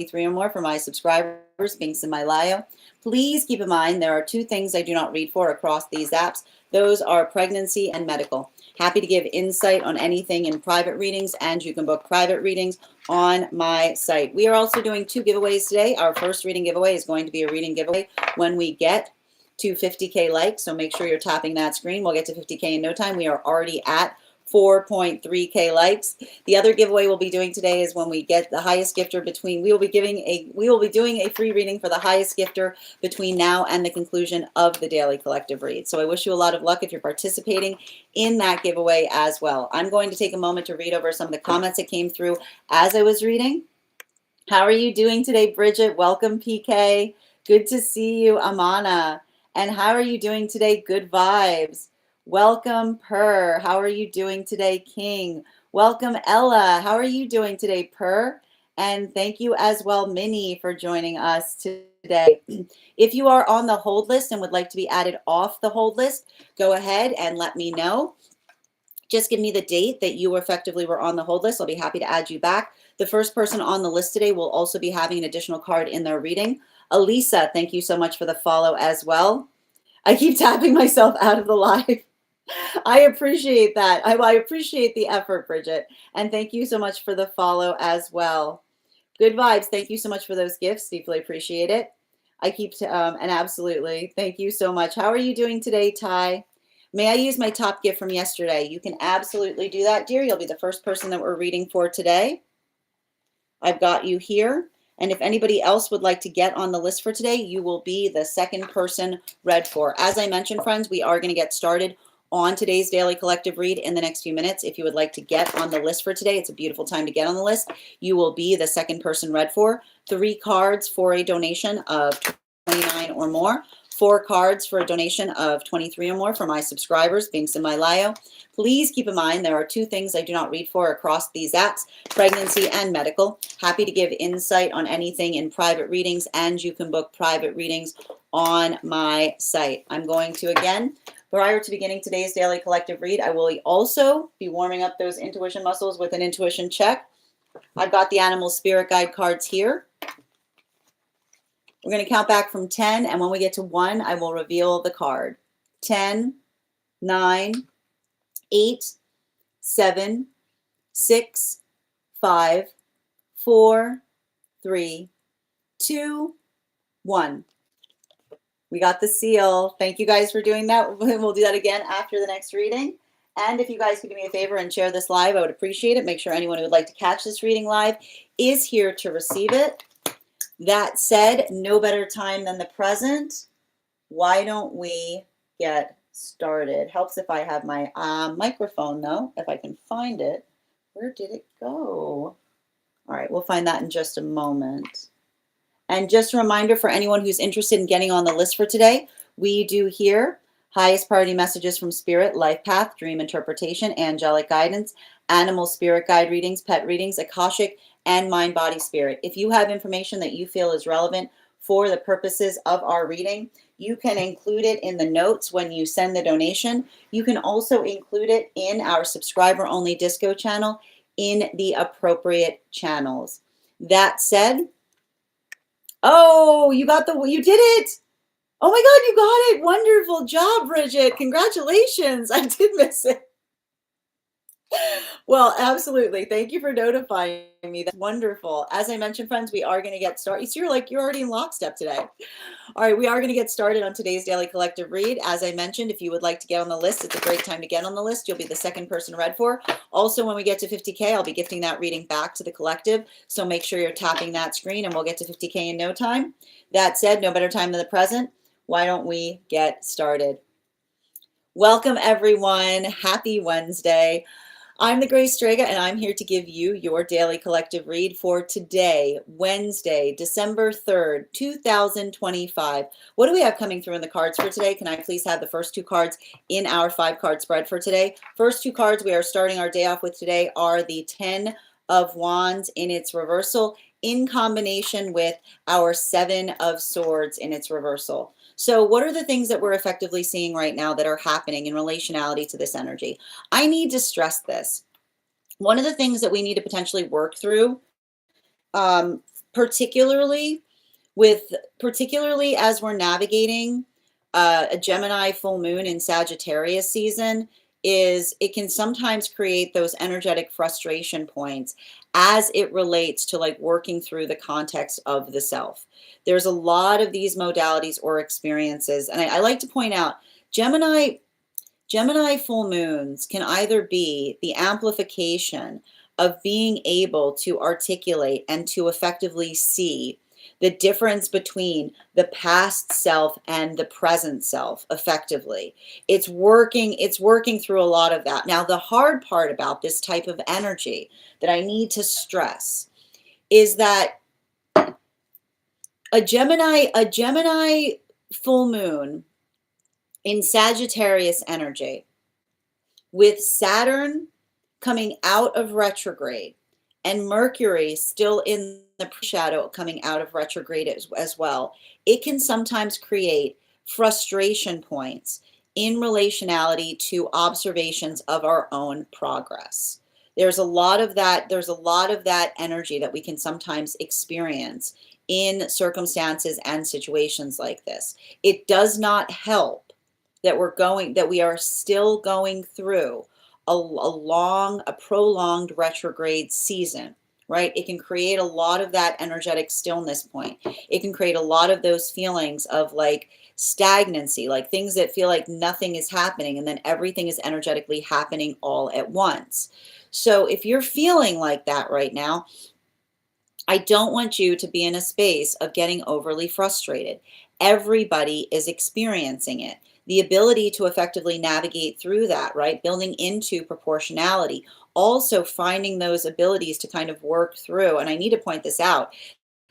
23 or more for my subscribers, links in my bio. Please keep in mind there are two things I do not read for across these apps. Those are pregnancy and medical. Happy to give insight on anything in private readings, and you can book private readings on my site. We are also doing two giveaways today. Our first reading giveaway is going to be a reading giveaway when we get to 50K likes, so make sure you're tapping that screen. We'll get to 50K in no time. We are already at 4.3K likes. The other giveaway we'll be doing today is when we get the highest gifter between, we will be doing a free reading for the highest gifter between now and the conclusion of the daily collective read. So I wish you a lot of luck if you're participating in that giveaway as well. I'm going to take a moment to read over some of the comments that came through as I was reading. How are you doing today, Bridget? Welcome, PK. Good to see you, Amana. And how are you doing today? Good vibes. Welcome, Per. How are you doing today, King? Welcome, Ella. How are you doing today, Per? And thank you as well, Minnie, for joining us today. If you are on the hold list and would like to be added off the hold list, go ahead and let me know. Just give me the date that you effectively were on the hold list. I'll be happy to add you back. The first person on the list today will also be having an additional card in their reading. Elisa, thank you so much for the follow as well. I keep tapping myself out of the live. I appreciate that. I appreciate the effort, Bridget. And thank you so much for the follow as well. Good vibes. Thank you so much for those gifts. Deeply appreciate it. I keep, and absolutely. Thank you so much. How are you doing today, Ty? May I use my top gift from yesterday? You can absolutely do that, dear. You'll be the first person that we're reading for today. I've got you here. And if anybody else would like to get on the list for today, you will be the second person read for. As I mentioned, friends, we are going to get started on today's daily collective read in the next few minutes. If you would like to get on the list for today, it's a beautiful time to get on the list. You will be the second person read for. 3 cards for a donation of 29 or more. 4 cards for a donation of 23 or more for my subscribers, links in my bio. Please keep in mind there are 2 things I do not read for across these apps, pregnancy and medical. Happy to give insight on anything in private readings, and you can book private readings on my site. I'm going to, again, prior to beginning today's daily collective read, I will also be warming up those intuition muscles with an intuition check. I've got the animal spirit guide cards here. We're going to count back from 10, and when we get to 1, I will reveal the card. 10, 9, 8, 7, 6, 5, 4, 3, 2, 1. We got the seal. Thank you guys for doing that. We'll do that again after the next reading. And if you guys could do me a favor and share this live, I would appreciate it. Make sure anyone who would like to catch this reading live is here to receive it. That said, no better time than the present. Why don't we get started? Helps if I have my microphone, though, if I can find it. Where did it go? All right, we'll find that in just a moment. And just a reminder for anyone who's interested in getting on the list for today, we do here highest priority messages from Spirit, Life Path, Dream Interpretation, Angelic Guidance, Animal Spirit Guide readings, Pet readings, Akashic, and Mind, Body, Spirit. If you have information that you feel is relevant for the purposes of our reading, you can include it in the notes when you send the donation. You can also include it in our subscriber-only disco channel in the appropriate channels. That said, oh, you did it. Oh my God, you got it. Wonderful job, Bridget. Congratulations. I did miss it. Well, absolutely. Thank you for notifying me. That's wonderful. As I mentioned, friends, we are going to get started. So you're already in lockstep today. All right, we are going to get started on today's daily collective read. As I mentioned, if you would like to get on the list, it's a great time to get on the list. You'll be the second person read for. Also, when we get to 50K, I'll be gifting that reading back to the collective. So make sure you're tapping that screen and we'll get to 50K in no time. That said, no better time than the present. Why don't we get started? Welcome, everyone. Happy Wednesday. I'm the Grace Strega, and I'm here to give you your daily collective read for today, Wednesday, December 3rd, 2025. What do we have coming through in the cards for today? Can I please have the first 2 cards in our 5-card spread for today? First 2 cards we are starting our day off with today are the 10 of Wands in its reversal in combination with our 7 of Swords in its reversal. So what are the things that we're effectively seeing right now that are happening in relationality to this energy? I need to stress this. One of the things that we need to potentially work through particularly as we're navigating a Gemini full moon in Sagittarius season, is it can sometimes create those energetic frustration points as it relates to like working through the context of the self. There's a lot of these modalities or experiences, and I like to point out Gemini full moons can either be the amplification of being able to articulate and to effectively see the difference between the past self and the present self effectively. It's working through a lot of that. Now, the hard part about this type of energy that I need to stress is that a Gemini full moon in Sagittarius energy with Saturn coming out of retrograde and Mercury still in the shadow coming out of retrograde as well, it can sometimes create frustration points in relationality to observations of our own progress. There's a lot of that energy that we can sometimes experience in circumstances and situations like this. It does not help that we are still going through a prolonged retrograde season, right? It can create a lot of that energetic stillness point. It can create a lot of those feelings of like stagnancy, like things that feel like nothing is happening and then everything is energetically happening all at once. So if you're feeling like that right now, I don't want you to be in a space of getting overly frustrated. Everybody is experiencing it. The ability to effectively navigate through that, right? Building into proportionality, also finding those abilities to kind of work through. And I need to point this out.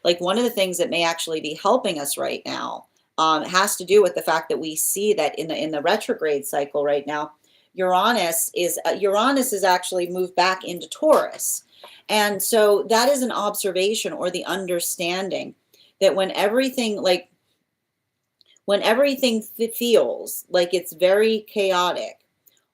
Like one of the things that may actually be helping us right now has to do with the fact that we see that in the retrograde cycle right now, Uranus is actually moved back into Taurus. And so that is an observation or the understanding that when everything feels like it's very chaotic,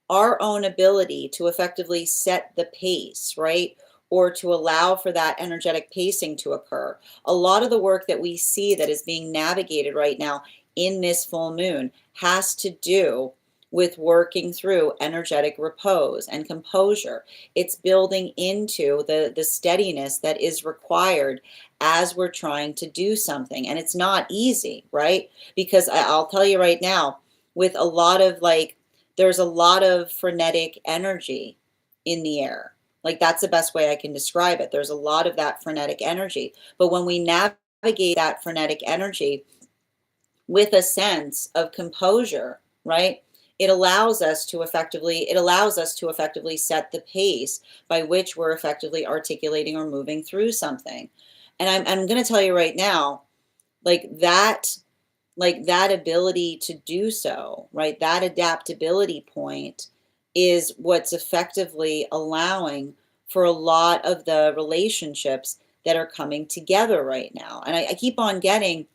our own ability to effectively set the pace, right? Or to allow for that energetic pacing to occur. A lot of the work that we see that is being navigated right now in this full moon has to do with working through energetic repose and composure. It's building into the steadiness that is required as we're trying to do something. And it's not easy, right? Because I'll tell you right now, with a lot of there's a lot of frenetic energy in the air. Like that's the best way I can describe it. There's a lot of that frenetic energy. But when we navigate that frenetic energy with a sense of composure, right? It allows us to effectively set the pace by which we're effectively articulating or moving through something. And I'm going to tell you right now, like that ability to do so, right? That adaptability point is what's effectively allowing for a lot of the relationships that are coming together right now. And I keep on getting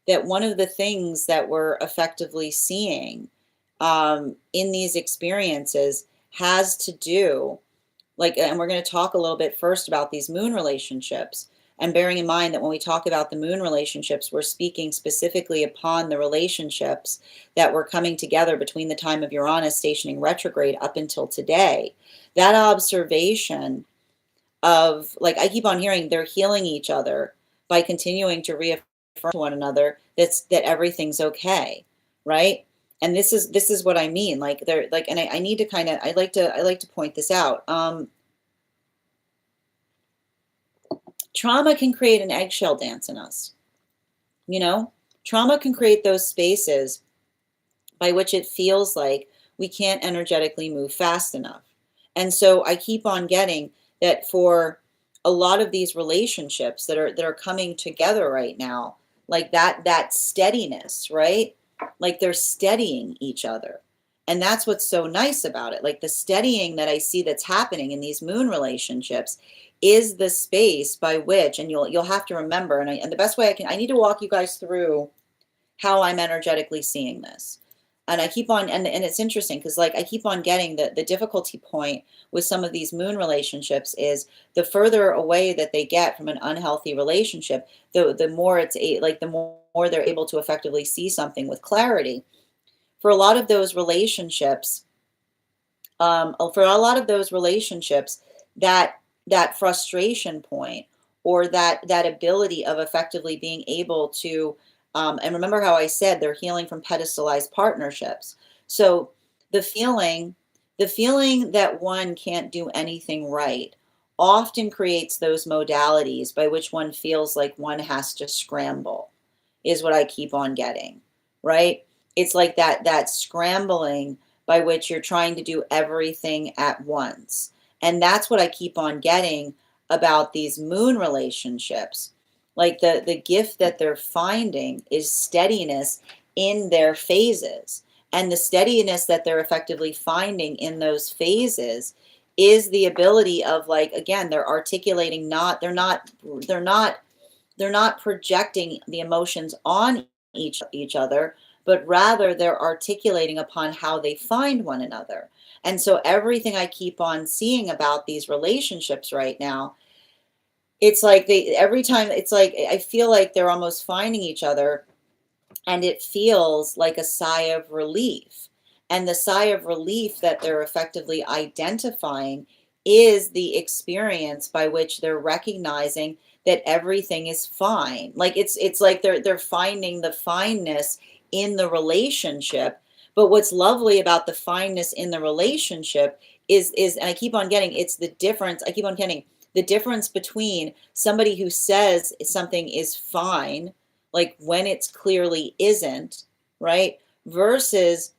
that one of the things that we're effectively seeing in these experiences has to do, and we're going to talk a little bit first about these moon relationships, and bearing in mind that when we talk about the moon relationships, we're speaking specifically upon the relationships that were coming together between the time of Uranus stationing retrograde up until today. That observation of, I keep on hearing they're healing each other by continuing to reaffirm to one another that everything's okay, right? And this is what I mean. And I need to I like to point this out. Trauma can create an eggshell dance in us. Trauma can create those spaces by which it feels like we can't energetically move fast enough. And so I keep on getting that for a lot of these relationships that are coming together right now, like that steadiness, right? Like they're steadying each other. And that's what's so nice about it. Like the steadying that I see that's happening in these moon relationships is the space by which, and you'll have to remember, and the best way I need to walk you guys through how I'm energetically seeing this. And I keep on, and it's interesting because like I keep on getting the difficulty point with some of these moon relationships is the further away that they get from an unhealthy relationship, the more like the more they're able to effectively see something with clarity. For a lot of those relationships, that that frustration point, or that ability of effectively being able to, and remember how I said they're healing from pedestalized partnerships. So the feeling the feeling that one can't do anything right often creates those modalities by which one feels like one has to scramble, is what I keep on getting, right? It's like that scrambling by which you're trying to do everything at once. And that's what I keep on getting about these moon relationships. Like the gift that they're finding is steadiness in their phases. And the steadiness that they're effectively finding in those phases is the ability of, like, again, they're articulating, they're not projecting the emotions on each other, but rather they're articulating upon how they find one another. And so everything I keep on seeing about these relationships right now, it's like every time, it's like I feel like they're almost finding each other, and it feels like a sigh of relief. And the sigh of relief that they're effectively identifying is the experience by which they're recognizing that everything is fine. Like it's like they're finding the fineness in the relationship. But what's lovely about the fineness in the relationship is and I keep on getting, it's the difference. I keep on getting the difference between somebody who says something is fine, like when it's clearly isn't, right? Versus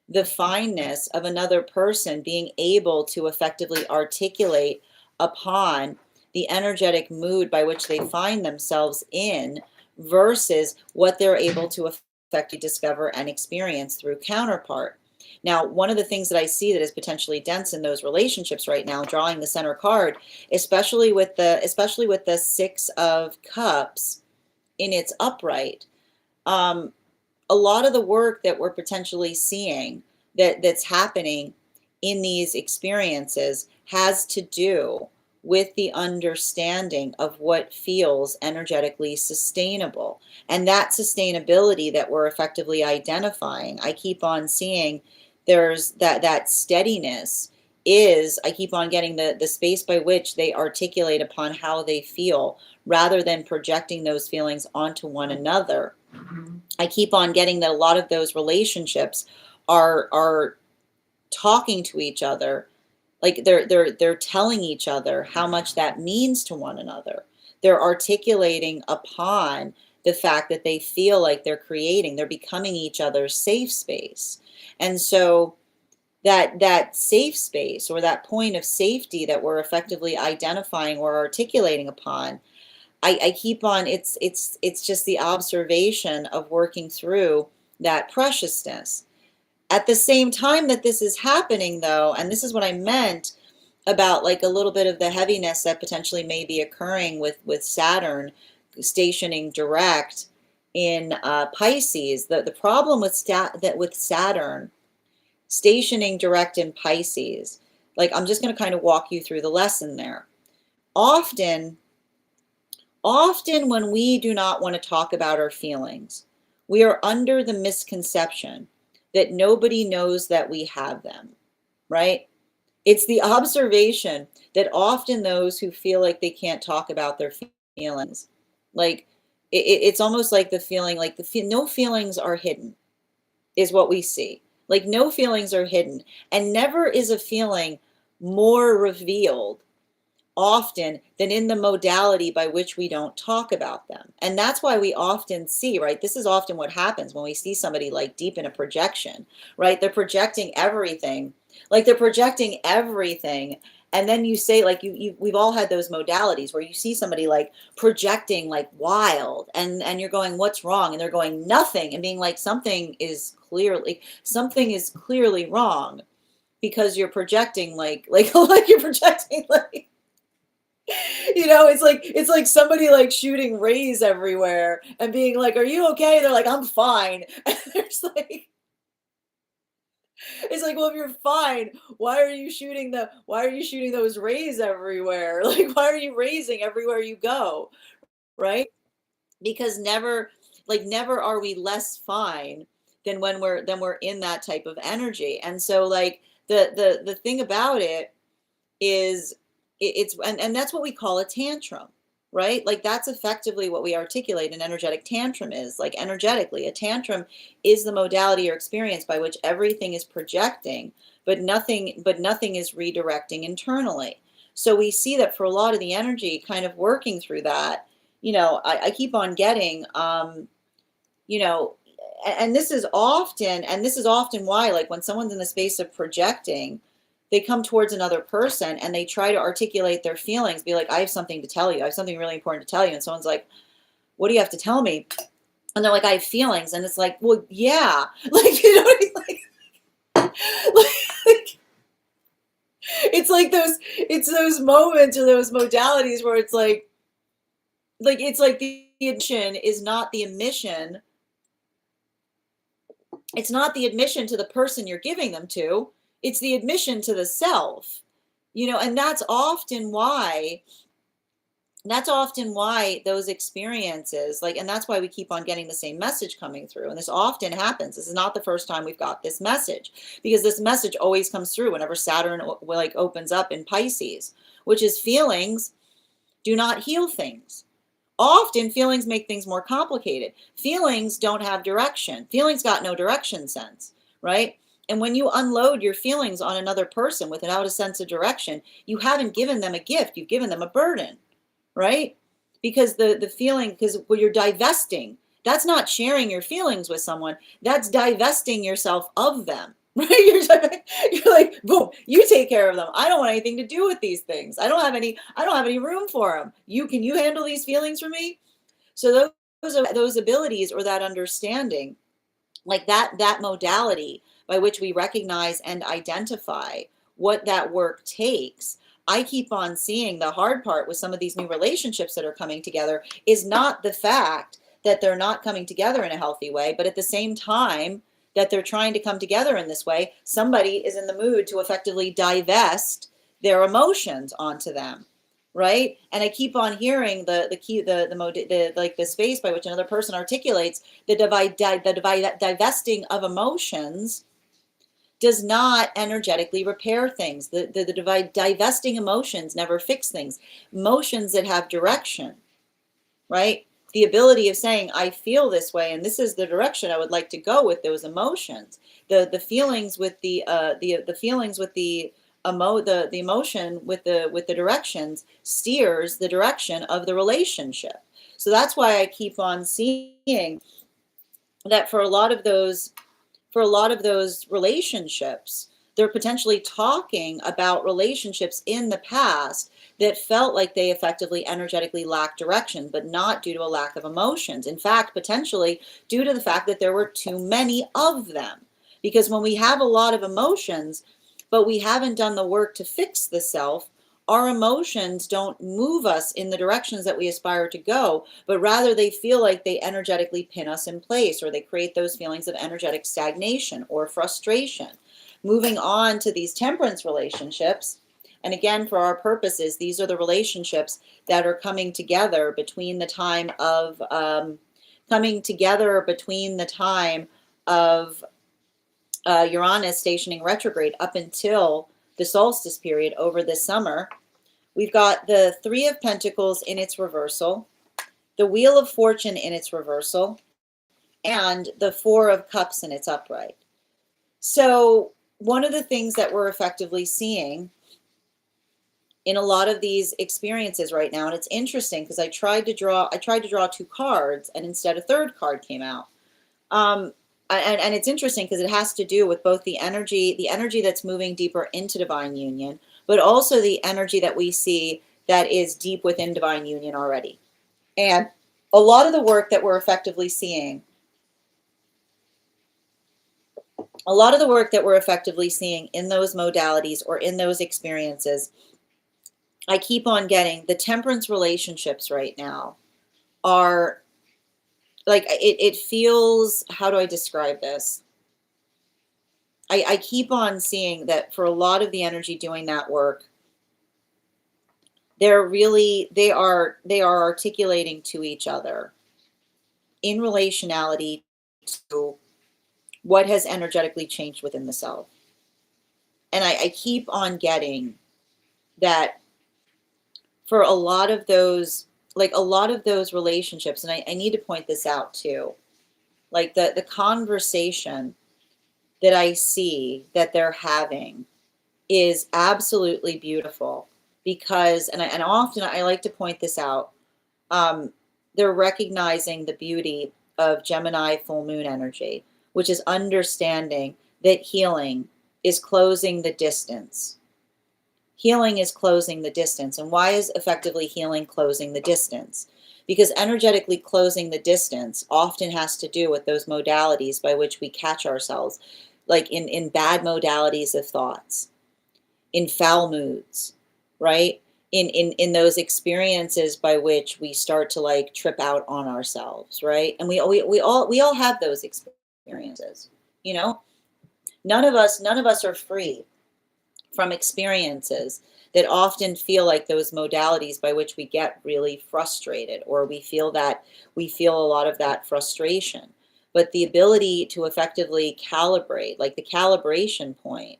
the fineness of another person being able to effectively articulate upon the energetic mood by which they find themselves in, versus what they're able to effectively discover and experience through counterpart. Now, one of the things that I see that is potentially dense in those relationships right now, drawing the center card, especially with the Six of Cups in its upright, um, a lot of the work that we're potentially seeing that's happening in these experiences has to do with the understanding of what feels energetically sustainable. And that sustainability that we're effectively identifying, I keep on seeing there's that steadiness is, I keep on getting the space by which they articulate upon how they feel rather than projecting those feelings onto one another. I keep on getting that a lot of those relationships are talking to each other, like they're telling each other how much that means to one another. They're articulating upon the fact that they feel like they're becoming each other's safe space. And so that safe space, or that point of safety that we're effectively identifying or articulating upon, I keep on, it's just the observation of working through that preciousness. At the same time that this is happening, though, and this is what I meant about like a little bit of the heaviness that potentially may be occurring with Saturn stationing direct in Pisces. The problem with with Saturn stationing direct in Pisces, like I'm just going to kind of walk you through the lesson there. Often when we do not want to talk about our feelings, we are under the misconception that nobody knows that we have them, right? It's the observation that often those who feel like they can't talk about their feelings, like it's almost like the feeling, like no feelings are hidden, is what we see. Like no feelings are hidden, and never is a feeling more revealed often than in the modality by which we don't talk about them. And that's why we often see, right? This is often what happens when we see somebody like deep in a projection, right? They're projecting everything, like they're projecting everything. And then you say, like, we've all had those modalities where you see somebody like projecting like wild, and you're going, what's wrong? And they're going, nothing, and being like, something is clearly wrong, because you're projecting like you're projecting like, it's like somebody like shooting rays everywhere and being like, are you okay? They're like, I'm fine. And there's like, It's like, well, if you're fine, why are you shooting those rays everywhere? Like, why are you raising everywhere you go? Right? Because never are we less fine than when we're in that type of energy. And so like the thing about it is and that's what we call a tantrum, right? Like that's effectively what we articulate an energetic tantrum is. Like energetically, a tantrum is the modality or experience by which everything is projecting, but nothing is redirecting internally. So we see that for a lot of the energy kind of working through that, I keep on getting you know, and this is often why, like when someone's in the space of projecting, they come towards another person and they try to articulate their feelings, be like, I have something to tell you. I have something really important to tell you. And someone's like, what do you have to tell me? And they're like, I have feelings. And it's like, well, yeah. Like, what I mean? Like, it's those moments or those modalities where it's like the admission is not the admission. It's not the admission to the person you're giving them to, it's the admission to the self. And that's often why those experiences, like, and that's why we keep on getting the same message coming through. And this often happens. This is not the first time we've got this message, because this message always comes through whenever Saturn like opens up in Pisces, which is feelings do not heal things. Often feelings make things more complicated. Feelings don't have direction. Feelings got no direction sense, right? And when you unload your feelings on another person without a sense of direction, you haven't given them a gift, you've given them a burden, right? Because well, you're divesting. That's not sharing your feelings with someone. That's divesting yourself of them, right? You're like, boom, you take care of them. I don't want anything to do with these things. I don't have any room for them. Can you handle these feelings for me? So those abilities or that understanding, like that modality by which we recognize and identify what that work takes. I keep on seeing the hard part with some of these new relationships that are coming together is not the fact that they're not coming together in a healthy way, but at the same time that they're trying to come together in this way, somebody is in the mood to effectively divest their emotions onto them, right? And I keep on hearing the key, like the space by which another person articulates the divesting of emotions does not energetically repair things. The divesting emotions never fix things. Emotions that have direction, right? The ability of saying, I feel this way, and this is the direction I would like to go with those emotions. The feelings with the feelings with the emotion with the directions steers the direction of the relationship. So that's why I keep on seeing that for a lot of those relationships, they're potentially talking about relationships in the past that felt like they effectively energetically lacked direction, but not due to a lack of emotions. In fact, potentially due to the fact that there were too many of them. Because when we have a lot of emotions, but we haven't done the work to fix the self, our emotions don't move us in the directions that we aspire to go, but rather they feel like they energetically pin us in place, or they create those feelings of energetic stagnation or frustration. Moving on to these temperance relationships, and again, for our purposes, these are the relationships that are coming together between the time of Uranus stationing retrograde up until the solstice period over the summer. We've got the Three of Pentacles in its reversal, the Wheel of Fortune in its reversal, and the Four of Cups in its upright. So one of the things that we're effectively seeing in a lot of these experiences right now, and it's interesting because I tried to draw two cards, and instead a third card came out. And it's interesting because it has to do with both the energy that's moving deeper into divine union, but also the energy that we see that is deep within divine union already. And a lot of the work that we're effectively seeing, in those modalities or in those experiences, I keep on getting the temperance relationships right now are like, it feels, how do I describe this? I keep on seeing that for a lot of the energy doing that work, they are articulating to each other in relationality to what has energetically changed within the self. And I keep on getting that for a lot of those, like a lot of those relationships, and I need to point this out too, like the conversation that I see that they're having is absolutely beautiful because, and often I like to point this out, they're recognizing the beauty of Gemini full moon energy, which is understanding that healing is closing the distance. Healing is closing the distance. And why is effectively healing closing the distance? Because energetically closing the distance often has to do with those modalities by which we catch ourselves, like in bad modalities of thoughts, in foul moods, right? In those experiences by which we start to like trip out on ourselves, right? And we all have those experiences, you know? None of us are free from experiences that often feel like those modalities by which we get really frustrated, or we feel a lot of that frustration. But the ability to effectively calibrate, like the calibration point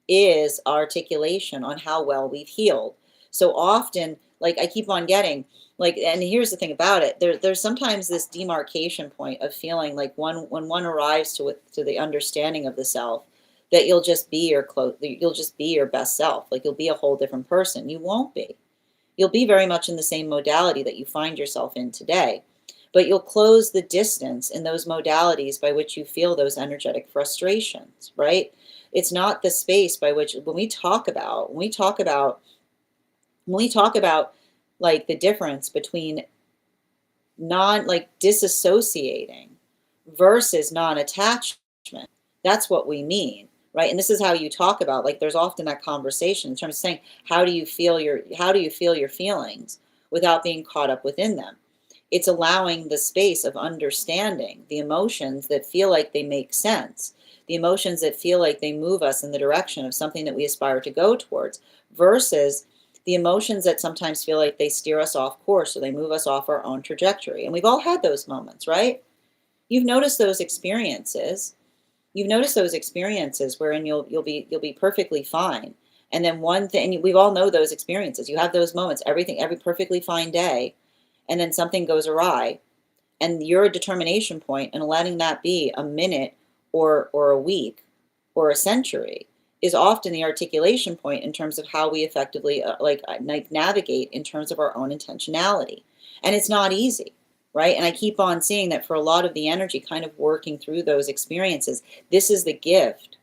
is articulation on how well we've healed. So often, like I keep on getting, like, and here's the thing about it, there's sometimes this demarcation point of feeling like when one arrives to the understanding of the self, that you'll just be your best self. Like you'll be a whole different person. You won't be. You'll be very much in the same modality that you find yourself in today. But you'll close the distance in those modalities by which you feel those energetic frustrations, right? It's not the space by which when we talk about like the difference between non like disassociating versus non-attachment. That's what we mean, right? And this is how you talk about, like there's often that conversation in terms of saying how do you feel your feelings without being caught up within them. It's allowing the space of understanding the emotions that feel like they make sense, the emotions that feel like they move us in the direction of something that we aspire to go towards, versus the emotions that sometimes feel like they steer us off course or they move us off our own trajectory. And we've all had those moments, right? You've noticed those experiences. You've noticed those experiences wherein you'll be perfectly fine. And then one thing, we've all know those experiences. You have those moments, every perfectly fine day, and then something goes awry. And your determination point and letting that be a minute or a week or a century is often the articulation point in terms of how we effectively like navigate in terms of our own intentionality. And it's not easy, right? And I keep on seeing that for a lot of the energy kind of working through those experiences, this is the gift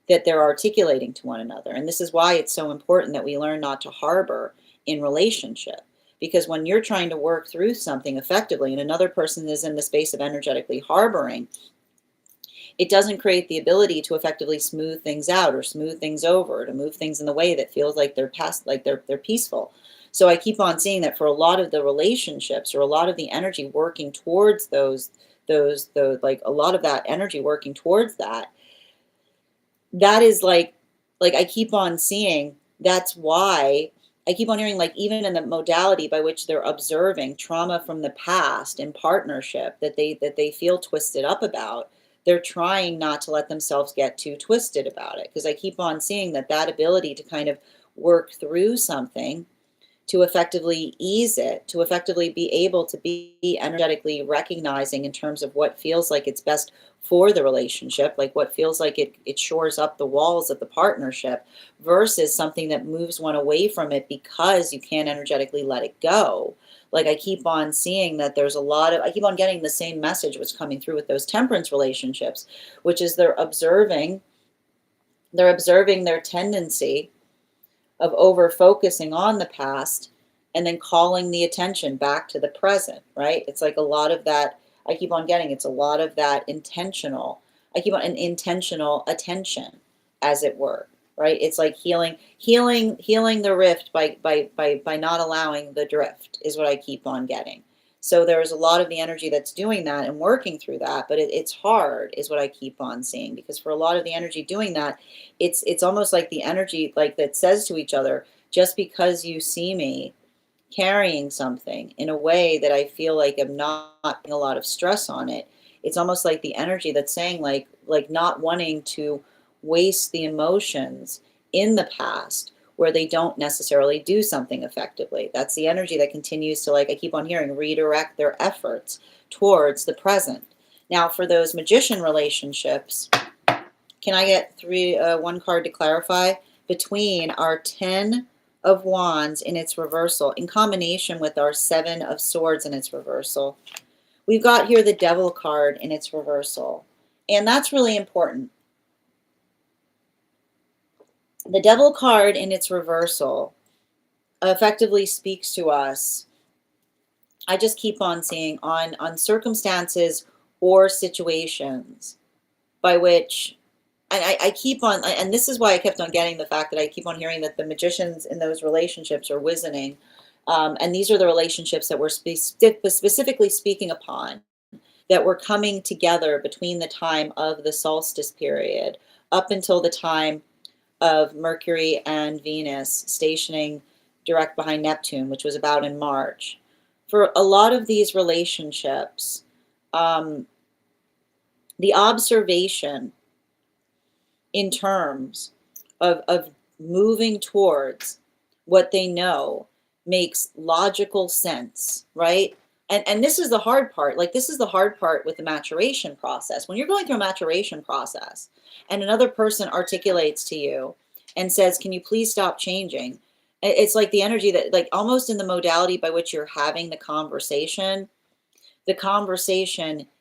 that they're articulating to one another. And this is why it's so important that we learn not to harbor in relationship. Because when you're trying to work through something effectively and another person is in the space of energetically harboring, it doesn't create the ability to effectively smooth things out or smooth things over, to move things in the way that feels like they're peaceful. So I keep on seeing that for a lot of the relationships or a lot of the energy working towards those like a lot of that energy working towards that is like I keep on seeing that's why I keep on hearing, like, even in the modality by which they're observing trauma from the past in partnership that they feel twisted up about, they're trying not to let themselves get too twisted about it. Because I keep on seeing that ability to kind of work through something, to effectively ease it, to effectively be able to be energetically recognizing in terms of what feels like it's best for the relationship, like what feels like it shores up the walls of the partnership, versus something that moves one away from it because you can't energetically let it go. Like I keep on seeing that I keep on getting the same message what's coming through with those temperance relationships, which is they're observing their tendency of over focusing on the past and then calling the attention back to the present, right? It's like a lot of that I keep on getting. It's a lot of that intentional. I keep on an intentional attention, as it were, right? It's like healing the rift by not allowing the drift is what I keep on getting. So there's a lot of the energy that's doing that and working through that, but it's hard is what I keep on seeing, because for a lot of the energy doing that, it's almost like the energy like that says to each other, just because you see me carrying something in a way that I feel like I'm not putting a lot of stress on it. It's almost like the energy that's saying like not wanting to waste the emotions in the past where they don't necessarily do something effectively. That's the energy that continues to, like I keep on hearing, redirect their efforts towards the present. Now for those magician relationships, can I get one card to clarify between our 10 of Wands in its reversal in combination with our 7 of Swords in its reversal? We've got here the Devil card in its reversal, and that's really important. The Devil card in its reversal effectively speaks to us, I just keep on seeing, on circumstances or situations by which, and I keep on, and this is why I kept on getting the fact that I keep on hearing that the magicians in those relationships are wizening. And these are the relationships that we're specifically speaking upon, that were coming together between the time of the solstice period up until the time of Mercury and Venus stationing direct behind Neptune, which was about in March. For a lot of these relationships, the observation in terms of moving towards what they know makes logical sense, right? And this is the hard part. Like, this is the hard part with the maturation process. When you're going through a maturation process and another person articulates to you and says, can you please stop changing? It's like the energy that, like, almost in the modality by which you're having the conversation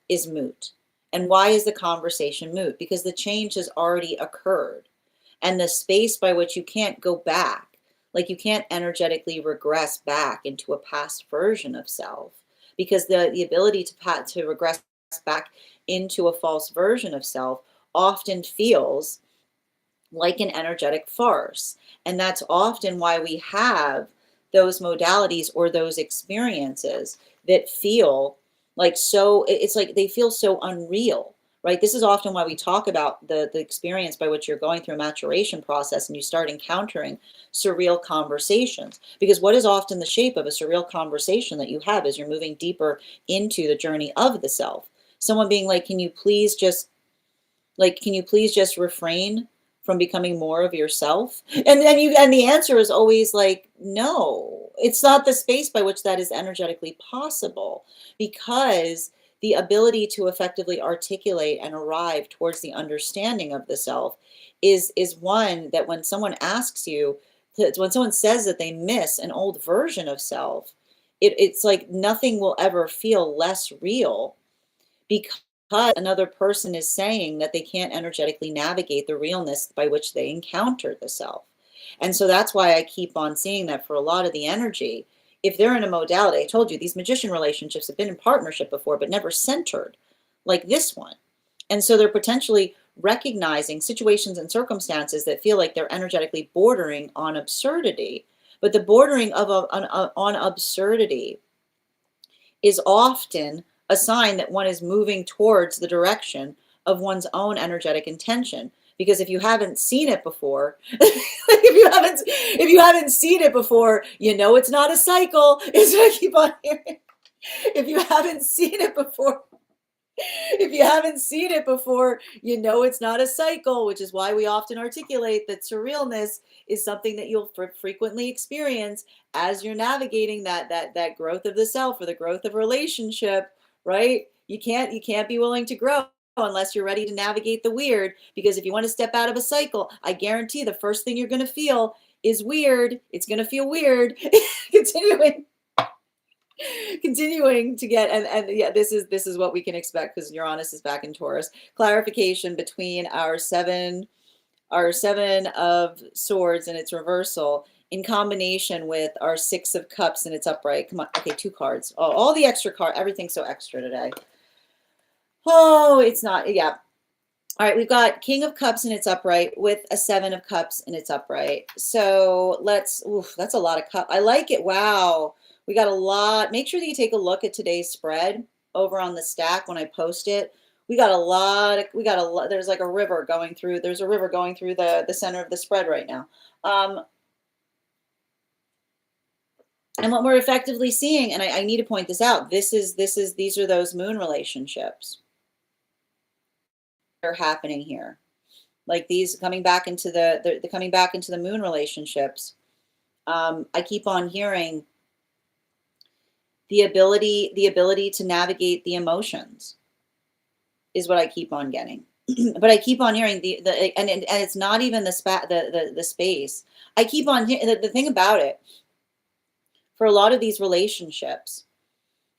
is moot. And why is the conversation moot? Because the change has already occurred. And the space by which you can't go back, like you can't energetically regress back into a past version of self, because the ability to regress back into a false version of self often feels like an energetic farce. And that's often why we have those modalities or those experiences that feel like, so it's like they feel so unreal, right? This is often why we talk about the experience by which you're going through a maturation process and you start encountering surreal conversations. Because what is often the shape of a surreal conversation that you have as you're moving deeper into the journey of the self? Someone being like, can you please just refrain from becoming more of yourself? And the answer is always like, no, it's not the space by which that is energetically possible, because the ability to effectively articulate and arrive towards the understanding of the self is one that when someone asks you, when someone says that they miss an old version of self, it's like nothing will ever feel less real, because another person is saying that they can't energetically navigate the realness by which they encounter the self. And so that's why I keep on seeing that for a lot of the energy, if they're in a modality, I told you these magician relationships have been in partnership before, but never centered like this one. And so they're potentially recognizing situations and circumstances that feel like they're energetically bordering on absurdity. But the bordering on absurdity is often a sign that one is moving towards the direction of one's own energetic intention. Because if you haven't seen it before, if you haven't seen it before, you know it's not a cycle. Is what I keep on hearing. If you haven't seen it before, you know it's not a cycle, which is why we often articulate that surrealness is something that you'll frequently experience as you're navigating that growth of the self or the growth of relationship, right? You can't be willing to grow unless you're ready to navigate the weird, because if you want to step out of a cycle, I guarantee the first thing you're going to feel is weird. It's going to feel weird. Continuing to get, and yeah, this is what we can expect, because Uranus is back in Taurus. Clarification between our seven of Swords and its reversal in combination with our 6 of Cups and its upright. Come on, okay, 2 cards. Oh, all the extra card, everything's so extra today. Oh, it's not, yeah. All right, we've got King of Cups in its upright with a 7 of Cups in its upright. So let's, that's a lot of cup. I like it. Wow. We got a lot. Make sure that you take a look at today's spread over on the stack when I post it. We got a lot of, we got a lot, there's like a river going through, there's a river going through the center of the spread right now. And what we're effectively seeing, and I need to point this out, these are those moon relationships that are happening here. Like these coming back into the coming back into the moon relationships. I keep on hearing the ability to navigate the emotions is what I keep on getting. But I keep on hearing and it's not even the space. I keep on hearing the thing about it for a lot of these relationships,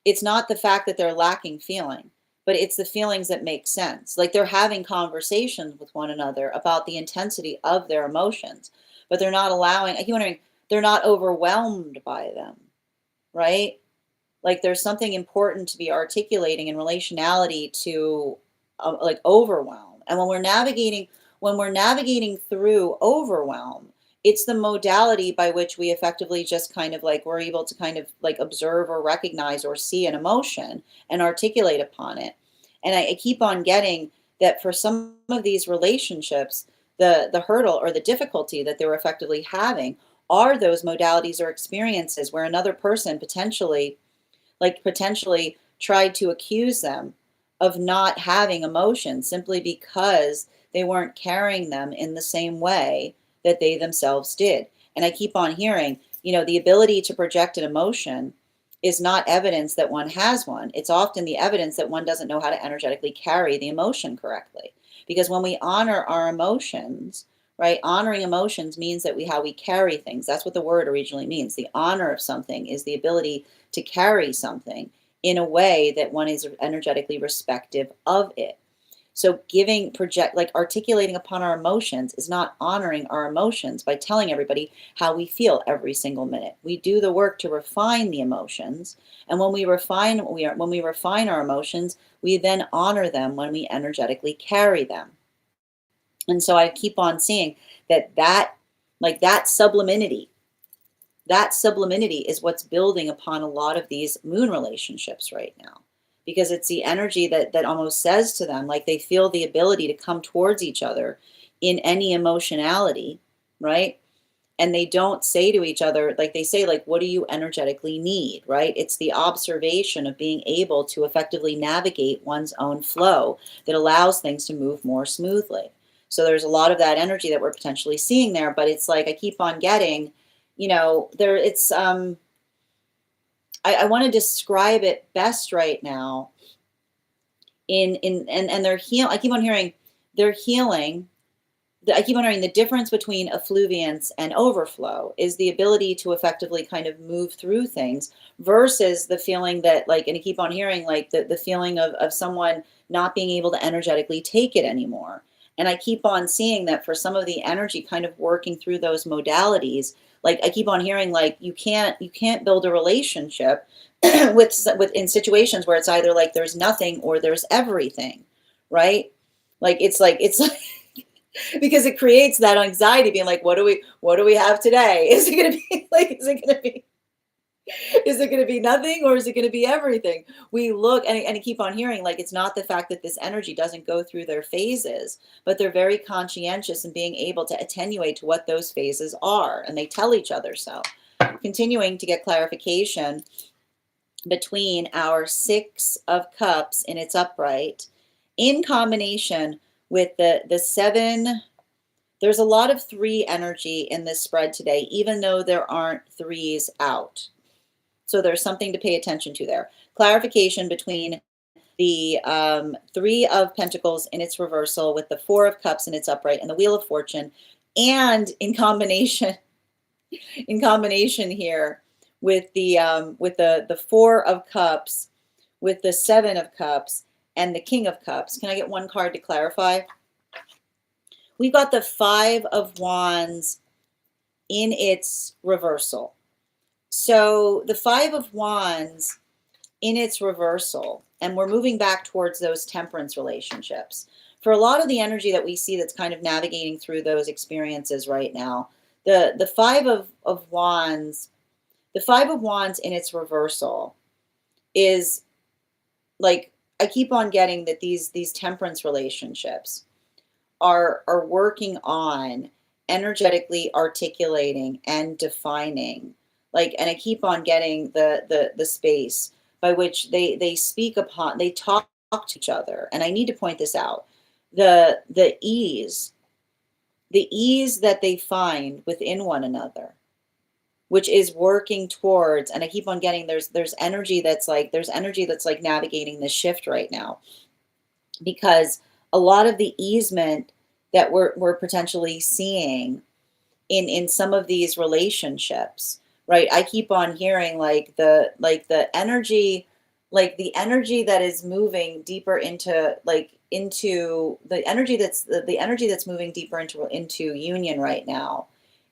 it's not the fact that they're lacking feeling, but it's the feelings that make sense. Like they're having conversations with one another about the intensity of their emotions, but they're not allowing, I keep wondering, they're not overwhelmed by them, right? Like there's something important to be articulating in relationality to like overwhelm. And when we're navigating through overwhelm, it's the modality by which we effectively just kind of like we're able to kind of like observe or recognize or see an emotion and articulate upon it. And I keep on getting that for some of these relationships, the hurdle or the difficulty that they were effectively having are those modalities or experiences where another person potentially tried to accuse them of not having emotions simply because they weren't carrying them in the same way that they themselves did. And I keep on hearing, the ability to project an emotion is not evidence that one has one. It's often the evidence that one doesn't know how to energetically carry the emotion correctly. Because when we honor our emotions, right, honoring emotions means that how we carry things. That's what the word originally means. The honor of something is the ability to carry something in a way that one is energetically respective of it. So articulating upon our emotions is not honoring our emotions by telling everybody how we feel every single minute. We do the work to refine the emotions. And when we refine our emotions, we then honor them when we energetically carry them. And so I keep on seeing that sublimity is what's building upon a lot of these moon relationships right now, because it's the energy that almost says to them, like they feel the ability to come towards each other in any emotionality, right? And they don't say to each other, like they say, like, what do you energetically need, right? It's the observation of being able to effectively navigate one's own flow that allows things to move more smoothly. So there's a lot of that energy that we're potentially seeing there, but it's like I keep on getting, I want to describe it best right now and they're I keep on hearing they're healing. I keep on hearing the difference between effluviance and overflow is the ability to effectively kind of move through things versus the feeling that and I keep on hearing the feeling of someone not being able to energetically take it anymore. And I keep on seeing that for some of the energy kind of working through those modalities, I keep on hearing you can't build a relationship with in situations where it's either there's nothing or there's everything, right? It's like because it creates that anxiety being what do we have today? Is it going to be is it going to be nothing or is it going to be everything? We look and I keep on hearing it's not the fact that this energy doesn't go through their phases, but they're very conscientious in being able to attenuate to what those phases are, and they tell each other so. Continuing to get clarification between our 6 of Cups in its upright in combination with the 7. There's a lot of 3 energy in this spread today, even though there aren't 3s out. So there's something to pay attention to there. Clarification between the 3 of Pentacles in its reversal with the 4 of Cups in its upright and the Wheel of Fortune, and in combination here with the 4 of Cups, with the 7 of Cups and the King of Cups. Can I get one card to clarify? We've got the 5 of Wands in its reversal. So the 5 of Wands in its reversal, and we're moving back towards those temperance relationships. For a lot of the energy that we see that's kind of navigating through those experiences right now, the 5 of Wands, The Five of Wands in its reversal is like, I keep on getting that these temperance relationships are working on energetically articulating and defining, like, and I keep on getting the space by which they speak upon, they talk to each other. And I need to point this out, the ease that they find within one another, which is working towards, and I keep on getting there's energy that's like, there's energy that's like navigating this shift right now, because a lot of the easement that we're potentially seeing in some of these relationships, right? I keep on hearing like the energy, like the energy that is moving deeper into, like, into the energy that's the energy that's moving deeper into union right now,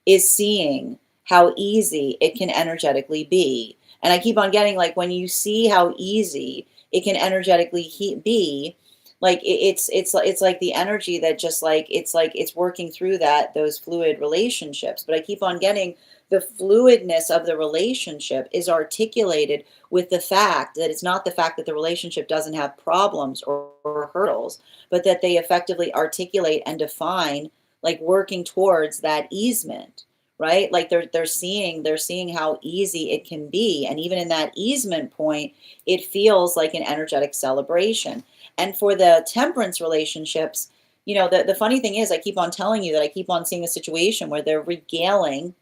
is seeing how easy it can energetically be. And I keep on getting, like, when you see how easy it can energetically be, like it's like the energy that just like it's working through those fluid relationships. But I keep on getting the fluidness of the relationship is articulated with the fact that it's not the fact that the relationship doesn't have problems or hurdles, but that they effectively articulate and define, like, working towards that easement, right? Like they're seeing how easy it can be, and even in that easement point, it feels like an energetic celebration. And for the temperance relationships, the funny thing is, I keep on telling you that I keep on seeing a situation where they're regaling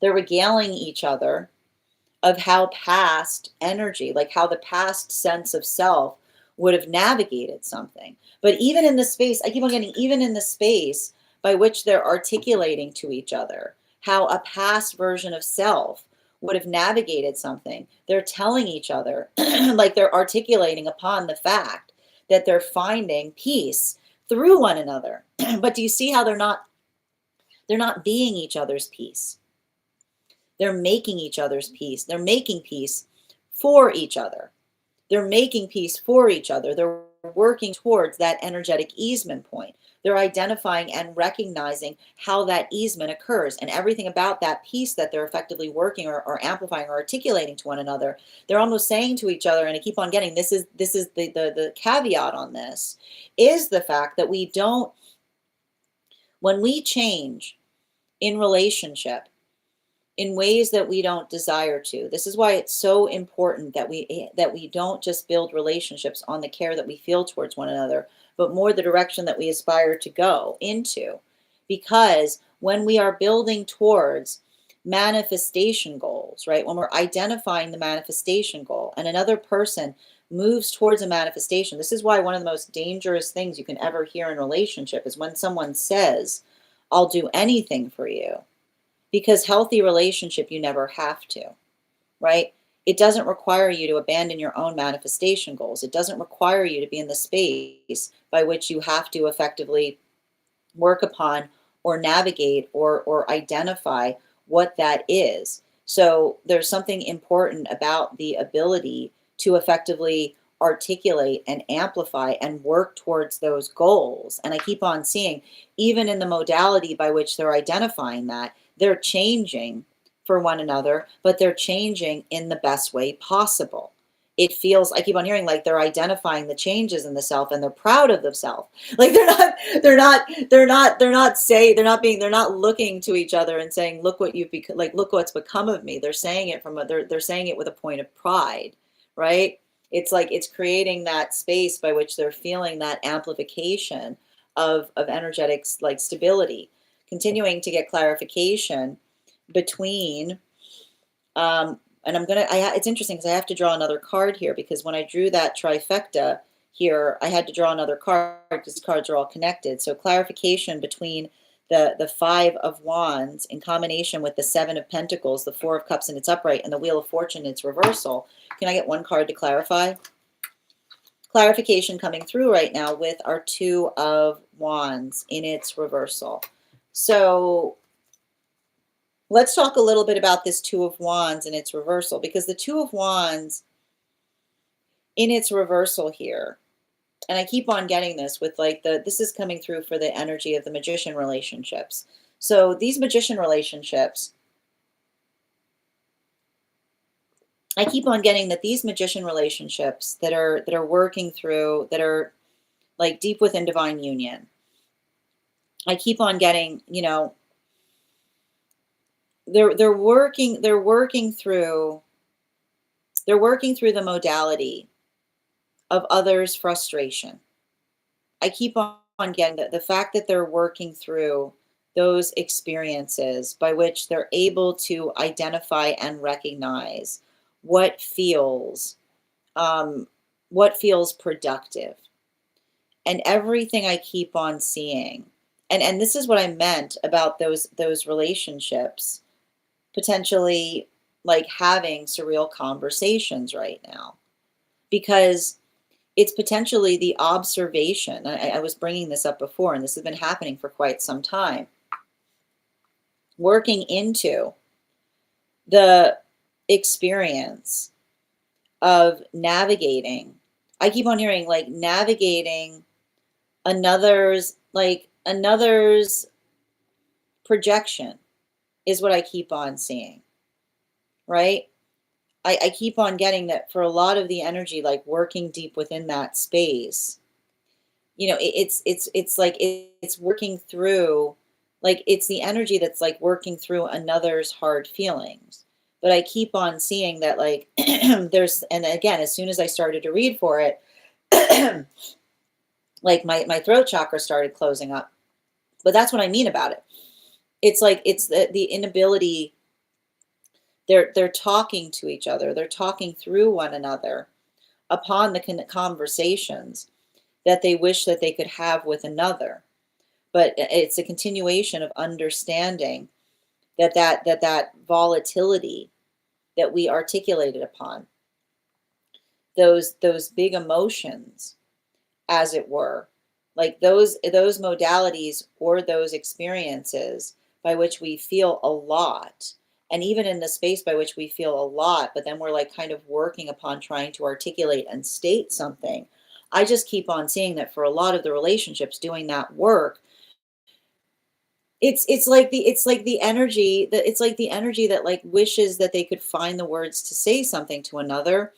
each other of how past energy, like how the past sense of self would have navigated something. But even in the space, I keep on getting, even in the space by which they're articulating to each other how a past version of self would have navigated something, they're telling each other, like they're articulating upon the fact that they're finding peace through one another. But do you see how they're not being each other's peace? They're making each other's peace. They're making peace for each other. They're making peace for each other. They're working towards that energetic easement point. They're identifying and recognizing how that easement occurs, and everything about that piece that they're effectively working or amplifying or articulating to one another. They're almost saying to each other, and I keep on getting, this is the caveat on this, is the fact that when we change in relationship in ways that we don't desire to. This is why it's so important that we don't just build relationships on the care that we feel towards one another, but more the direction that we aspire to go into. Because when we are building towards manifestation goals, right? When we're identifying the manifestation goal and another person moves towards a manifestation, this is why one of the most dangerous things you can ever hear in relationship is when someone says, "I'll do anything for you." Because healthy relationship, you never have to, right? It doesn't require you to abandon your own manifestation goals. It doesn't require you to be in the space by which you have to effectively work upon or navigate or identify what that is. So there's something important about the ability to effectively articulate and amplify and work towards those goals. And I keep on seeing, even in the modality by which they're identifying that, they're changing for one another, but they're changing in the best way possible. It feels, I keep on hearing, like they're identifying the changes in the self and they're proud of themselves. Like they're not looking to each other and saying, look what you've become, like, look what's become of me. They're saying it they're saying it with a point of pride, right? It's like, it's creating that space by which they're feeling that amplification of energetics, like stability. Continuing to get clarification between, and it's interesting because I have to draw another card here, because when I drew that trifecta here, I had to draw another card because the cards are all connected. So clarification between the Five of Wands in combination with the Seven of Pentacles, the Four of Cups in its upright, and the Wheel of Fortune in its reversal. Can I get one card to clarify? Clarification coming through right now with our Two of Wands in its reversal. So let's talk a little bit about this Two of Wands in its reversal, because the Two of Wands in its reversal here, and I keep on getting this with like this is coming through for the energy of the magician relationships. So these magician relationships, I keep on getting that these magician relationships that are working through, that are like deep within divine union, I keep on getting, they're working through the modality of others' frustration. I keep on getting the fact that they're working through those experiences by which they're able to identify and recognize what feels um, what feels productive, and everything I keep on seeing. And this is what I meant about those relationships potentially like having surreal conversations right now, because it's potentially the observation. I was bringing this up before, and this has been happening for quite some time, working into the experience of navigating. I keep on hearing like navigating another's projection is what I keep on seeing, right? I keep on getting that for a lot of the energy, like working deep within that space, it's like it's working through, like it's the energy that's like working through another's hard feelings. But I keep on seeing that like there's, and again, as soon as I started to read for it, like my throat chakra started closing up. But that's what I mean about it. It's like it's the inability. They're talking to each other. They're talking through one another upon the conversations that they wish that they could have with another. But it's a continuation of understanding that volatility that we articulated upon, those big emotions, as it were, like those modalities or those experiences by which we feel a lot, and even in the space by which we feel a lot, but then we're like kind of working upon trying to articulate and state something. I just keep on seeing that for a lot of the relationships doing that work, it's like the energy that it's like the energy that like wishes that they could find the words to say something to another.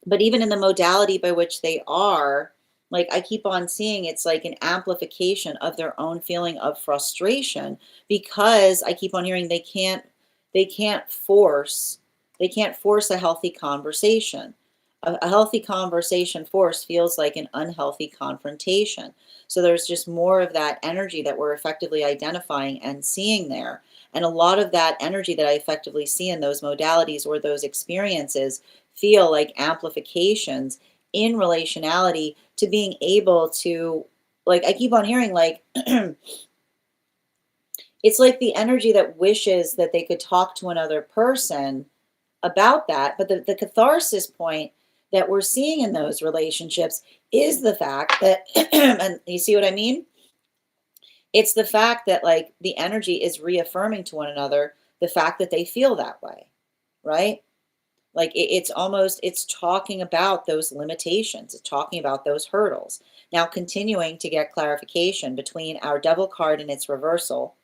But even in the modality by which they are, like I keep on seeing it's like an amplification of their own feeling of frustration, because I keep on hearing they can't force they can't force a healthy conversation. A healthy conversation force feels like an unhealthy confrontation. So there's just more of that energy that we're effectively identifying and seeing there. And a lot of that energy that I effectively see in those modalities or those experiences feel like amplifications in relationality to being able to, like I keep on hearing like it's like the energy that wishes that they could talk to another person about that. But the catharsis point that we're seeing in those relationships is the fact that and you see what I mean, it's the fact that like the energy is reaffirming to one another the fact that they feel that way, right? Like it's almost, it's talking about those limitations, it's talking about those hurdles. Now continuing to get clarification between our devil card in its reversal,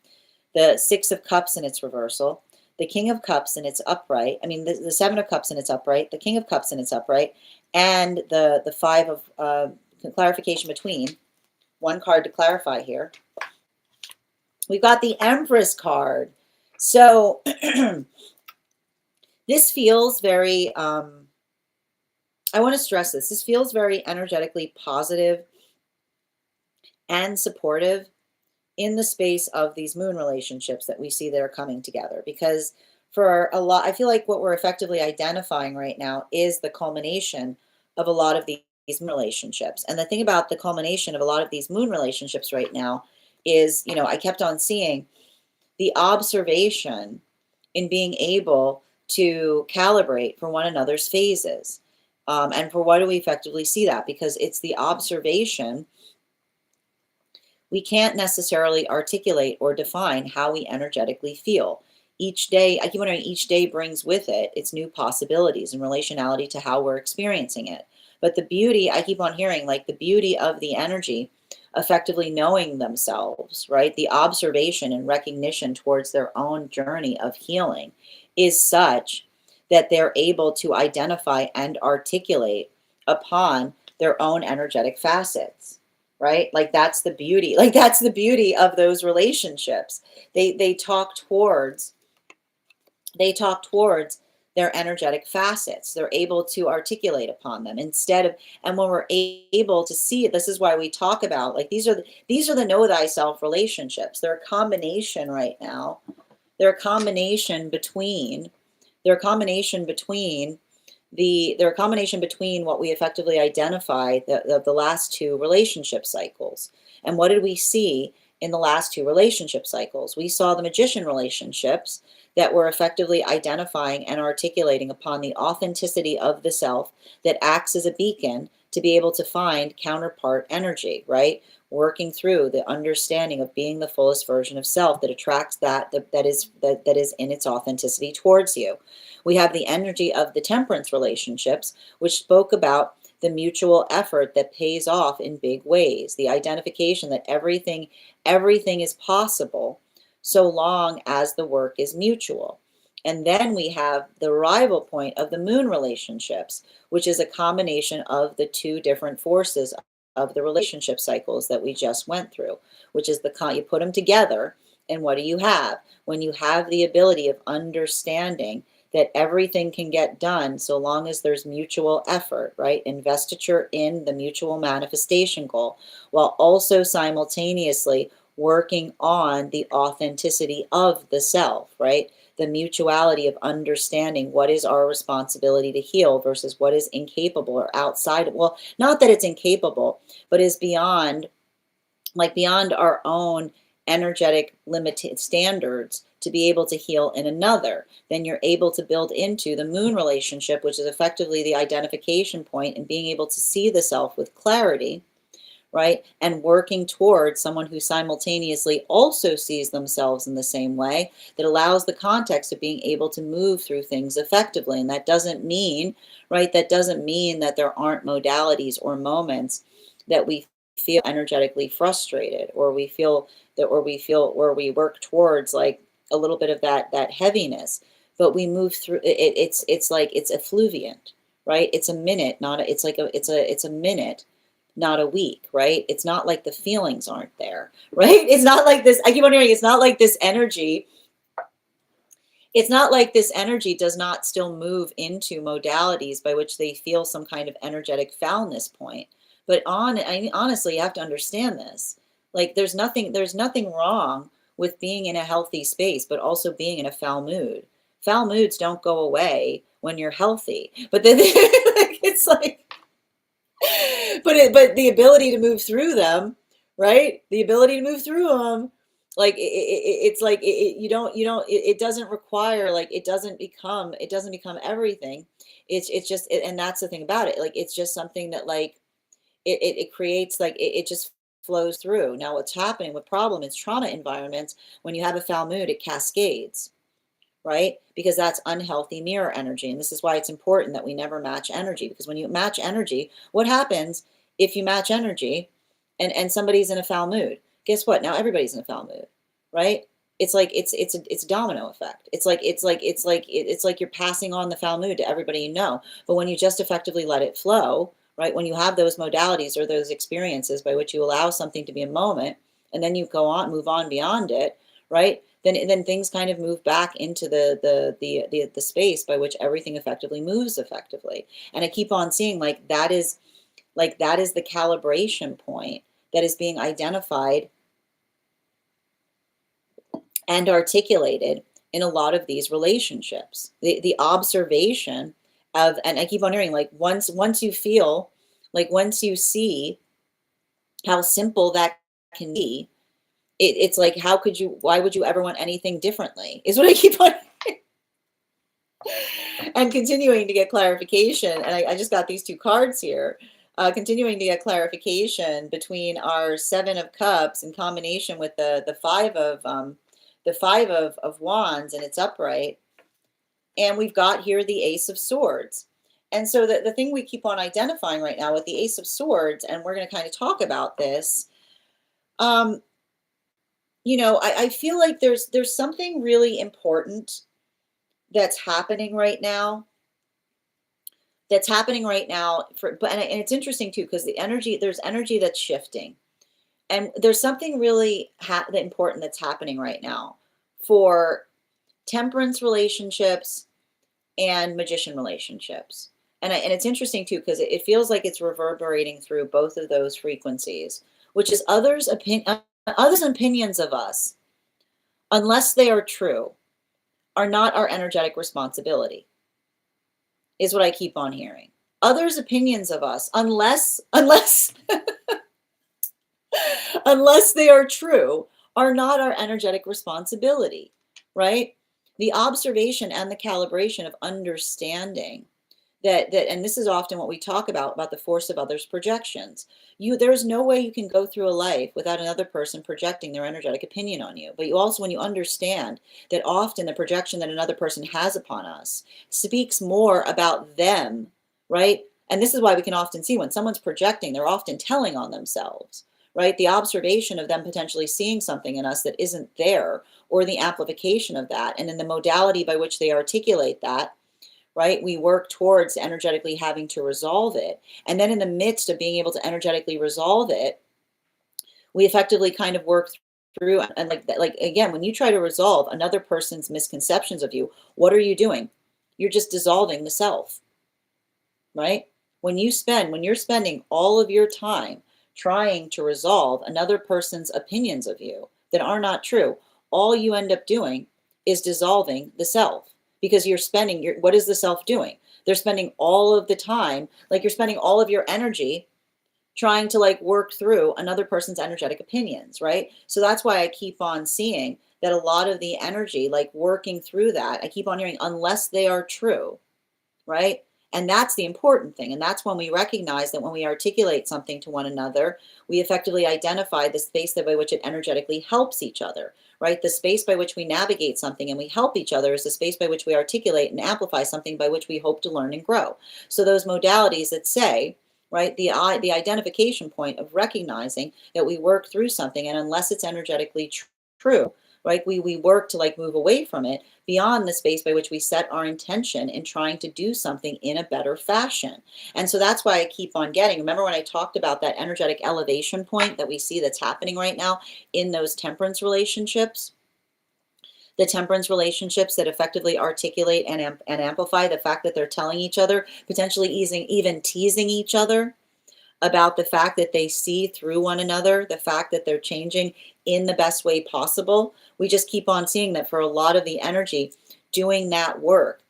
the Six of Cups in its reversal, the King of Cups in its upright, I mean the Seven of Cups in its upright, the King of Cups in its upright, and the Five of clarification between, one card to clarify here. We've got the Empress card. So this feels very, I want to stress this. This feels very energetically positive and supportive in the space of these moon relationships that we see that are coming together. Because for a lot, I feel like what we're effectively identifying right now is the culmination of a lot of these moon relationships. And the thing about the culmination of a lot of these moon relationships right now is, I kept on seeing the observation in being able to calibrate for one another's phases. And for why do we effectively see that? Because it's the observation. We can't necessarily articulate or define how we energetically feel. Each day, I keep wondering, each day brings with it its new possibilities in relationality to how we're experiencing it. But the beauty, I keep on hearing, like the beauty of the energy effectively knowing themselves, right? The observation and recognition towards their own journey of healing is such that they're able to identify and articulate upon their own energetic facets, right? Like that's the beauty. Like that's the beauty of those relationships. They talk towards their energetic facets. They're able to articulate upon them instead of, and when we're able to see it, this is why we talk about like these are the know thyself relationships. They're a combination right now. They're a combination between they're a combination between they're a combination between what we effectively identify the last two relationship cycles. And what did we see in the last two relationship cycles? We saw the magician relationships that were effectively identifying and articulating upon the authenticity of the self that acts as a beacon to be able to find counterpart energy, right? Working through the understanding of being the fullest version of self that attracts that is in its authenticity towards you. We have the energy of the temperance relationships, which spoke about the mutual effort that pays off in big ways, the identification that everything is possible so long as the work is mutual. And then we have the rival point of the moon relationships, which is a combination of the two different forces of the relationship cycles that we just went through, which is you put them together, and what do you have? When you have the ability of understanding that everything can get done so long as there's mutual effort, right? Investiture in the mutual manifestation goal, while also simultaneously working on the authenticity of the self, right? The mutuality of understanding what is our responsibility to heal versus what is incapable or outside. Well, not that it's incapable, but is beyond our own energetic limited standards to be able to heal in another. Then you're able to build into the moon relationship, which is effectively the identification point and being able to see the self with clarity, right? And working towards someone who simultaneously also sees themselves in the same way, that allows the context of being able to move through things effectively. And that doesn't mean, right? That doesn't mean that there aren't modalities or moments that we feel energetically frustrated, or we feel that, or we work towards like a little bit of that heaviness, but we move through it. It's like it's effluvient, right? It's a minute, not a, it's like a it's a minute, not a week, right? It's not like the feelings aren't there, right? It's not like this. I keep on hearing it's not like this energy. It's not like this energy does not still move into modalities by which they feel some kind of energetic foulness point. But honestly, you have to understand this. Like there's nothing wrong with being in a healthy space, but also being in a foul mood. Foul moods don't go away when you're healthy. But then it's like but the ability to move through them, right? The ability to move through them, like it's like it doesn't require, like it doesn't become everything. It's just and that's the thing about it. Like it's just something that like it creates, like it just flows through. Now what's happening with problem is trauma environments, when you have a foul mood, it cascades, right? Because that's unhealthy mirror energy. And this is why it's important that we never match energy, because when you match energy, what happens if you match energy and somebody's in a foul mood? Guess what? Now everybody's in a foul mood, right? It's like it's a domino effect. It's like you're passing on the foul mood to everybody you know. But when you just effectively let it flow, right? When you have those modalities or those experiences by which you allow something to be a moment, and then you go on, move on beyond it, right? Then things kind of move back into the space by which everything effectively moves effectively. And I keep on seeing that is the calibration point that is being identified and articulated in a lot of these relationships. The observation of, and I keep on hearing, like once you feel, like once you see how simple that can be, it's like, why would you ever want anything differently, is what I keep on and continuing to get clarification. And I just got these two cards here, continuing to get clarification between our Seven of Cups in combination with the five of Wands, and it's upright. And we've got here the Ace of Swords. And so the thing we keep on identifying right now with the Ace of Swords, and we're going to kind of talk about this, I feel like there's something really important that's happening right now. That's happening right now and it's interesting too, because there's energy that's shifting. And there's something really important that's happening right now for temperance relationships and magician relationships. And it's interesting too, because it feels like it's reverberating through both of those frequencies, which is others' opinions of us, unless they are true, are not our energetic responsibility, is what I keep on hearing. Others' opinions of us, unless unless they are true, are not our energetic responsibility, right? The observation and the calibration of understanding that and this is often what we talk about the force of others' projections. There's no way you can go through a life without another person projecting their energetic opinion on you. But you also, when you understand that often the projection that another person has upon us speaks more about them, right? And this is why we can often see when someone's projecting, they're often telling on themselves, right? The observation of them potentially seeing something in us that isn't there, or the amplification of that, and in the modality by which they articulate that, right? We work towards energetically having to resolve it. And then in the midst of being able to energetically resolve it, we effectively kind of work through and like again, when you try to resolve another person's misconceptions of you, what are you doing? You're just dissolving the self, right? When you're spending all of your time trying to resolve another person's opinions of you that are not true, all you end up doing is dissolving the self, because what is the self doing? They're spending all of the time, like you're spending all of your energy trying to like work through another person's energetic opinions, right? So that's why I keep on seeing that a lot of the energy, like working through that, I keep on hearing, unless they are true, right? And that's the important thing. And that's when we recognize that when we articulate something to one another, we effectively identify the space by which it energetically helps each other, right? The space by which we navigate something and we help each other is the space by which we articulate and amplify something by which we hope to learn and grow. So those modalities that say, right, the identification point of recognizing that we work through something, and unless it's energetically true, right, we work to like move away from it beyond the space by which we set our intention in trying to do something in a better fashion. And so that's why I keep on getting, remember when I talked about that energetic elevation point that we see that's happening right now in those temperance relationships? The temperance relationships that effectively articulate and amplify the fact that they're telling each other, potentially even teasing each other about the fact that they see through one another, the fact that they're changing in the best way possible. We just keep on seeing that for a lot of the energy doing that work,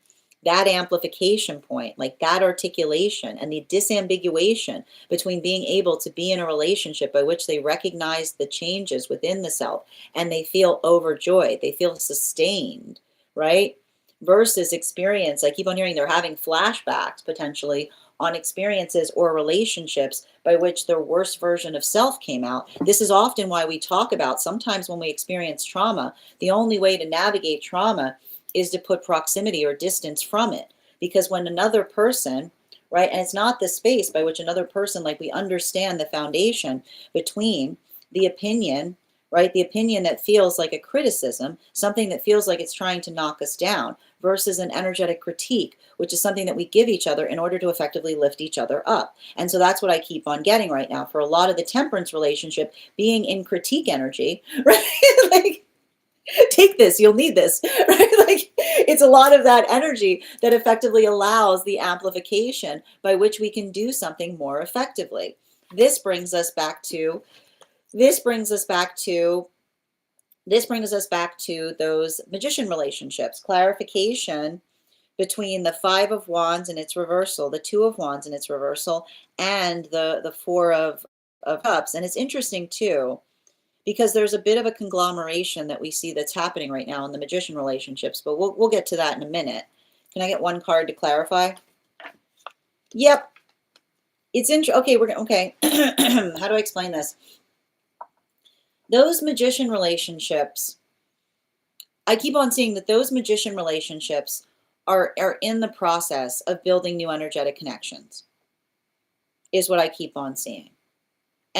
that amplification point, like that articulation and the disambiguation between being able to be in a relationship by which they recognize the changes within the self and they feel overjoyed, they feel sustained, right? Versus experience, I keep on hearing they're having flashbacks potentially on experiences or relationships by which their worst version of self came out. This is often why we talk about sometimes when we experience trauma, the only way to navigate trauma is to put proximity or distance from it. Because when another person, right, and it's not the space by which another person, like we understand the foundation between the opinion, right, the opinion that feels like a criticism, something that feels like it's trying to knock us down, versus an energetic critique, which is something that we give each other in order to effectively lift each other up. And so that's what I keep on getting right now for a lot of the temperance relationship being in critique energy, right? Like, take this, you'll need this, right? Like, it's a lot of that energy that effectively allows the amplification by which we can do something more effectively. This brings us back to those magician relationships. Clarification between the Five of Wands and its reversal, the Two of Wands and its reversal, and the Four of Cups. And it's interesting too, because there's a bit of a conglomeration that we see that's happening right now in the magician relationships, but we'll get to that in a minute. Can I get one card to clarify? Yep. It's okay, okay. How do I explain this? Those magician relationships, I keep on seeing that those magician relationships are in the process of building new energetic connections, is what I keep on seeing.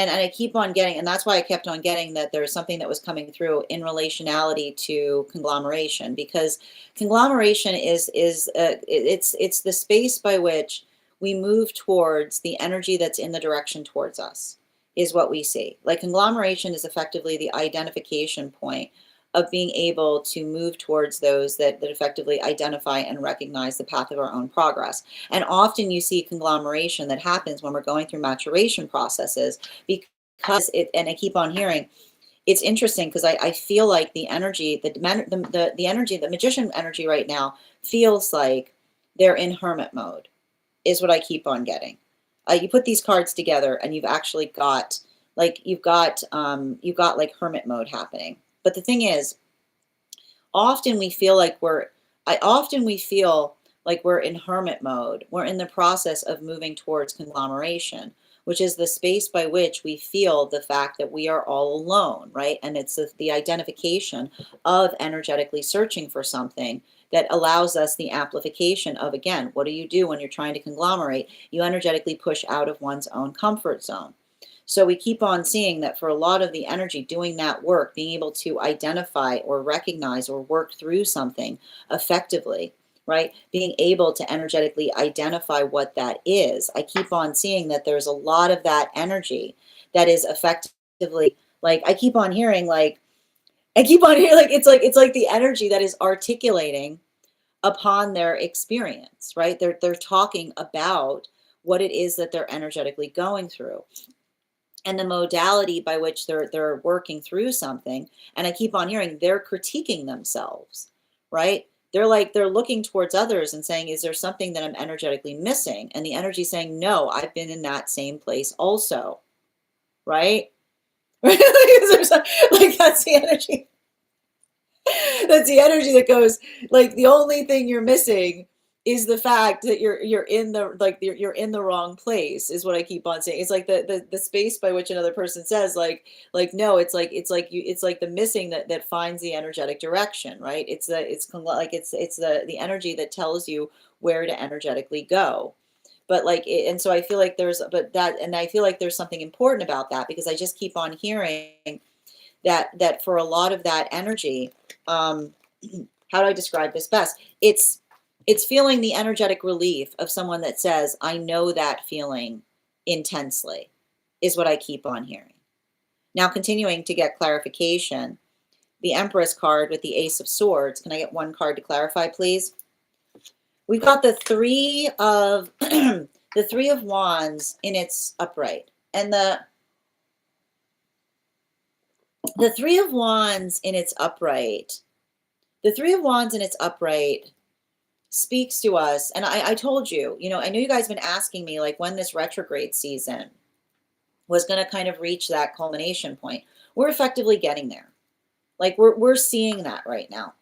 and I keep on getting, and that's why I kept on getting that there's something that was coming through in relationality to conglomeration, because conglomeration it's the space by which we move towards the energy that's in the direction towards us, is what we see. Like conglomeration is effectively the identification point of being able to move towards those that effectively identify and recognize the path of our own progress. And often you see conglomeration that happens when we're going through maturation processes, because and I keep on hearing, it's interesting because I feel like the energy, the energy, the magician energy right now feels like they're in hermit mode, is what I keep on getting. You put these cards together and you've actually got like, you've got like hermit mode happening. But the thing is, often we feel like we're in hermit mode. We're in the process of moving towards conglomeration, which is the space by which we feel the fact that we are all alone, right? And it's the identification of energetically searching for something that allows us the amplification of, again, what do you do when you're trying to conglomerate? You energetically push out of one's own comfort zone. So we keep on seeing that for a lot of the energy doing that work, being able to identify or recognize or work through something effectively, right? Being able to energetically identify what that is. I keep on seeing that there's a lot of that energy that is effectively, like, I keep on hearing like, it's like the energy that is articulating upon their experience, right? They're talking about what it is that they're energetically going through, and the modality by which they're working through something. And I keep on hearing they're critiquing themselves, right? They're looking towards others and saying, is there something that I'm energetically missing? And the energy saying, no, I've been in that same place also, right? Like that's the energy. That's the energy that goes, like, the only thing you're missing is the fact that you're in the, like, you're in the wrong place, is what I keep on saying. It's like the space by which another person says no, it's like it's like the missing that finds the energetic direction, right? It's the energy that tells you where to energetically go. But like and so I feel like I feel like there's something important about that, because I just keep on hearing that for a lot of that energy, how do I describe this best? It's feeling the energetic relief of someone that says, I know that feeling intensely, is what I keep on hearing. Now, continuing to get clarification, the Empress card with the Ace of Swords. Can I get one card to clarify, please? We've got the Three of the Three of Wands in its upright, and the Three of Wands in its upright. The Three of Wands in its upright speaks to us. And I told you, I know you guys have been asking me like when this retrograde season was going to kind of reach that culmination point. We're effectively getting there. Like we're seeing that right now.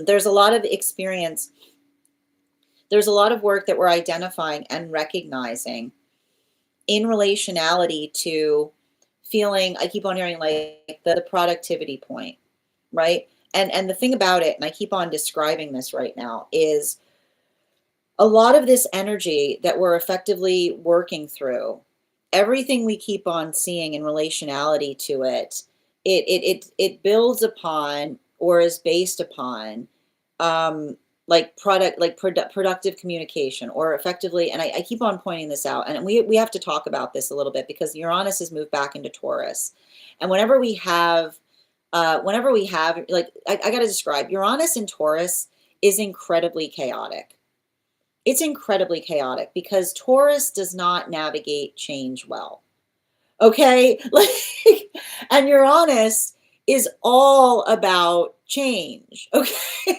There's a lot of experience. There's a lot of work that we're identifying and recognizing in relationality to feeling, I keep on hearing like the productivity point, right? And the thing about it, and I keep on describing this right now, is a lot of this energy that we're effectively working through, everything we keep on seeing in relationality to it, it builds upon or is based upon productive communication, or effectively, and I keep on pointing this out, and we have to talk about this a little bit, because Uranus has moved back into Taurus. And whenever we have like, I got to describe, Uranus in Taurus is incredibly chaotic. It's incredibly chaotic because Taurus does not navigate change well. Okay? Like, and Uranus is all about change. Okay?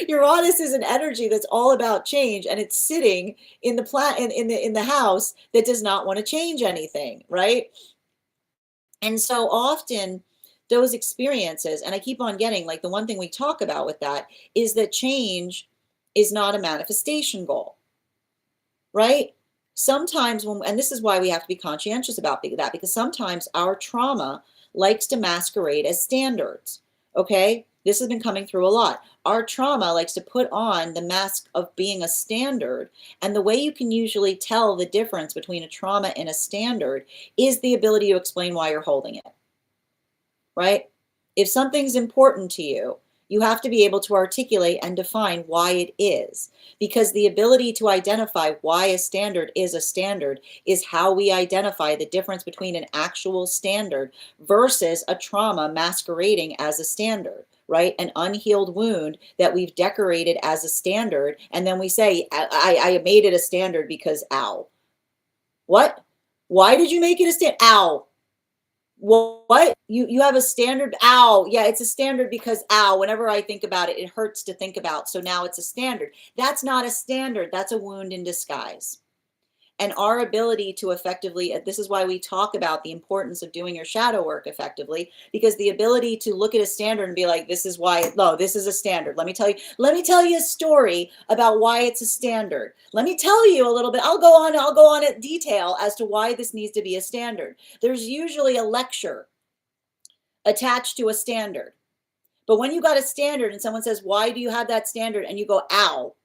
Uranus is an energy that's all about change, and it's sitting in the in the house that does not want to change anything, right? And so often those experiences, and I keep on getting, like, the one thing we talk about with that is that change is not a manifestation goal, right? Sometimes and this is why we have to be conscientious about that, because sometimes our trauma likes to masquerade as standards, okay? This has been coming through a lot. Our trauma likes to put on the mask of being a standard. And the way you can usually tell the difference between a trauma and a standard is the ability to explain why you're holding it, right? If something's important to you, you have to be able to articulate and define why it is, because the ability to identify why a standard is how we identify the difference between an actual standard versus a trauma masquerading as a standard, right? An unhealed wound that we've decorated as a standard. And then we say, I made it a standard because ow. What? Why did you make it a standard? Ow. What? You have a standard? Ow. Yeah, it's a standard because ow, whenever I think about it, it hurts to think about. So now it's a standard. That's not a standard. That's a wound in disguise. And our ability to effectively, this is why we talk about the importance of doing your shadow work effectively, because the ability to look at a standard and be like, this is why, no, this is a standard. Let me tell you a story about why it's a standard. Let me tell you a little bit. I'll go on in detail as to why this needs to be a standard. There's usually a lecture attached to a standard. But when you got a standard and someone says, why do you have that standard? And you go, ow.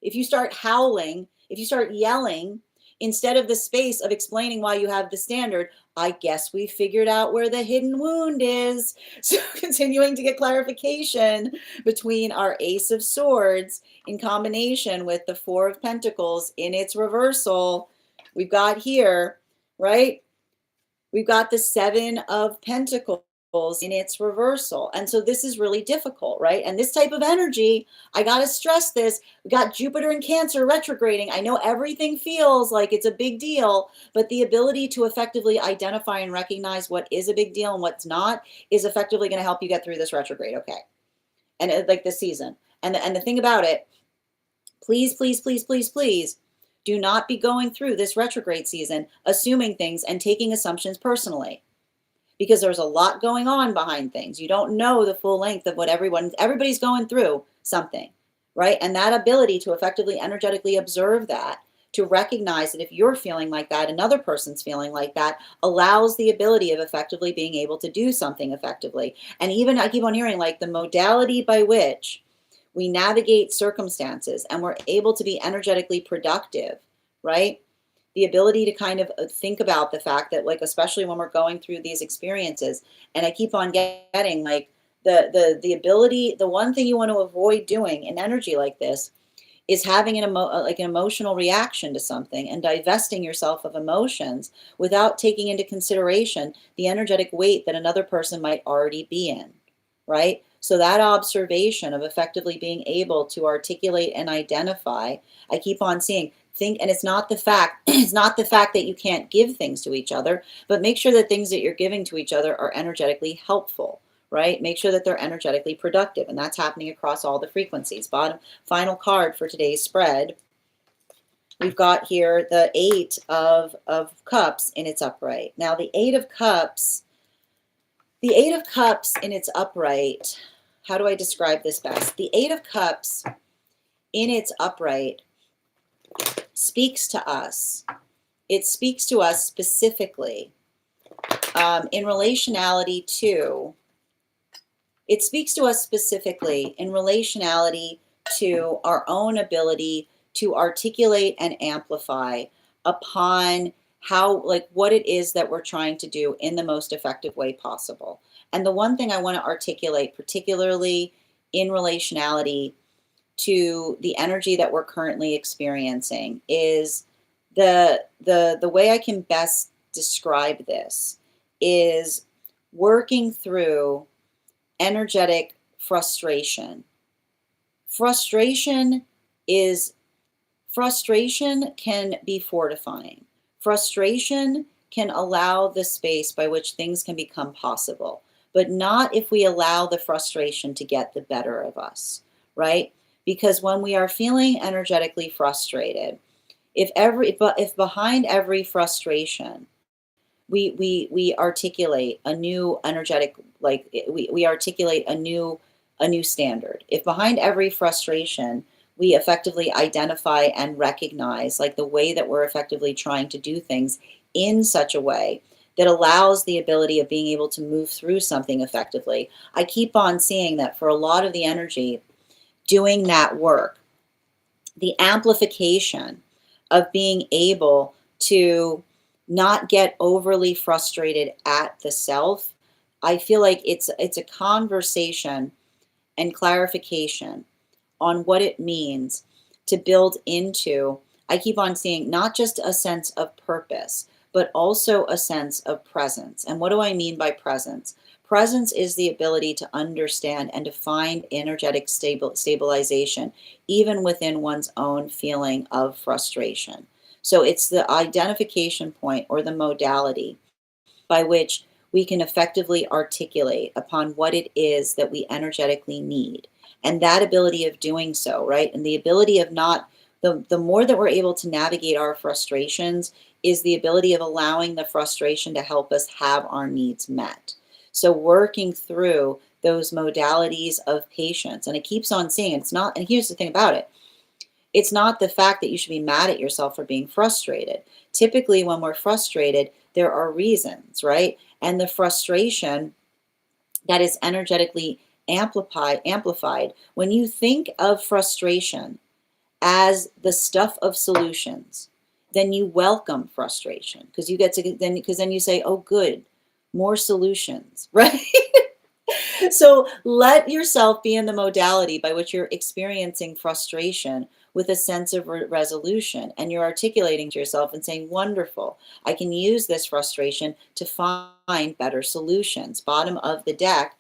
If you start howling, if you start yelling, instead of the space of explaining why you have the standard, I guess we figured out where the hidden wound is. So continuing to get clarification between our Ace of Swords in combination with the Four of Pentacles in its reversal. We've got here, right? We've got the Seven of Pentacles in its reversal. And so this is really difficult, right? And this type of energy, I got to stress this, we got Jupiter in Cancer retrograding. I know everything feels like it's a big deal, but the ability to effectively identify and recognize what is a big deal and what's not is effectively going to help you get through this retrograde, okay? And like this season. And the thing about it, please, please, please, please, please, do not be going through this retrograde season assuming things and taking assumptions personally, because there's a lot going on behind things. You don't know the full length of what everybody's going through something, right? And that ability to effectively energetically observe that, to recognize that if you're feeling like that, another person's feeling like that, allows the ability of effectively being able to do something effectively. And even I keep on hearing like the modality by which we navigate circumstances and we're able to be energetically productive, right? The ability to kind of think about the fact that, like, especially when we're going through these experiences, and I keep on getting like the ability, the one thing you want to avoid doing in energy like this is having an emotional reaction to something and divesting yourself of emotions without taking into consideration the energetic weight that another person might already be in, right? So that observation of effectively being able to articulate and identify, I keep on seeing, and it's not the fact that you can't give things to each other, but make sure that things that you're giving to each other are energetically helpful, right? Make sure that they're energetically productive, and that's happening across all the frequencies. Final card for today's spread. We've got here the Eight of Cups in its upright. Now the Eight of Cups in its upright, how do I describe this best? The Eight of Cups in its upright speaks to us. It speaks to us specifically in relationality to, it speaks to us specifically in relationality to our own ability to articulate and amplify upon how, like, what it is that we're trying to do in the most effective way possible. And the one thing I want to articulate, particularly in relationality to the energy that we're currently experiencing, is the way I can best describe this is working through energetic frustration. Frustration can be fortifying. Frustration can allow the space by which things can become possible, but not if we allow the frustration to get the better of us, right? Because when we are feeling energetically frustrated, if behind every frustration, we articulate a new energetic, like we articulate a new standard. If behind every frustration, we effectively identify and recognize like the way that we're effectively trying to do things in such a way that allows the ability of being able to move through something effectively. I keep on seeing that for a lot of the energy doing that work, the amplification of being able to not get overly frustrated at the self. I feel like it's a conversation and clarification on what it means to build into, I keep on seeing not just a sense of purpose, but also a sense of presence. And what do I mean by presence? Presence is the ability to understand and to find energetic stabilization, even within one's own feeling of frustration. So it's the identification point or the modality by which we can effectively articulate upon what it is that we energetically need. And that ability of doing so, right? And the ability of not, the more that we're able to navigate our frustrations is the ability of allowing the frustration to help us have our needs met. So working through those modalities of patience, and it keeps on saying it's not, and here's the thing about it, it's not the fact that you should be mad at yourself for being frustrated. Typically, when we're frustrated, there are reasons, right? And the frustration that is energetically amplified, when you think of frustration as the stuff of solutions, then you welcome frustration because you get to then you say, oh, good, more solutions, right? So let yourself be in the modality by which you're experiencing frustration with a sense of resolution, and you're articulating to yourself and saying, wonderful, I can use this frustration to find better solutions. Bottom of the deck,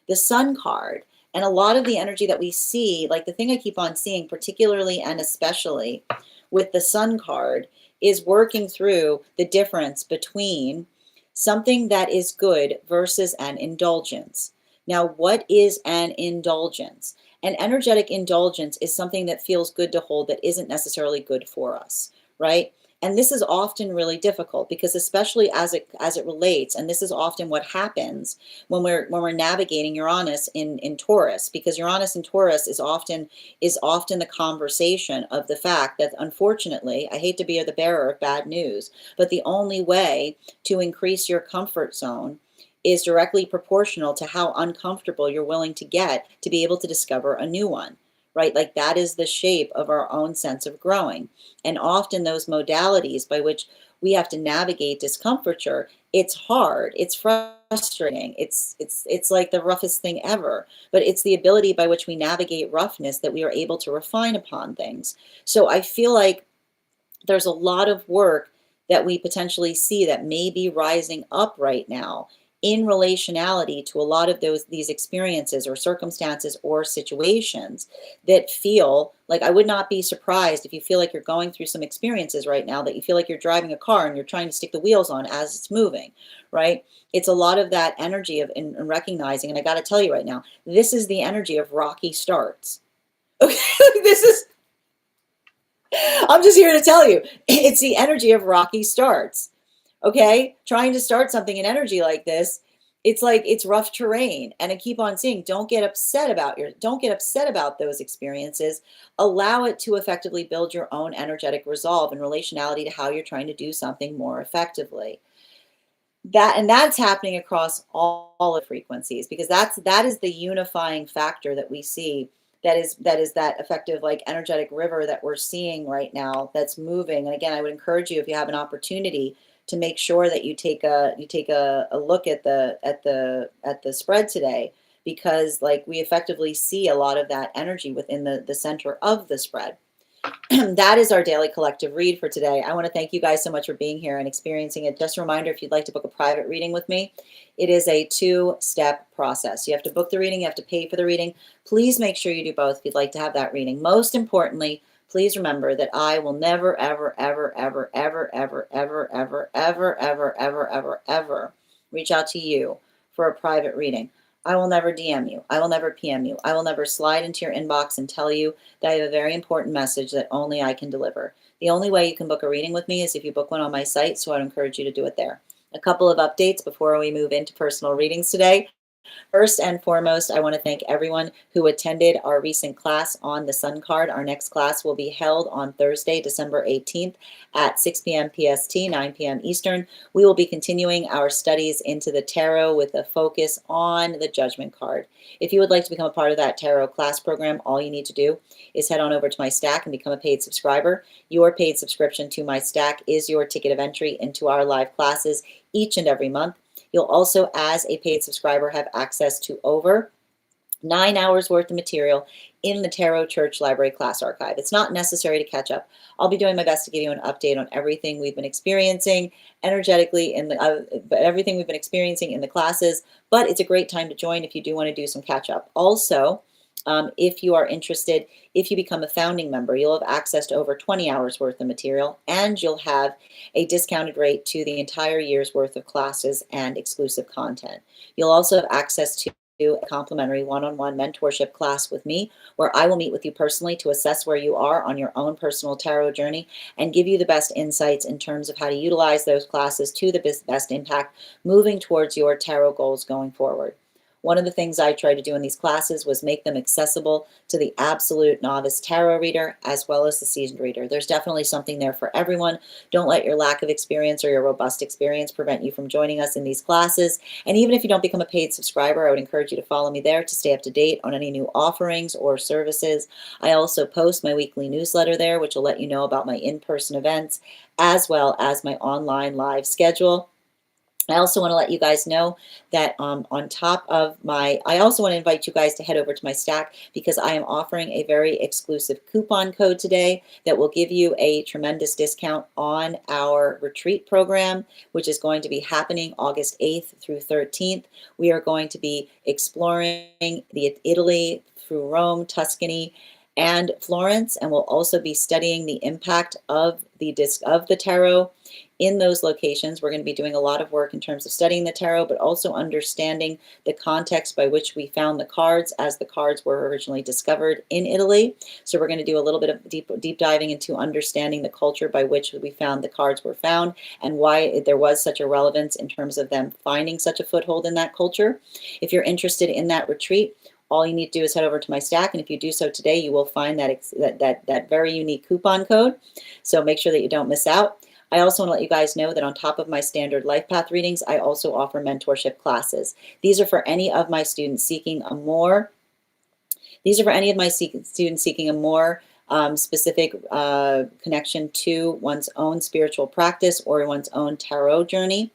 the Sun card. And a lot of the energy that we see, like the thing I keep on seeing, particularly and especially with the Sun card, is working through the difference between something that is good versus an indulgence. Now, what is an indulgence? An energetic indulgence is something that feels good to hold that isn't necessarily good for us, right? And this is often really difficult because especially as it relates, and this is often what happens when we're navigating Uranus in Taurus, because Uranus in Taurus is often the conversation of the fact that, unfortunately, I hate to be the bearer of bad news, but the only way to increase your comfort zone is directly proportional to how uncomfortable you're willing to get to be able to discover a new one, right? Like that is the shape of our own sense of growing. And often those modalities by which we have to navigate discomforture, it's hard, it's frustrating, it's like the roughest thing ever, but it's the ability by which we navigate roughness that we are able to refine upon things. So I feel like there's a lot of work that we potentially see that may be rising up right now in relationality to a lot of these experiences or circumstances or situations that feel like, I would not be surprised if you feel like you're going through some experiences right now that you feel like you're driving a car and you're trying to stick the wheels on as it's moving, right? It's a lot of that energy of in recognizing, and I got to tell you right now, this is the energy of rocky starts. Okay, this is, I'm just here to tell you, it's the energy of rocky starts. Okay, trying to start something in energy like this, it's like it's rough terrain. And I keep on saying, don't get upset about those experiences. Allow it to effectively build your own energetic resolve in relationality to how you're trying to do something more effectively. That's happening across all of frequencies, because that is the unifying factor that we see. That is that effective, like, energetic river that we're seeing right now that's moving. And again, I would encourage you, if you have an opportunity, to make sure that you take a look at the spread today, because like we effectively see a lot of that energy within the center of the spread. That is our daily collective read for today. I want to thank you guys so much for being here and experiencing it. Just a reminder, if you'd like to book a private reading with me, it is a 2-step process. You have to book the reading, you have to pay for the reading. Please make sure you do both if you'd like to have that reading. Most importantly, please remember that I will never, ever, ever, ever, ever, ever, ever, ever, ever, ever, ever, ever, ever reach out to you for a private reading. I will never DM you. I will never PM you. I will never slide into your inbox and tell you that I have a very important message that only I can deliver. The only way you can book a reading with me is if you book one on my site, so I'd encourage you to do it there. A couple of updates before we move into personal readings today. First and foremost, I want to thank everyone who attended our recent class on the Sun card. Our next class will be held on Thursday, December 18th at 6 p.m. PST, 9 p.m. Eastern. We will be continuing our studies into the tarot with a focus on the Judgment card. If you would like to become a part of that tarot class program, all you need to do is head on over to my stack and become a paid subscriber. Your paid subscription to my stack is your ticket of entry into our live classes each and every month. You'll also, as a paid subscriber, have access to over 9 hours worth of material in the Tarot Church Library class archive. It's not necessary to catch up. I'll be doing my best to give you an update on everything we've been experiencing energetically in everything we've been experiencing in the classes, but it's a great time to join if you do want to do some catch up. Also, if you are interested, if you become a founding member, you'll have access to over 20 hours worth of material, and you'll have a discounted rate to the entire year's worth of classes and exclusive content. You'll also have access to a complimentary one-on-one mentorship class with me, where I will meet with you personally to assess where you are on your own personal tarot journey and give you the best insights in terms of how to utilize those classes to the best impact moving towards your tarot goals going forward. One of the things I tried to do in these classes was make them accessible to the absolute novice tarot reader as well as the seasoned reader. There's definitely something there for everyone. Don't let your lack of experience or your robust experience prevent you from joining us in these classes. And even if you don't become a paid subscriber, I would encourage you to follow me there to stay up to date on any new offerings or services. I also post my weekly newsletter there, which will let you know about my in-person events as well as my online live schedule. I also want to let you guys know that on top of I also want to invite you guys to head over to my stack because I am offering a very exclusive coupon code today that will give you a tremendous discount on our retreat program, which is going to be happening August 8th through 13th. We are going to be exploring Italy through Rome, Tuscany, and Florence, and we'll also be studying the impact of the tarot in those locations. We're going to be doing a lot of work in terms of studying the tarot, but also understanding the context by which we found the cards as the cards were originally discovered in Italy. So we're going to do a little bit of deep diving into understanding the culture by which we found the cards were found and why there was such a relevance in terms of them finding such a foothold in that culture. If you're interested in that retreat, all you need to do is head over to my stack, and if you do so today, you will find that very unique coupon code. So make sure that you don't miss out. I also want to let you guys know that on top of my standard life path readings, I also offer mentorship classes. These are for any of my students seeking a more specific connection to one's own spiritual practice or one's own tarot journey.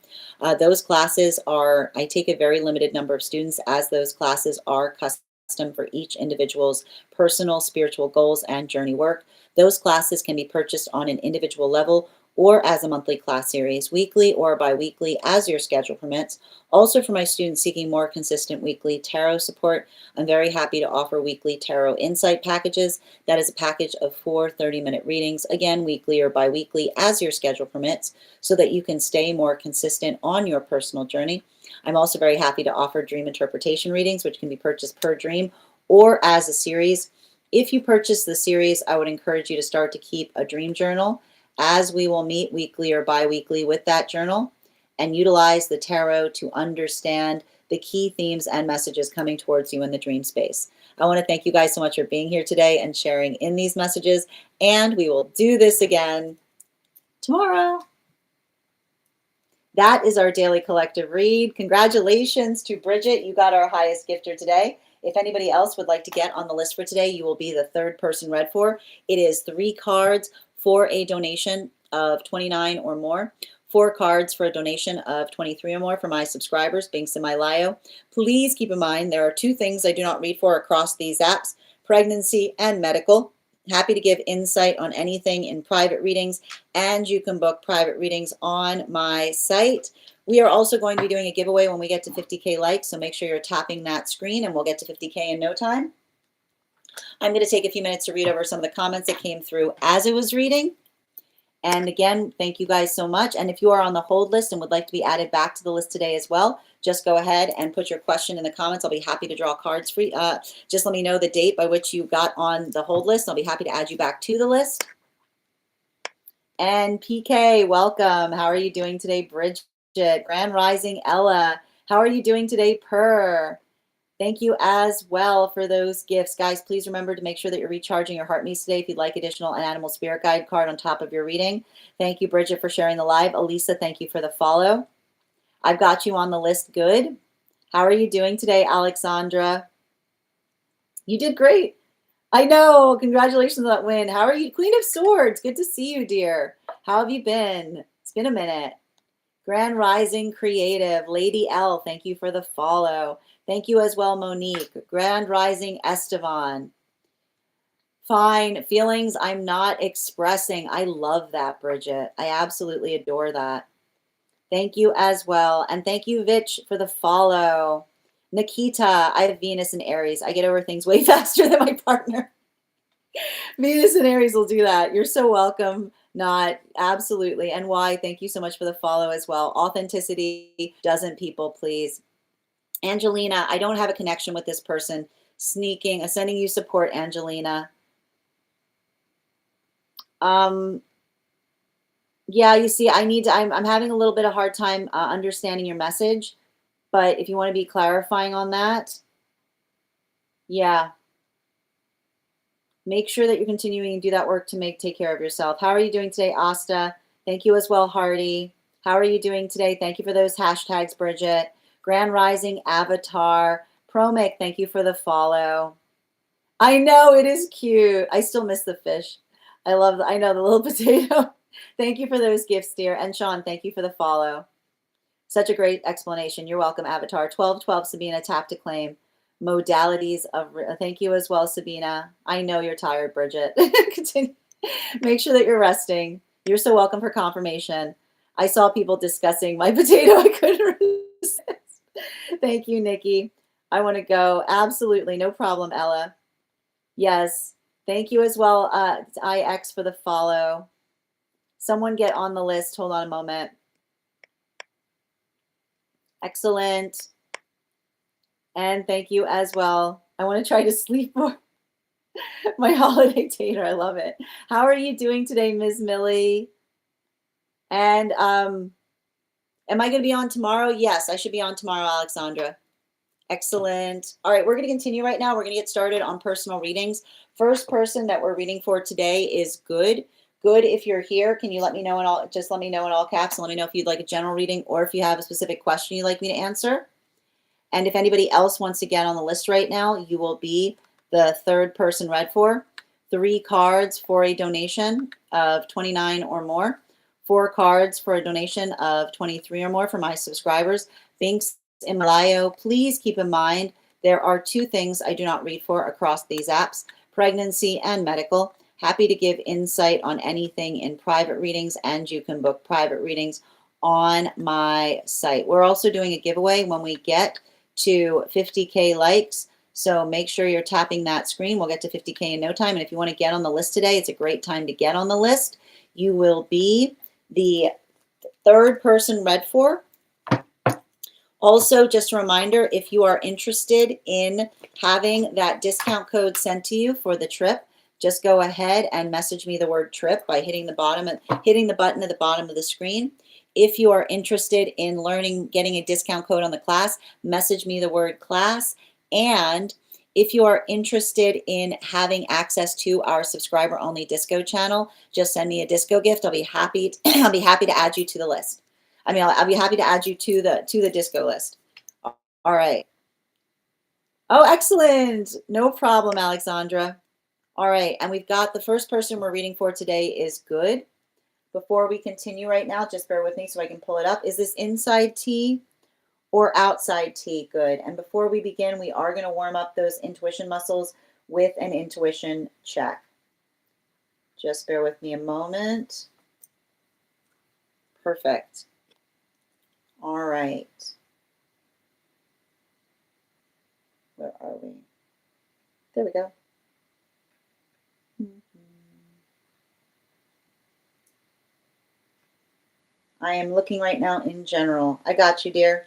Those classes I take a very limited number of students, as those classes are custom for each individual's personal spiritual goals and journey work. Those classes can be purchased on an individual level or as a monthly class series, weekly or bi-weekly as your schedule permits. Also, for my students seeking more consistent weekly tarot support, I'm very happy to offer weekly tarot insight packages. That is a package of 4 30-minute readings, again, weekly or bi-weekly as your schedule permits, so that you can stay more consistent on your personal journey. I'm also very happy to offer dream interpretation readings, which can be purchased per dream or as a series. If you purchase the series, I would encourage you to start to keep a dream journal, as we will meet weekly or bi-weekly with that journal and utilize the tarot to understand the key themes and messages coming towards you in the dream space. I want to thank you guys so much for being here today and sharing in these messages, and we will do this again tomorrow. That is our daily collective read. Congratulations to Bridget. You got our highest gifter today. If anybody else would like to get on the list for today, you will be the third person read for. It is 3 cards for a donation of $29 or more, 4 cards for a donation of $23 or more for my subscribers, being semi-lio. Please keep in mind there are 2 things I do not read for across these apps: pregnancy and medical. Happy to give insight on anything in private readings, and you can book private readings on my site. We are also going to be doing a giveaway when we get to 50K likes, so make sure you're tapping that screen and we'll get to 50K in no time. I'm going to take a few minutes to read over some of the comments that came through as it was reading. And again, thank you guys so much. And if you are on the hold list and would like to be added back to the list today as well, just go ahead and put your question in the comments. I'll be happy to draw cards for you. Just let me know the date by which you got on the hold list. I'll be happy to add you back to the list. And PK, welcome. How are you doing today, Bridget? Grand Rising, Ella. How are you doing today, Purr? Thank you as well for those gifts. Guys, please remember to make sure that you're recharging your heart meats today if you'd like additional an animal spirit guide card on top of your reading. Thank you, Bridget, for sharing the live. Elisa, thank you for the follow. I've got you on the list. Good. How are you doing today, Alexandra? You did great. I know. Congratulations on that win. How are you? Queen of Swords. Good to see you, dear. How have you been? It's been a minute. Grand Rising Creative. Lady L, thank you for the follow. Thank you as well, Monique. Grand Rising Estevan. Fine. Feelings I'm not expressing. I love that, Bridget. I absolutely adore that. Thank you as well. And thank you, Vich, for the follow. Nikita, I have Venus and Aries. I get over things way faster than my partner. Venus and Aries will do that. You're so welcome. Not absolutely. And why? Thank you so much for the follow as well. Authenticity doesn't people please. Angelina, I don't have a connection with this person. Sneaking, sending you support, Angelina. Yeah, you see, I'm having a little bit of hard time understanding your message, but if you want to be clarifying on that, yeah. Make sure that you're continuing to do that work to take care of yourself. How are you doing today, Asta? Thank you as well, Hardy. How are you doing today? Thank you for those hashtags, Bridget. Grand Rising Avatar. Promic, thank you for the follow. I know, it is cute. I still miss the fish. I know, the little potato. Thank you for those gifts, dear. And Sean, thank you for the follow. Such a great explanation. You're welcome, Avatar. 1212, Sabina, tap to claim. Modalities of, thank you as well, Sabina. I know you're tired, Bridget. Continue. Make sure that you're resting. You're so welcome for confirmation. I saw people discussing my potato. I couldn't resist. Thank you, Nikki. I want to go. Absolutely. No problem, Ella. Yes. Thank you as well, IX, for the follow. Someone get on the list. Hold on a moment. Excellent. And thank you as well. I want to try to sleep more. My holiday tater. I love it. How are you doing today, Ms. Millie? And am I going to be on tomorrow? Yes, I should be on tomorrow, Alexandra. Excellent. All right, we're going to continue right now. We're going to get started on personal readings. First person that we're reading for today is Good. Good, if you're here, can you let me know in all, just let me know in all caps and let me know if you'd like a general reading or if you have a specific question you'd like me to answer. And if anybody else wants to get on the list right now, you will be the third person read for. 3 cards for a donation of $29 or more. 4 cards for a donation of $23 or more for my subscribers. Binks in Malayo. Please keep in mind there are 2 things I do not read for across these apps: pregnancy and medical. Happy to give insight on anything in private readings, and you can book private readings on my site. We're also doing a giveaway when we get to 50K likes. So make sure you're tapping that screen. We'll get to 50K in no time. And if you want to get on the list today, it's a great time to get on the list. You will be the third person read for. Also, just a reminder, if you are interested in having that discount code sent to you for the trip, just go ahead and message me the word trip by hitting the button at the bottom of the screen. If you are interested in getting a discount code on the class, message me the word class. And if you are interested in having access to our subscriber only disco channel, just send me a disco gift. I'll be happy to add you to the list. I'll be happy to add you to the disco list. All right. Oh, excellent. No problem, Alexandra. All right. And we've got the first person we're reading for today is Good. Before we continue right now, just bear with me so I can pull it up. Is this inside T or outside T? Good. And before we begin, we are going to warm up those intuition muscles with an intuition check. Just bear with me a moment. Perfect. All right. Where are we? There we go. I am looking right now in general. I got you, dear.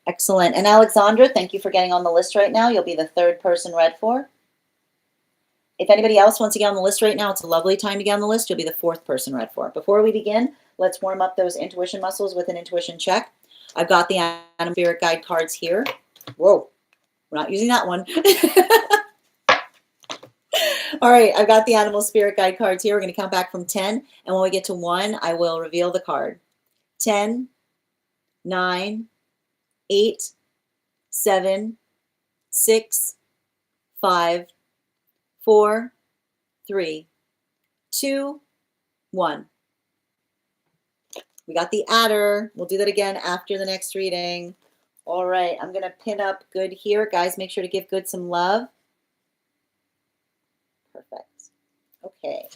Excellent. And Alexandra, thank you for getting on the list right now. You'll be the third person read for. If anybody else wants to get on the list right now, it's a lovely time to get on the list. You'll be the 4th person read for. Before we begin, Let's warm up those intuition muscles with an intuition check. I've got the animal spirit guide cards here. Whoa, we're not using that one. All right, I've got the animal spirit guide cards here. We're going to count back from 10. And when we get to 1, I will reveal the card. 10, 9, 8, 7, 6, 5, 4, 3, 2, 1. We got the adder. We'll do that again after the next reading. All right, I'm going to pin up Good here. Guys, make sure to give Good some love. Perfect. Okay.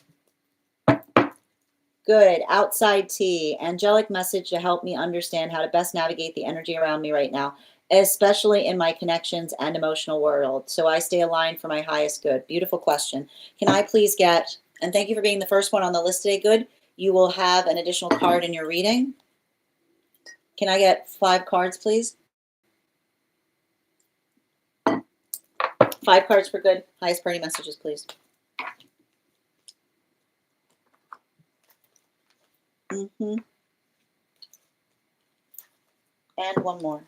Good. Outside tea. Angelic message to help me understand how to best navigate the energy around me right now, especially in my connections and emotional world, so I stay aligned for my highest good. Beautiful question. Can I please get, and thank you for being the first one on the list today, Good. You will have an additional card in your reading. Can I get 5 cards, please? 5 cards for Good. Highest priority messages, please. And one more.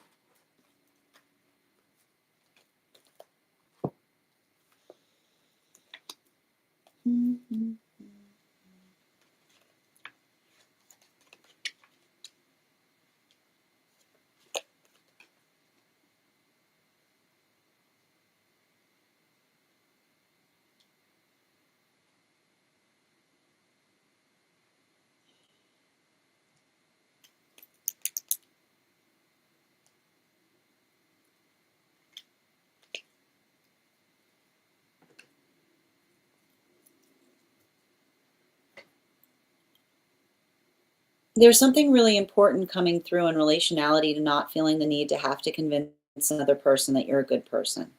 There's something really important coming through in relationality to not feeling the need to have to convince another person that you're a good person.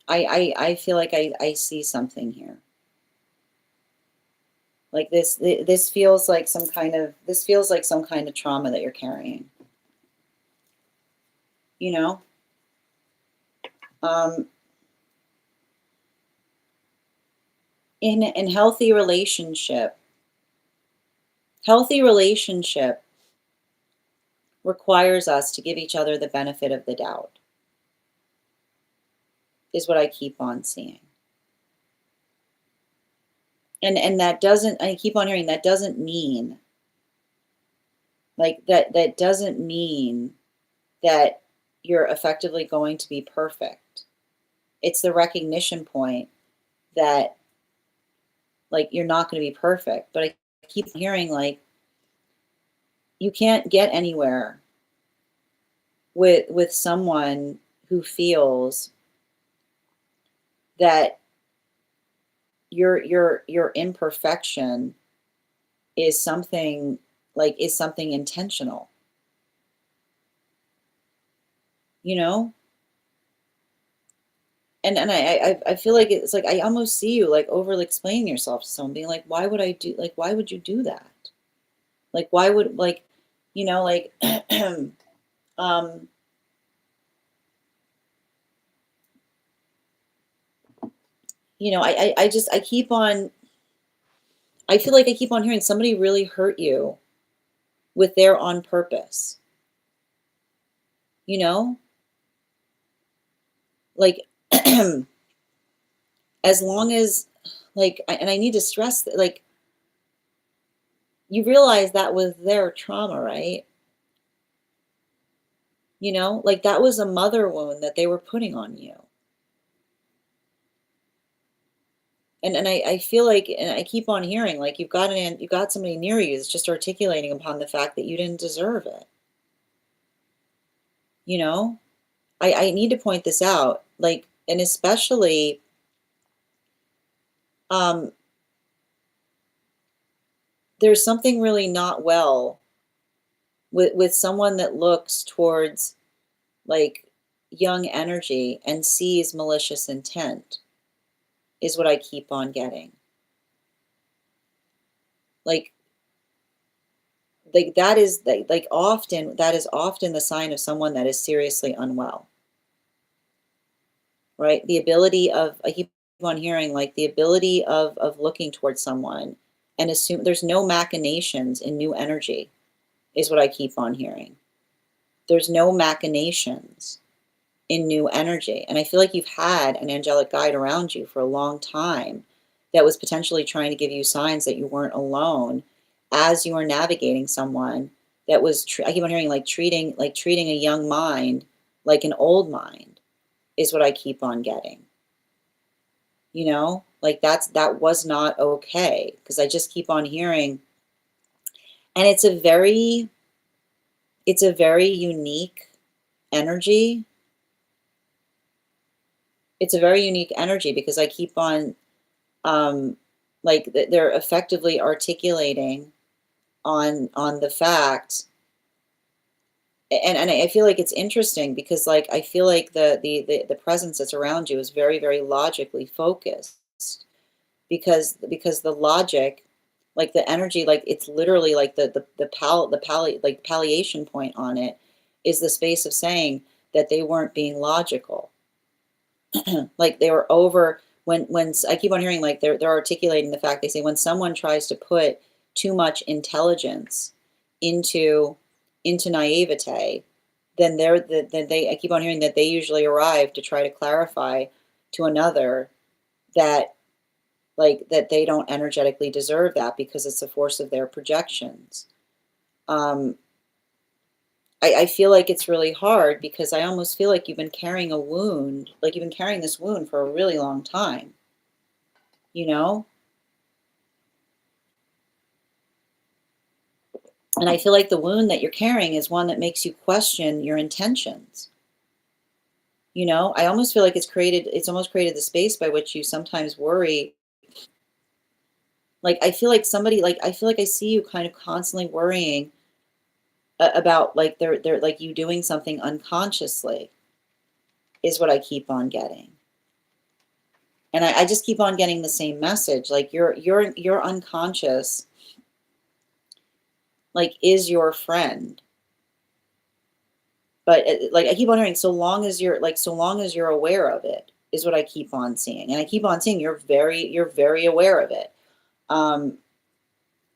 I feel like I see something here. Like this feels like some kind of trauma that you're carrying. You know? In healthy relationship requires us to give each other the benefit of the doubt, is what I keep on seeing. And that doesn't, I keep on hearing, that doesn't mean, like, that doesn't mean that you're effectively going to be perfect. It's the recognition point that, like, you're not going to be perfect. But I keep hearing, like, you can't get anywhere with someone who feels that your imperfection is something intentional. You know? And I feel like it's like I almost see you like overly explaining yourself to someone, being like, why would you do that? Like, why would, like, you know, like you know, I keep on, I feel like I keep on hearing somebody really hurt you with their on purpose. You know? Like as long as, like, and I need to stress that, like, you realize that was their trauma, right? You know, like that was a mother wound that they were putting on you. And I feel like, and I keep on hearing, like, you've got somebody near you that's just articulating upon the fact that you didn't deserve it. You know, I need to point this out, like, and especially, there's something really not well with someone that looks towards, like, young energy and sees malicious intent, is what I keep on getting. Like that is often the sign of someone that is seriously unwell. right? The ability of, I keep on hearing like the ability of looking towards someone and assume there's no machinations in new energy is what I keep on hearing. There's no machinations in new energy. And I feel like you've had an angelic guide around you for a long time that was potentially trying to give you signs that you weren't alone as you were navigating someone that was I keep on hearing like treating a young mind like an old mind is what I keep on getting. You know? Like that was not okay because I just keep on hearing, and it's a very unique energy. It's a very unique energy because I keep on they're effectively articulating on the fact, and I feel like it's interesting because like I feel like the presence that's around you is very, very logically focused because the logic, like the energy, like it's literally like the palliation point on it is the space of saying that they weren't being logical. Like they were over when I keep on hearing like they're articulating the fact, they say when someone tries to put too much intelligence into naivete, then then they I keep on hearing that they usually arrive to try to clarify to another that that they don't energetically deserve that because it's a force of their projections. Um, I feel like it's really hard because I almost feel like you've been carrying a wound, like you've been carrying this wound for a really long time, you know? And I feel like the wound that you're carrying is one that makes you question your intentions. You know, I almost feel like it's almost created the space by which you sometimes worry. Like I feel like I see you kind of constantly worrying about like they're like you doing something unconsciously is what I keep on getting. And I just keep on getting the same message. Like your unconscious like is your friend. But like I keep on hearing, so long as you're aware of it is what I keep on seeing. And I keep on seeing you're very aware of it. Um,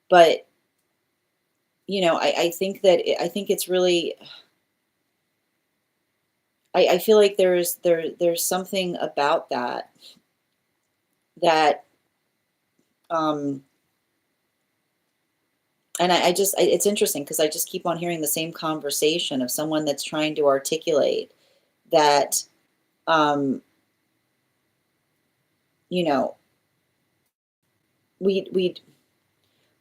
but I think I think it's really I feel like there's something about that um and it's interesting because I just keep on hearing the same conversation of someone that's trying to articulate that um you know we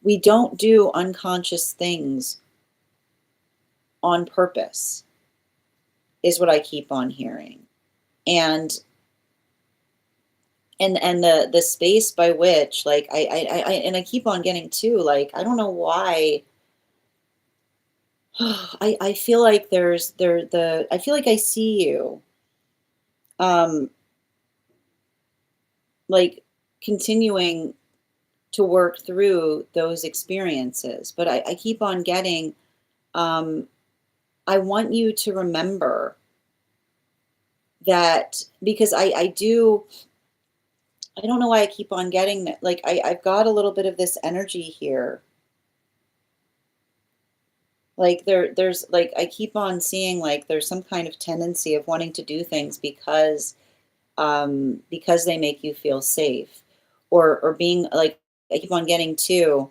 we don't do unconscious things on purpose is what I keep on hearing. And the space by which like I keep on getting too like I don't know why I feel like I feel like I see you um like continuing to work through those experiences. But I keep on getting um I want you to remember that because I don't know why I keep on getting that. Like I've got a little bit of this energy here. Like there's like I keep on seeing like there's some kind of tendency of wanting to do things because they make you feel safe. Or being like I keep on getting too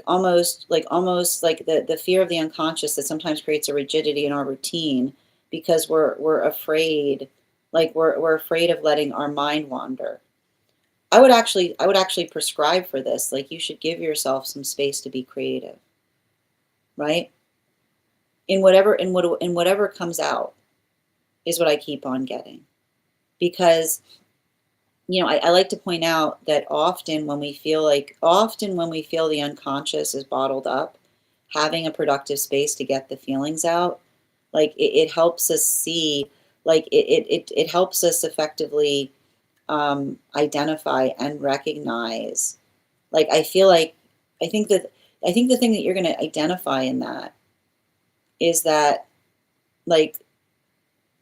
almost like the fear of the unconscious that sometimes creates a rigidity in our routine because we're afraid we're afraid of letting our mind wander. I would actually prescribe for this. Like you should give yourself some space to be creative, right? In whatever comes out is what I keep on getting. Because I like to point out that often when we feel the unconscious is bottled up, having a productive space to get the feelings out, like it helps us see, like it helps us effectively identify and recognize. Like I feel like I think that I think the thing that you're going to identify in that is that like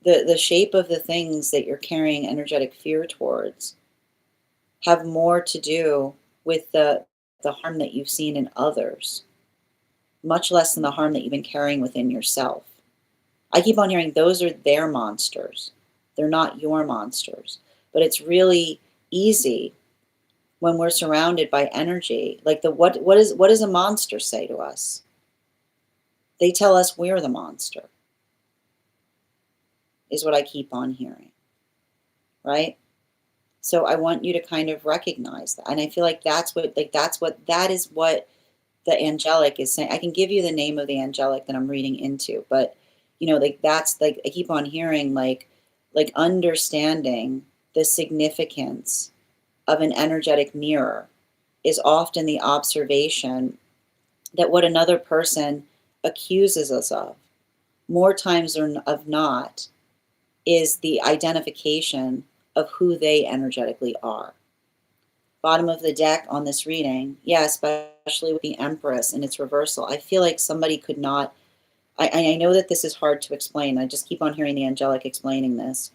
the shape of the things that you're carrying energetic fear towards have more to do with the harm that you've seen in others, much less than the harm that you've been carrying within yourself. I keep on hearing those are their monsters. They're not your monsters. But it's really easy when we're surrounded by energy. Like what does a monster say to us? They tell us we're the monster, is what I keep on hearing. Right? So I want you to kind of recognize that. And I feel like that is what the angelic is saying. I can give you the name of the angelic that I'm reading into, but like that's like I keep on hearing like understanding the significance of an energetic mirror is often the observation that what another person accuses us of, more times than of not, is the identification of who they energetically are. Bottom of the deck on this reading, yeah, especially with the Empress and its reversal, I feel like somebody could not. I know that this is hard to explain. I just keep on hearing the angelic explaining this.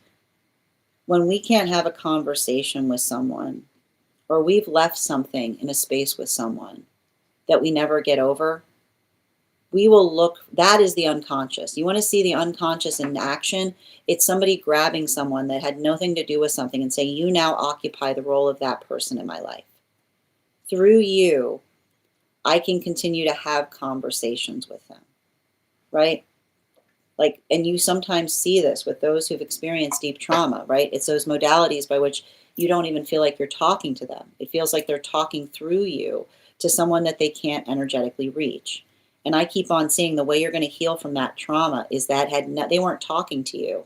When we can't have a conversation with someone, or we've left something in a space with someone that we never get over, we will look, that is the unconscious. You want to see the unconscious in action? It's somebody grabbing someone that had nothing to do with something and saying, you now occupy the role of that person in my life. Through you, I can continue to have conversations with them, right? Like, and you sometimes see this with those who've experienced deep trauma, right? It's those modalities by which you don't even feel like you're talking to them. It feels like they're talking through you to someone that they can't energetically reach. And I keep on seeing the way you're going to heal from that trauma is that they weren't talking to you.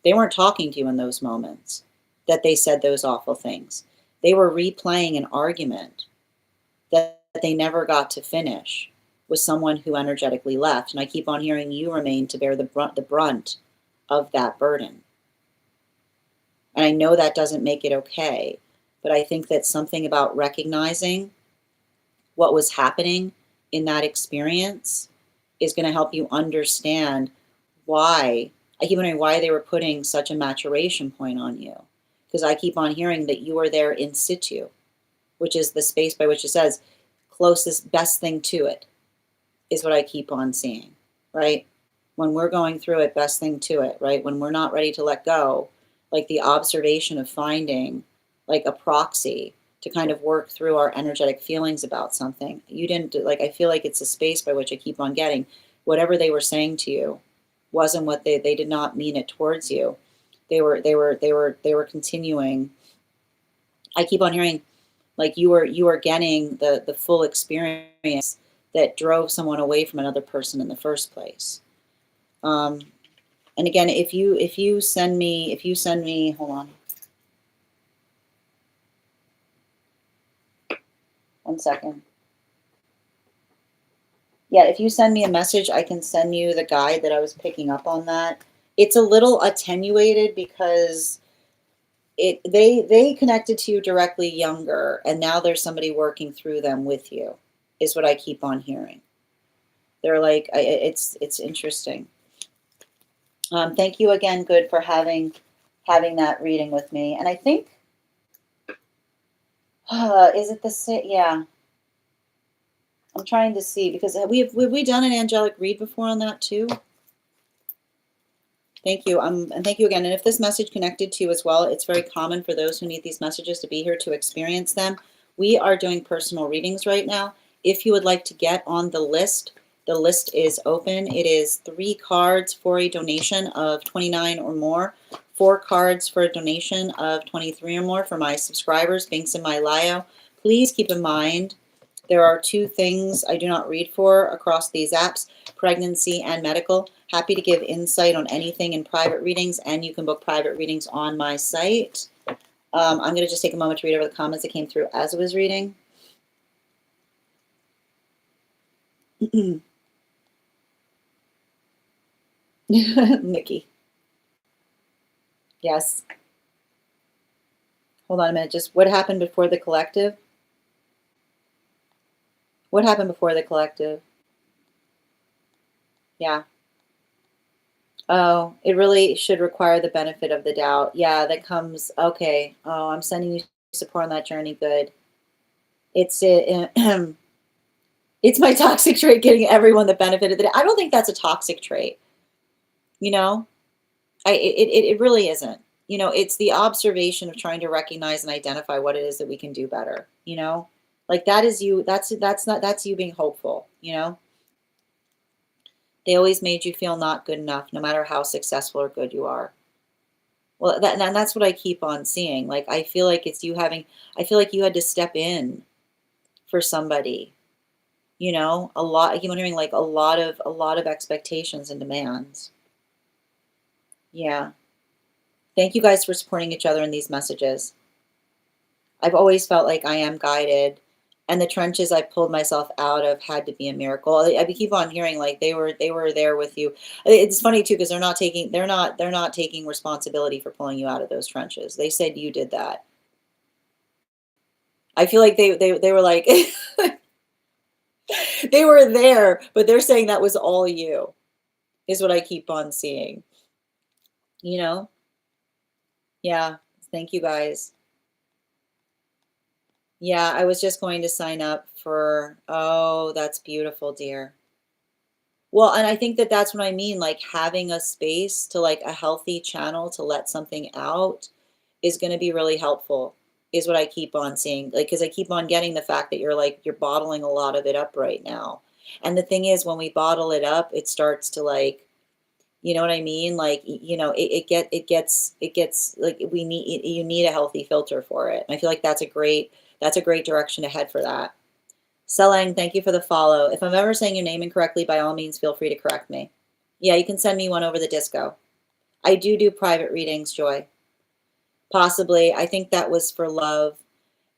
They weren't talking to you in those moments that they said those awful things. They were replaying an argument that they never got to finish with someone who energetically left. And I keep on hearing you remain to bear the brunt of that burden. And I know that doesn't make it okay, but I think that something about recognizing what was happening in that experience is going to help you understand why. I keep wondering why they were putting such a maturation point on you. Because I keep on hearing that you are there in situ, which is the space by which it says closest, best thing to it, is what I keep on seeing, right? When we're going through it, best thing to it, right? When we're not ready to let go, like the observation of finding like a proxy to kind of work through our energetic feelings about something. You didn't, like, I feel like it's a space by which I keep on getting whatever they were saying to you wasn't what they did not mean it towards you. They were continuing. I keep on hearing like you are getting the full experience that drove someone away from another person in the first place. And again, if you send me, hold on. 1 second. Yeah, if you send me a message, I can send you the guide that I was picking up on that. It's a little attenuated because they connected to you directly younger, and now there's somebody working through them with you, is what I keep on hearing. They're like, it's interesting. Thank you again, Good, for having that reading with me. And I think, is it the same? Yeah. I'm trying to see because have we done an angelic read before on that too? Thank you. And thank you again. And if this message connected to you as well, it's very common for those who need these messages to be here to experience them. We are doing personal readings right now. If you would like to get on the list is open. It is 3 cards for a donation of 29 or more, 4 cards for a donation of 23 or more for my subscribers. Links in my bio. Please keep in mind, there are 2 things I do not read for across these apps, pregnancy and medical. Happy to give insight on anything in private readings, and you can book private readings on my site. I'm going to just take a moment to read over the comments that came through as I was reading. Nikki. Yes. Hold on a minute. Just what happened before the collective? What happened before the collective? Yeah. Oh, it really should require the benefit of the doubt. Yeah, that comes, okay. Oh, I'm sending you support on that journey. Good. It's it. It's my toxic trait getting everyone the benefit of the doubt. I don't think that's a toxic trait, you know? It really isn't. You know, it's the observation of trying to recognize and identify what it is that we can do better, you know? Like that is you, that's you being hopeful, you know? They always made you feel not good enough, no matter how successful or good you are. Well, and that's what I keep on seeing. Like I feel like it's you having, I feel like you had to step in for somebody, you know, a lot. I keep on hearing like a lot of expectations and demands. Yeah. Thank you guys for supporting each other in these messages. I've always felt like I am guided, and the trenches I pulled myself out of had to be a miracle. I keep on hearing like they were there with you. It's funny too because they're not taking responsibility for pulling you out of those trenches. They said you did that. I feel like they were like they were there, but they're saying that was all you, is what I keep on seeing. You know? Yeah. Thank you guys. Yeah, I was just going to sign up for, oh, that's beautiful, dear. Well, and I think that that's what I mean, like having a space to like a healthy channel to let something out is going to be really helpful, is what I keep on seeing. Like, because I keep on getting the fact that you're bottling a lot of it up right now. And the thing is, when we bottle it up, it starts to like, you know what I mean? Like, it gets like you need a healthy filter for it. And I feel like that's a great direction to head for that. Selang, thank you for the follow. If I'm ever saying your name incorrectly, by all means, feel free to correct me. Yeah, you can send me one over the disco. I do private readings, Joy. Possibly. I think that was for love.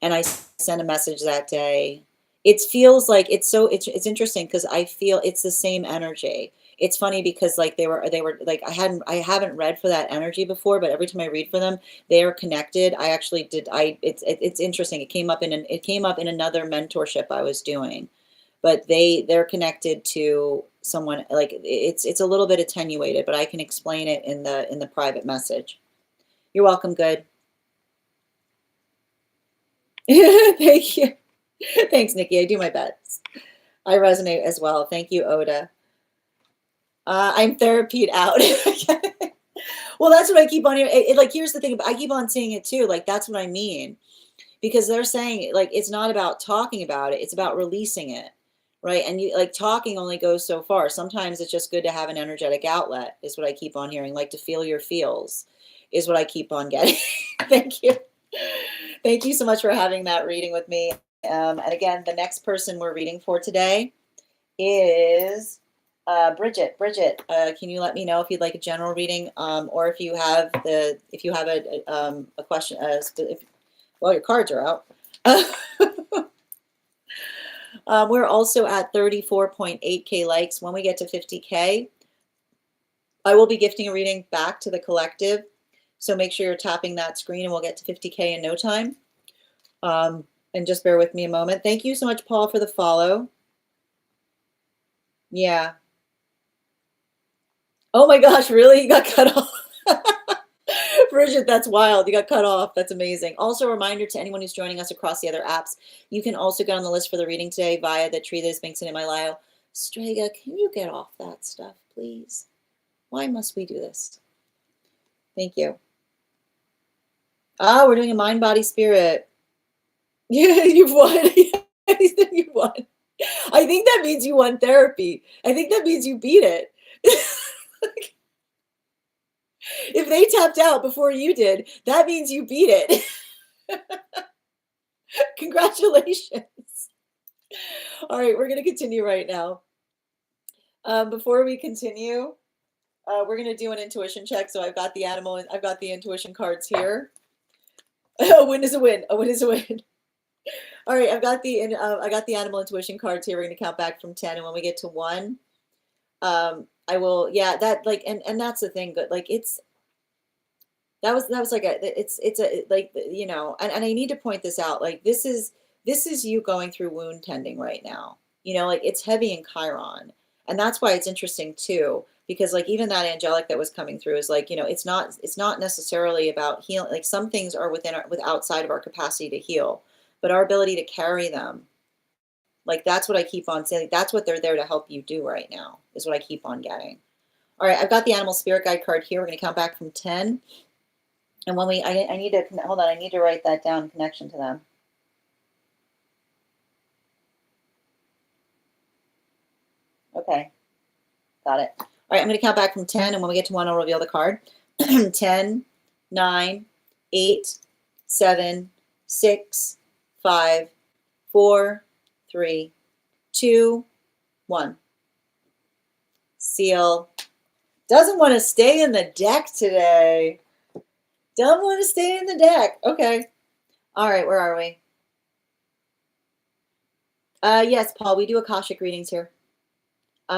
And I sent a message that day. It feels like it's interesting because I feel it's the same energy. It's funny because like they were like I haven't read for that energy before, but every time I read for them, they are connected. I actually did I it's interesting. It came up in another mentorship I was doing, but they're connected to someone like it's a little bit attenuated, but I can explain it in the private message. You're welcome. Good. Thank you. Thanks, Nikki. I do my best. I resonate as well. Thank you, Oda. I'm therapied out. Well, that's what I keep on hearing. Like, here's the thing. I keep on seeing it too. Like, that's what I mean. Because they're saying, like, it's not about talking about it. It's about releasing it. Right. And you like talking only goes so far. Sometimes it's just good to have an energetic outlet, is what I keep on hearing. Like to feel your feels is what I keep on getting. Thank you. Thank you so much for having that reading with me. And again, the next person we're reading for today is Bridget. Bridget, can you let me know if you'd like a general reading, or if you have a question? Well, your cards are out. We're also at 34.8K likes. When we get to 50K, I will be gifting a reading back to the collective. So make sure you're tapping that screen and we'll get to 50K in no time. And just bear with me a moment. Thank you so much, Paul, for the follow. Yeah. Oh my gosh, really? You got cut off. Bridget, that's wild. You got cut off. That's amazing. Also, a reminder to anyone who's joining us across the other apps, you can also get on the list for the reading today via the tree that is being sent in my bio. Strega, can you get off that stuff, please? Why must we do this? Thank you. Ah, we're doing a mind, body, spirit. Yeah, you've won. You've won. I think that means you won therapy. I think that means you beat it. If they tapped out before you did, that means you beat it. Congratulations. All right, we're going to continue right now. Before we continue, we're going to do an intuition check. So I've got the animal and I've got the intuition cards here. A win is a win. A win is a win. All right, I got the animal intuition cards here. We're going to count back from 10, and when we get to 1, I will. Yeah, that like and that's the thing. But like that was like it's a like and I need to point this out. Like this is you going through wound tending right now. Like it's heavy in Chiron, and that's why it's interesting too. because like even that angelic that was coming through is like, you know, it's not necessarily about healing. Like some things are outside of our capacity to heal, but our ability to carry them, like that's what I keep on saying. That's what they're there to help you do right now, is what I keep on getting. All right, I've got the animal spirit guide card here. We're going to count back from 10. And when I need to, hold on, I need to write that down, connection to them. Okay, got it. All right, I'm going to count back from 10, and when we get to 1, I'll reveal the card. 10, 9, 8, 7, 6, 5, 4, 3, 2, 1. Seal. Doesn't want to stay in the deck today. Don't want to stay in the deck. Okay. All right, where are we? Yes, Paul, we do Akashic readings here.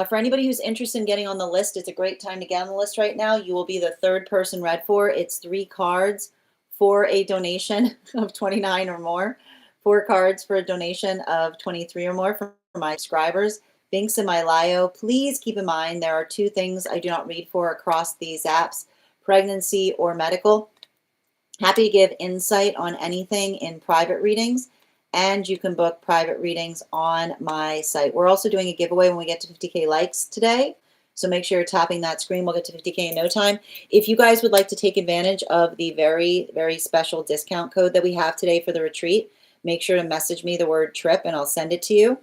For anybody who's interested in getting on the list, it's a great time to get on the list right now. You will be the 3rd person read for. It's 3 cards for a donation of 29 or more. 4 cards for a donation of 23 or more for my subscribers. Links in my bio. Please keep in mind there are 2 things I do not read for across these apps: pregnancy or medical. Happy to give insight on anything in private readings, and you can book private readings on my site. We're also doing a giveaway when we get to 50K likes today, so make sure you're tapping that screen. We'll get to 50K in no time. If you guys would like to take advantage of the very, very special discount code that we have today for the retreat, make sure to message me the word trip and I'll send it to you.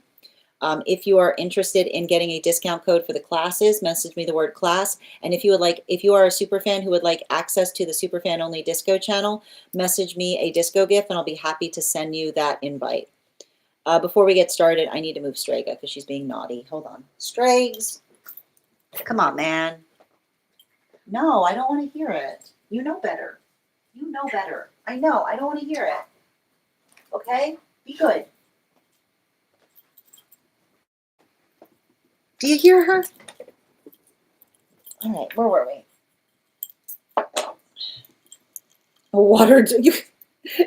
If you are interested in getting a discount code for the classes, message me the word class. And if you are a super fan who would like access to the super fan only disco channel, message me a disco gift and I'll be happy to send you that invite. Before we get started, I need to move Strega because she's being naughty. Hold on. Strags. Come on, man. No, I don't want to hear it. You know better. You know better. I know. I don't want to hear it. Okay? Be good. Do you hear her? All right, where were we? Water.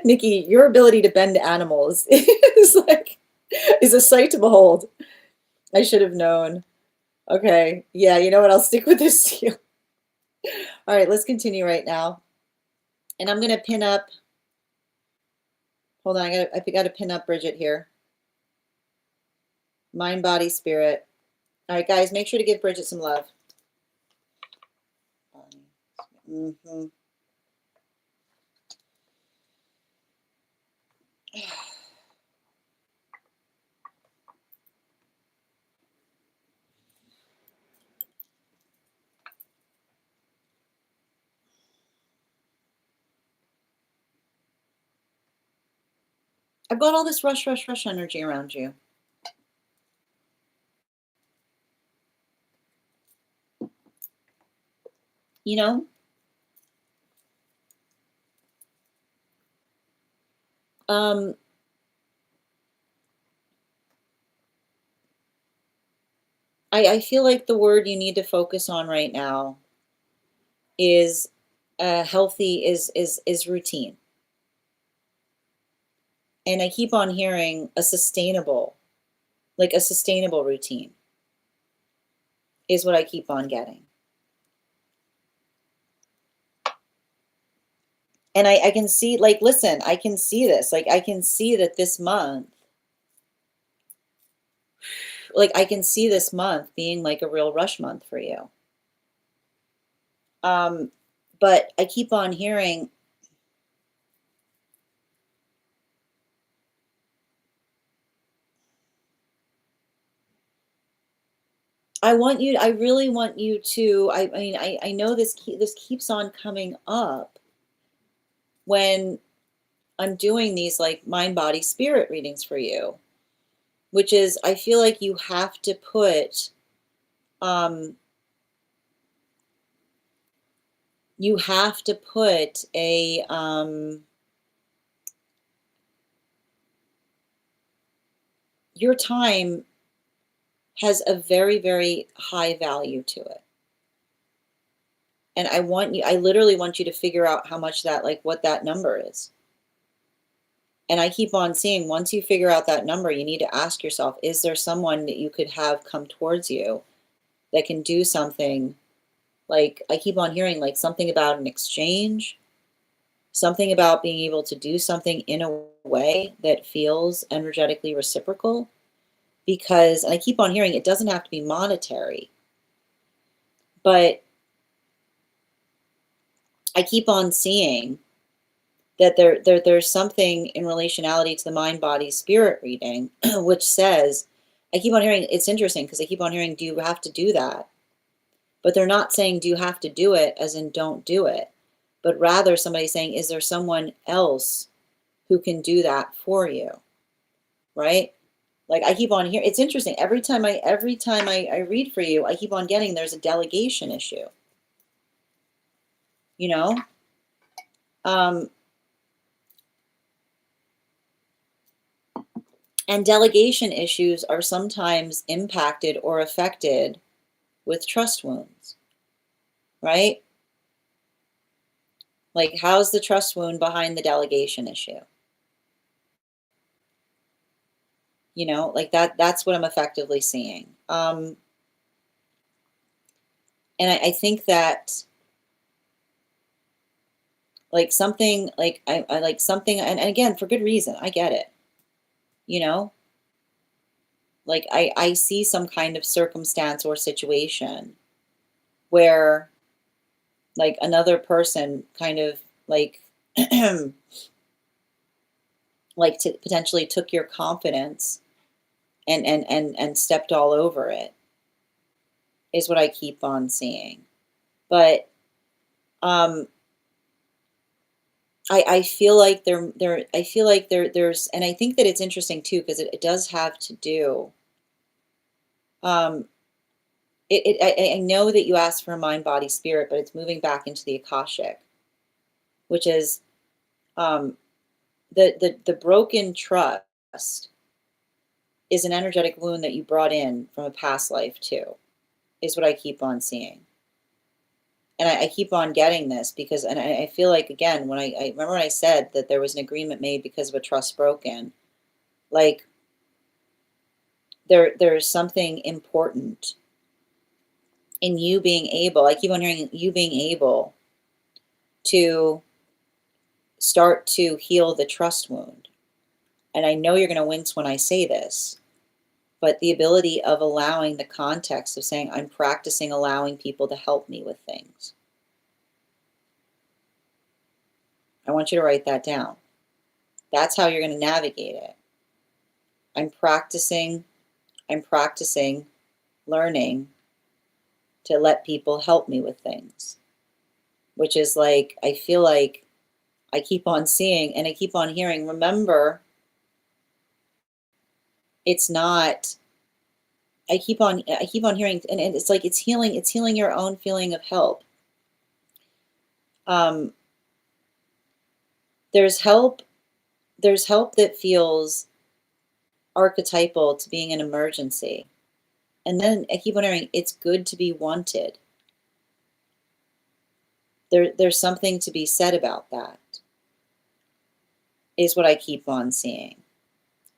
Nikki, your ability to bend animals is a sight to behold. I should have known. Okay, yeah, you know what? I'll stick with this seal. All right, let's continue right now. And I'm gonna pin up. Hold on, I got to pin up Bridget here. Mind, body, spirit. All right, guys, make sure to give Bridget some love. Mm-hmm. I've got all this rush energy around you. You know? I feel like the word you need to focus on right now is healthy, is routine. And I keep on hearing a sustainable routine is what I keep on getting. And I can see, like, listen, I can see this. Like, I can see that this month, like, I can see this month being like a real rush month for you. But I keep on hearing, I really want you to, I mean, I know this keeps on coming up when I'm doing these like mind, body, spirit readings for you, which is, I feel like you have to put, a, your time has a very, very high value to it. And I literally want you to figure out how much that, like what that number is. And I keep on seeing, once you figure out that number, you need to ask yourself, is there someone that you could have come towards you that can do something Like, I keep on hearing like something about an exchange, something about being able to do something in a way that feels energetically reciprocal. Because, and I keep on hearing it doesn't have to be monetary, but I keep on seeing that there's something in relationality to the mind body spirit reading, which says, I keep on hearing, it's interesting because I keep on hearing, do you have to do that? But they're not saying, do you have to do it, as in don't do it, but rather somebody saying, is there someone else who can do that for you? Right? Like, I keep on hearing, it's interesting. Every time I read for you, I keep on getting there's a delegation issue. You know? Um, and delegation issues are sometimes impacted or affected with trust wounds, right? Like, how's the trust wound behind the delegation issue? You know, like that's what I'm effectively seeing. And I think that like something like I like something, and again, for good reason, I get it, you know, like I see some kind of circumstance or situation where like another person kind of like like to potentially took your confidence and stepped all over it, is what I keep on seeing. But um I feel like I feel like there's, and I think that it's interesting too because it does have to do um I know that you asked for mind body spirit, but it's moving back into the akashic, which is um the broken trust is an energetic wound that you brought in from a past life too, is what I keep on seeing. And I keep on getting this because, and I feel like, again, when I remember when I said that there was an agreement made because of a trust broken, like there's something important in you being able, I keep on hearing you being able to start to heal the trust wound. And I know you're going to wince when I say this, but the ability of allowing the context of saying, I'm practicing allowing people to help me with things. I want you to write that down. That's how you're going to navigate it. I'm practicing learning to let people help me with things, which is like, I feel like I keep on seeing and I keep on hearing, remember, it's not, I keep on hearing, and it's like, it's healing your own feeling of help. Um, there's help, there's help that feels archetypal to being an emergency. And then I keep on hearing, it's good to be wanted. There's something to be said about that, is what I keep on seeing.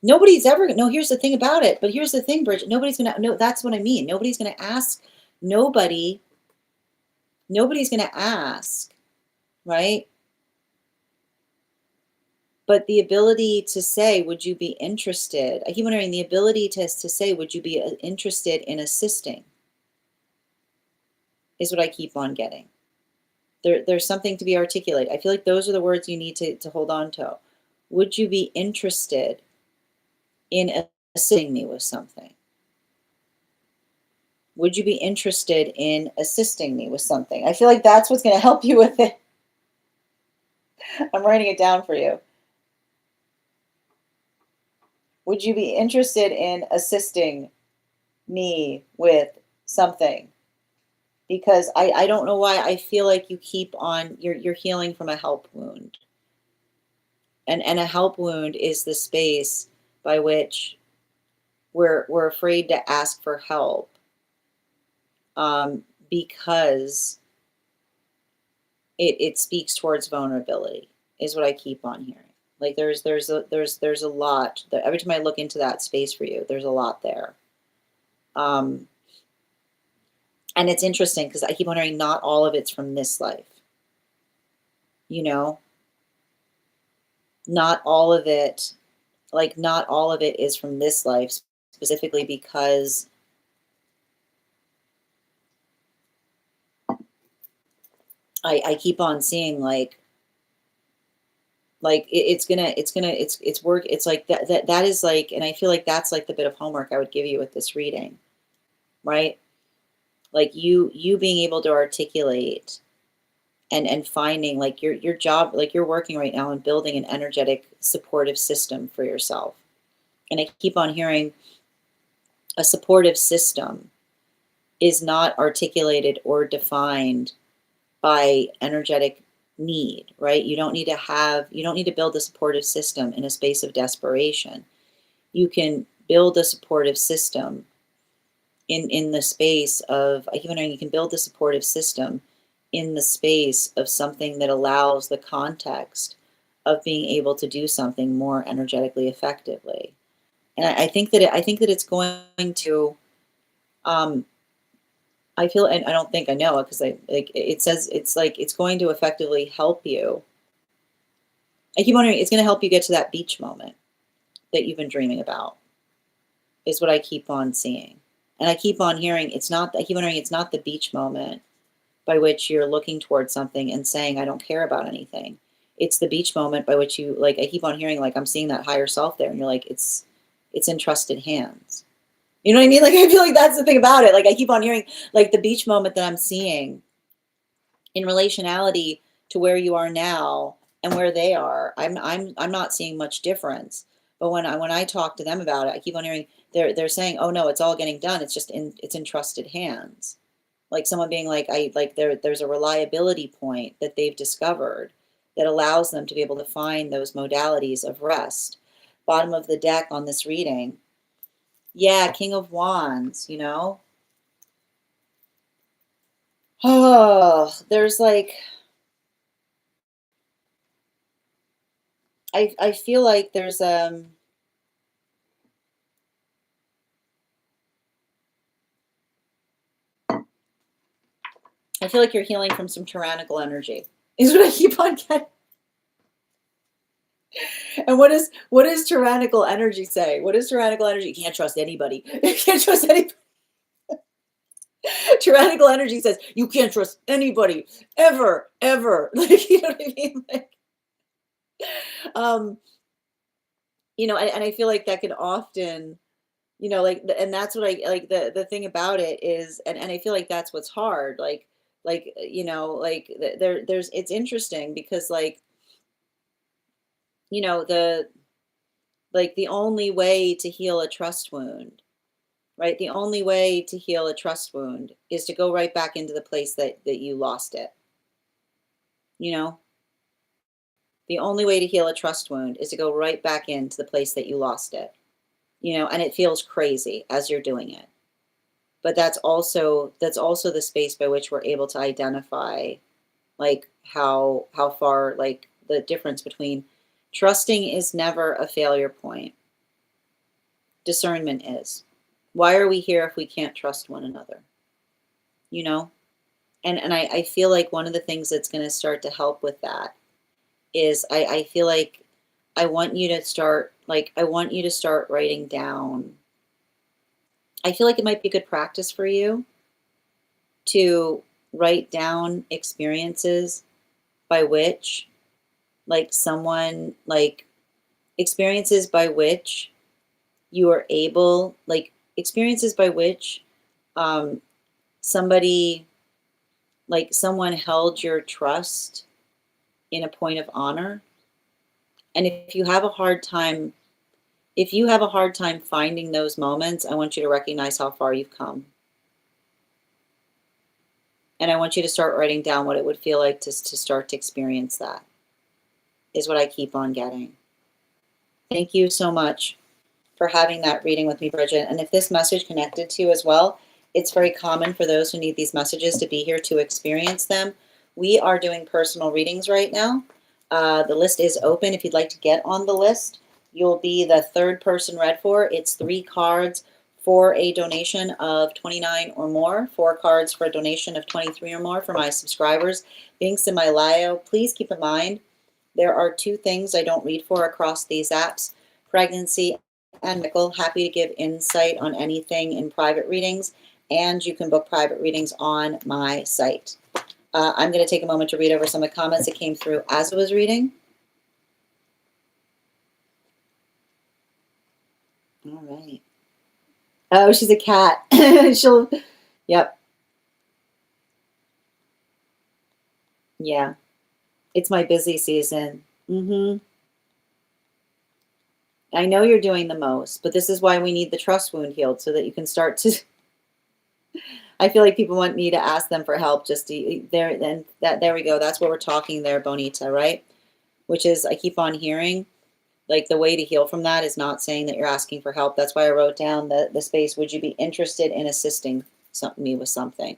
Nobody's ever, no, here's the thing about it, but here's the thing, Bridget, nobody's gonna, no, that's what I mean. Nobody's gonna ask, nobody, nobody's gonna ask, right? But the ability to say, would you be interested? I keep wondering the ability to say, would you be interested in assisting, is what I keep on getting. There's something to be articulated. I feel like those are the words you need to hold on to. Would you be interested in assisting me with something? Would you be interested in assisting me with something? I feel like that's what's going to help you with it. I'm writing it down for you. Would you be interested in assisting me with something? Because I don't know why I feel like you keep on, you're healing from a help wound. And a help wound is the space by which we're afraid to ask for help, because it speaks towards vulnerability, is what I keep on hearing. Like there's a lot that every time I look into that space for you, there's a lot there. And it's interesting because I keep wondering, not all of it's from this life. You know, not all of it, like, not all of it is from this life, specifically because I keep on seeing it's work. It's like that is like, and I feel like that's like the bit of homework I would give you with this reading, right? Like you being able to articulate and finding like your job, like you're working right now on building an energetic supportive system for yourself. And I keep on hearing a supportive system is not articulated or defined by energetic need, right? You don't need to build a supportive system in a space of desperation. You can build a supportive system in the space of, I keep wondering, you can build a supportive system in the space of something that allows the context of being able to do something more energetically effectively. And I think that it's going to, um, I feel, and I don't think I know it because I like it says it's like it's going to effectively help you. I keep wondering, it's going to help you get to that beach moment that you've been dreaming about, is what I keep on seeing. And I keep on hearing, I keep wondering, it's not the beach moment by which you're looking towards something and saying, I don't care about anything. It's the beach moment by which you, like, I keep on hearing, like, I'm seeing that higher self there, and you're like, it's in trusted hands. You know what I mean? Like, I feel like that's the thing about it. Like, I keep on hearing, like, the beach moment that I'm seeing in relationality to where you are now and where they are. I'm not seeing much difference. But when I talk to them about it, I keep on hearing they're saying, "Oh no, it's all getting done. It's in trusted hands." Like someone being like, I like there's a reliability point that they've discovered that allows them to be able to find those modalities of rest. Bottom of the deck on this reading. Yeah, King of Wands, you know? Oh, there's like I feel like there's I feel like you're healing from some tyrannical energy. Is what I keep on getting. And what does tyrannical energy say? What is tyrannical energy? You can't trust anybody. You can't trust anybody. Tyrannical energy says you can't trust anybody ever, ever. Like, you know what I mean? Like, um, you know, and I feel like that can often, you know, like, and that's what I like. The thing about it is, and I feel like that's what's hard. You know, like there's it's interesting because like, you know, the only way to heal a trust wound, right? The only way to heal a trust wound is to go right back into the place that you lost it. You know, the only way to heal a trust wound is to go right back into the place that you lost it. You know, and it feels crazy as you're doing it. But that's also the space by which we're able to identify like how far, like the difference between trusting is never a failure point. Discernment is. Why are we here if we can't trust one another? You know? And I feel like one of the things that's going to start to help with that is I feel like I want you to start writing down. I feel like it might be a good practice for you to write down experiences by which like someone like experiences by which you are able like experiences by which um somebody like someone held your trust in a point of honor. And if you have a hard time finding those moments, I want you to recognize how far you've come. And I want you to start writing down what it would feel like to start to experience that, is what I keep on getting. Thank you so much for having that reading with me, Bridget. And if this message connected to you as well, it's very common for those who need these messages to be here to experience them. We are doing personal readings right now. The list is open. If you'd like to get on the list, you'll be the third person read for. It's 3 cards for a donation of 29 or more, 4 cards for a donation of 23 or more for my subscribers. Links in my bio. Please keep in mind, there are 2 things I don't read for across these apps: pregnancy and medical. Happy to give insight on anything in private readings, and you can book private readings on my site. I'm going to take a moment to read over some of the comments that came through as I was reading. All right. Oh, she's a cat. Yep. Yeah. It's my busy season. I know you're doing the most, but this is why we need the trust wound healed, so that you can start to. I feel like people want me to ask them for help. Just to, there, then there we go. That's what we're talking there, Bonita, right? Which is, I keep on hearing, like, the way to heal from that is not saying that you're asking for help. That's why I wrote down the space. Would you be interested in assisting me with something,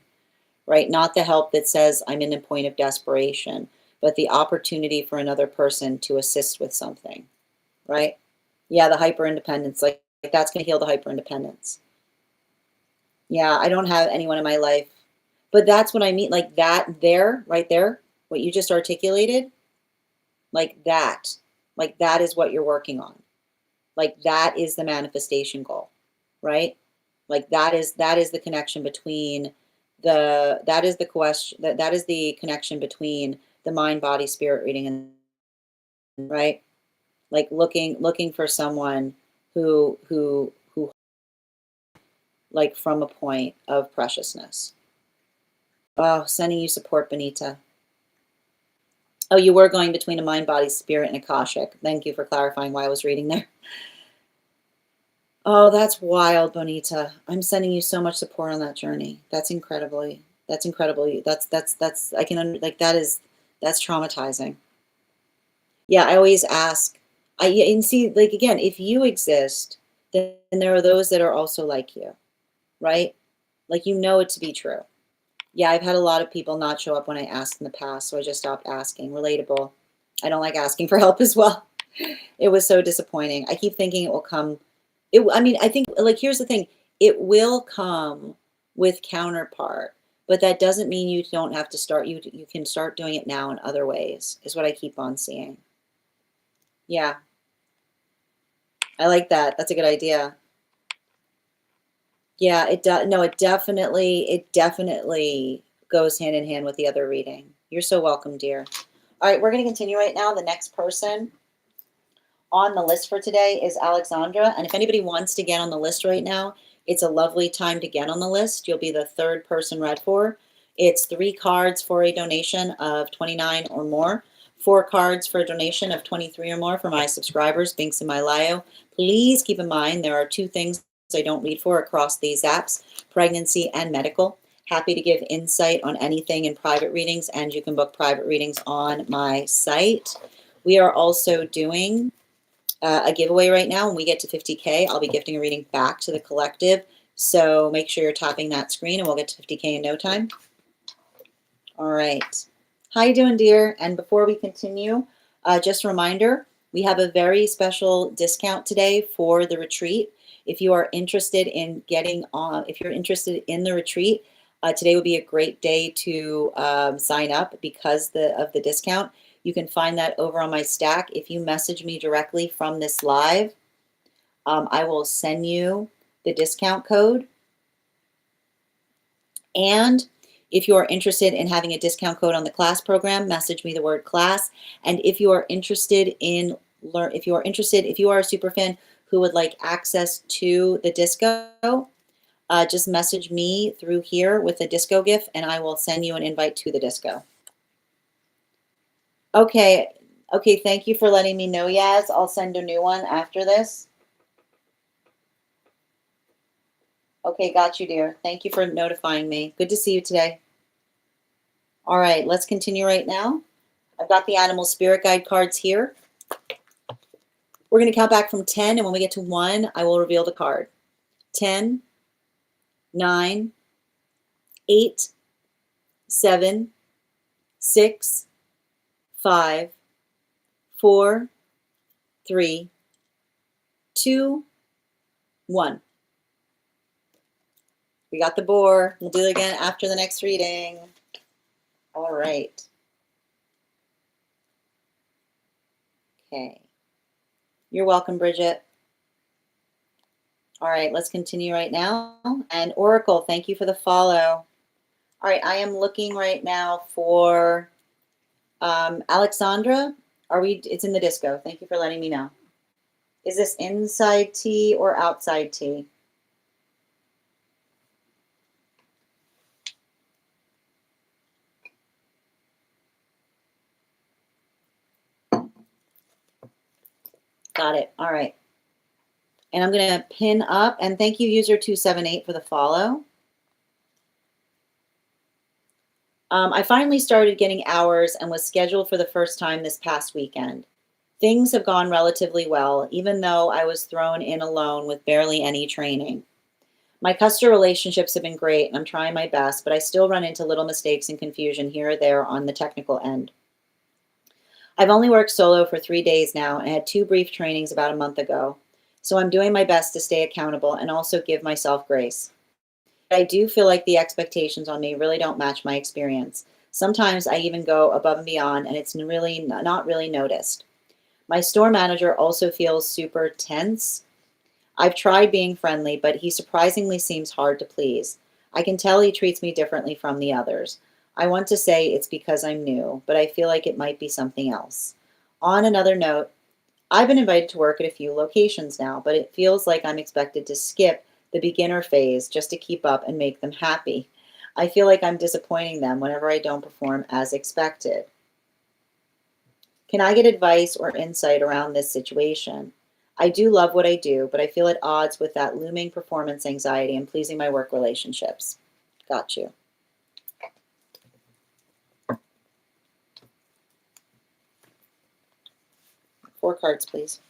right? Not the help that says I'm in a point of desperation, but the opportunity for another person to assist with something, right? Yeah, the hyper independence, like that's going to heal the hyper independence. Yeah, I don't have anyone in my life, but that's what I mean. Like that there, right there, what you just articulated, like that is what you're working on. Like that is the manifestation goal, right? Like that is the connection between that is the question, that is the connection between the mind, body, spirit reading, and right? Like looking for someone who like from a point of preciousness. Oh, sending you support, Benita. Oh, you were going between a mind, body, spirit, and Akashic. Thank you for clarifying why I was reading there. Oh, that's wild, Bonita. I'm sending you so much support on that journey. That's incredibly. That's incredibly. I can like that's traumatizing. Yeah, I always ask. And see, like, again, if you exist, then there are those that are also like you, right? Like, you know it to be true. Yeah, I've had a lot of people not show up when I asked in the past, so I just stopped asking. Relatable. I don't like asking for help as well. It was so disappointing. I keep thinking it will come. I mean, I think, like, here's the thing. It will come with counterpart, but that doesn't mean you don't have to start. You can start doing it now in other ways, is what I keep on seeing. Yeah, I like that. That's a good idea. Yeah, it does. No, it definitely goes hand in hand with the other reading. You're so welcome, dear. All right, we're going to continue right now. The next person on the list for today is Alexandra. And if anybody wants to get on the list right now, it's a lovely time to get on the list. You'll be the 3rd person read for. It's 3 cards for a donation of 29 or more. 4 cards for a donation of 23 or more for my subscribers, links in my bio. Please keep in mind there are 2 things I don't read for across these apps: pregnancy and medical. Happy to give insight on anything in private readings, and you can book private readings on my site. We are also doing a giveaway right now. When we get to 50K, I'll be gifting a reading back to the collective. So make sure you're tapping that screen and we'll get to 50K in no time. All right. How you doing, dear? And before we continue, just a reminder, we have a very special discount today for the retreat. If you are interested in getting on, if you're interested in the retreat, today would be a great day to sign up because of the discount. You can find that over on my stack. If you message me directly from this live, I will send you the discount code. And if you are interested in having a discount code on the class program, message me the word class. And if you are interested in if you are a super fan who would like access to the disco, just message me through here with a disco GIF and I will send you an invite to the disco. Okay. Okay, thank you for letting me know, Yaz. I'll send a new one after this. Okay, got you, dear. Thank you for notifying me. Good to see you today. All right, let's continue right now. I've got the animal spirit guide cards here. We're going to count back from 10, and when we get to 1, I will reveal the card. 10, 9, 8, 7, 6, 5, 4, 3, 2, 1. We got the boar. We'll do it again after the next reading. All right. Okay. You're welcome, Bridget. All right, let's continue right now. And Oracle, thank you for the follow. All right, I am looking right now for Alexandra. It's in the disco. Thank you for letting me know. Is this inside tea or outside tea? Got it. All right. And I'm going to pin up, and thank you, user 278, for the follow. I finally started getting hours and was scheduled for the first time this past weekend. Things have gone relatively well, even though I was thrown in alone with barely any training. My customer relationships have been great, and I'm trying my best, but I still run into little mistakes and confusion here or there on the technical end. I've only worked solo for 3 days now and had 2 brief trainings about a month ago, so I'm doing my best to stay accountable and also give myself grace. I do feel like the expectations on me really don't match my experience. Sometimes I even go above and beyond, and it's really not really noticed. My store manager also feels super tense. I've tried being friendly, but he surprisingly seems hard to please. I can tell he treats me differently from the others. I want to say it's because I'm new, but I feel like it might be something else. On another note, I've been invited to work at a few locations now, but it feels like I'm expected to skip the beginner phase just to keep up and make them happy. I feel like I'm disappointing them whenever I don't perform as expected. Can I get advice or insight around this situation? I do love what I do, but I feel at odds with that looming performance anxiety and pleasing my work relationships. Got you. 4 cards, please.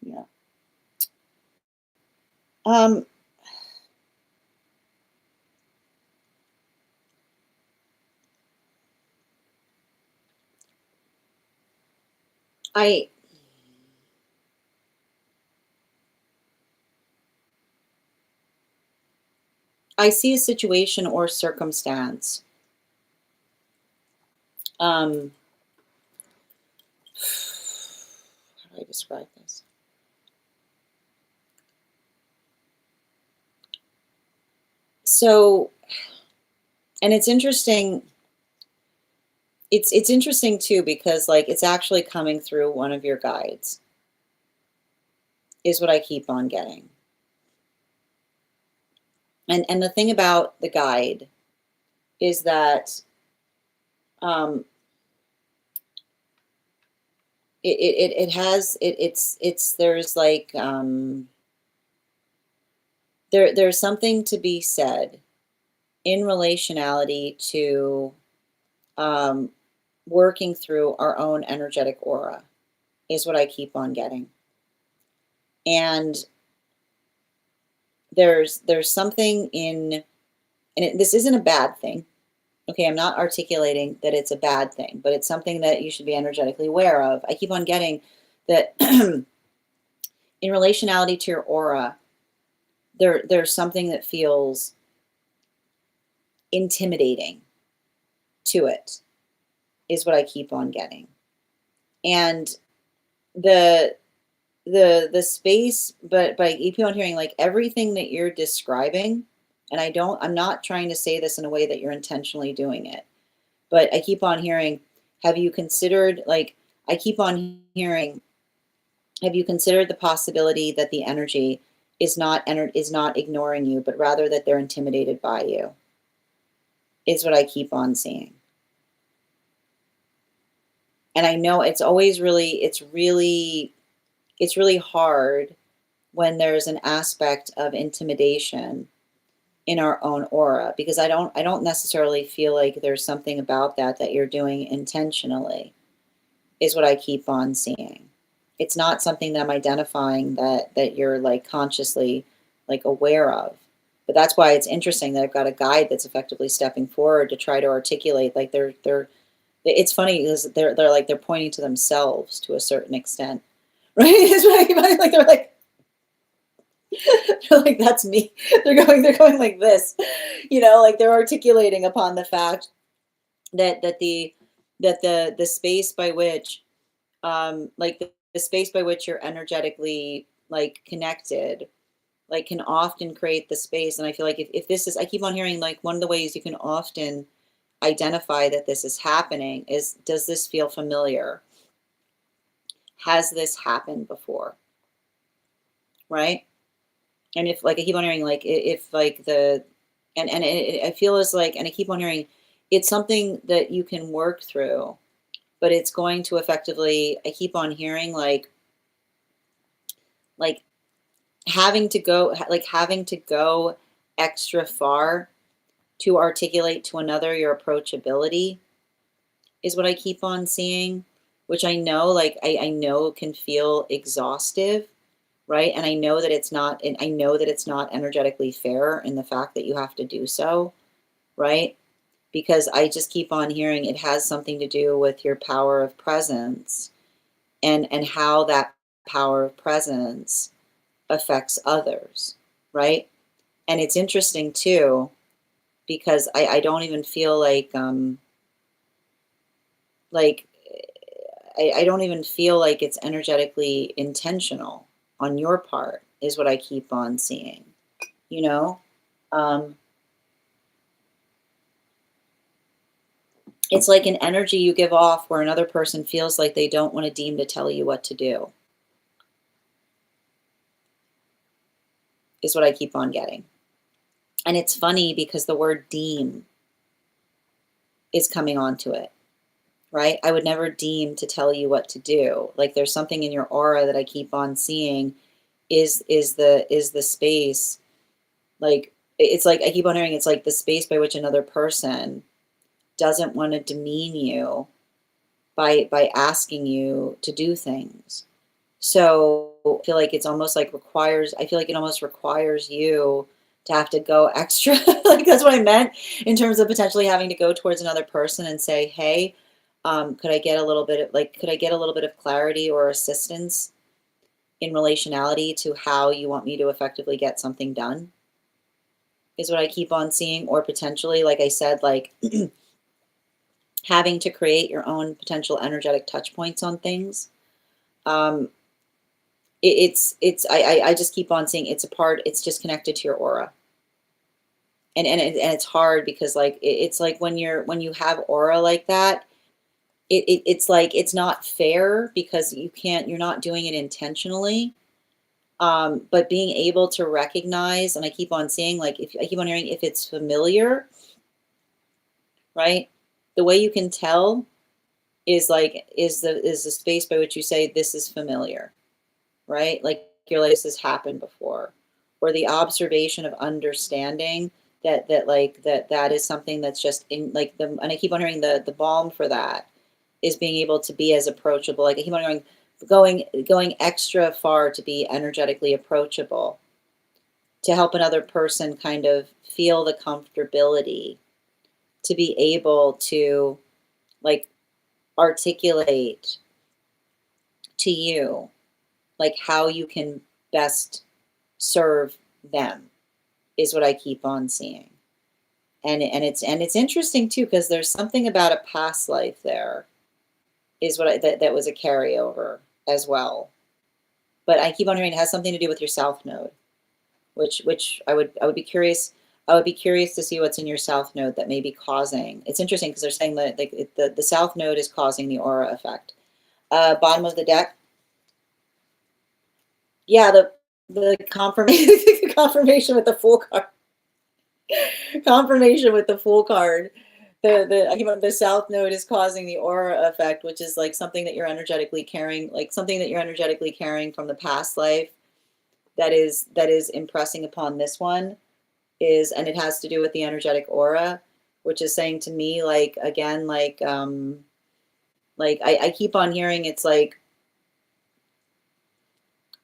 Yeah. Um, I see a situation or circumstance. How do I describe this? So, and it's interesting. It's interesting too because like it's actually coming through one of your guides. Is what I keep on getting. And the thing about the guide is that it has it's there's like there's something to be said in relationality to working through our own energetic aura is what I keep on getting. And there's something in, and this isn't a bad thing. Okay, I'm not articulating that it's a bad thing, but it's something that you should be energetically aware of. I keep on getting that in relationality to your aura, there's something that feels intimidating to it, is what I keep on getting. And the the space, but I keep on hearing like everything that you're describing, and I'm not trying to say this in a way that you're intentionally doing it, but I keep on hearing, have you considered like I keep on hearing, have you considered the possibility that the energy is not ignoring you, but rather that they're intimidated by you? Is what I keep on seeing. And I know it's really hard when there's an aspect of intimidation in our own aura, because I don't necessarily feel like there's something about that you're doing intentionally, is what I keep on seeing. It's not something that I'm identifying that you're like consciously like aware of. But that's why it's interesting that I've got a guide that's effectively stepping forward to try to articulate like they're it's funny because they're pointing to themselves to a certain extent. Right? It's really like they're like they're like, that's me. They're going like this, like they're articulating upon the fact that the space by which like the space by which you're energetically like connected like can often create the space. And I feel like if this is, I keep on hearing like one of the ways you can often identify that this is happening is, does this feel familiar? Has this happened before? Right? And if like I keep on hearing like if like the and I feel as like, and I keep on hearing it's something that you can work through, but it's going to effectively, I keep on hearing like having to go extra far to articulate to another your approachability is what I keep on seeing, which I know like I know can feel exhaustive, right? And I know that it's not, and I know that it's not energetically fair in the fact that you have to do so, right? Because I just keep on hearing it has something to do with your power of presence and how that power of presence affects others, right? And it's interesting too, because I don't even feel like I don't even feel like it's energetically intentional on your part, is what I keep on seeing, you know? Um, it's like an energy you give off where another person feels like they don't want to deem to tell you what to do, is what I keep on getting. And it's funny because the word deem is coming onto it, right? I would never deem to tell you what to do. Like there's something in your aura that I keep on seeing is the space, like it's like I keep on hearing it's like the space by which another person doesn't want to demean you by asking you to do things. So I feel like it's almost like requires, I feel like it almost requires you to have to go extra. Like that's what I meant in terms of potentially having to go towards another person and say, hey, could I get a little bit of like, could I get a little bit of clarity or assistance in relationality to how you want me to effectively get something done? Is what I keep on seeing. Or potentially, like I said, like having to create your own potential energetic touch points on things. Um, I just keep on seeing it's a part, it's just connected to your aura. And it's hard because like it's like when you have aura like that, it's like it's not fair because you're not doing it intentionally. But being able to recognize, and I keep on seeing like if I keep on hearing if it's familiar, right? The way you can tell is like is the space by which you say this is familiar, right? Like you're like this has happened before, or the observation of understanding that is something that's just in like the, and I keep on hearing the balm for that is being able to be as approachable. Like I keep on hearing going extra far to be energetically approachable, to help another person kind of feel the comfortability to be able to like articulate to you like how you can best serve them, is what I keep on seeing. And it's interesting too because there's something about a past life there, is what that was a carryover as well. but I keep on hearing it has something to do with your south node, which I would be curious. I would be curious to see what's in your south node that may be causing. It's interesting because they're saying that the south node is causing the aura effect. Bottom of the deck. Yeah, the confirmation confirmation with the Fool card. Confirmation with the Fool card. The south node is causing the aura effect, which is like something that you're energetically carrying, like something that you're energetically carrying from the past life that is impressing upon this one is, and it has to do with the energetic aura, which is saying to me, like, again, like I keep on hearing it's like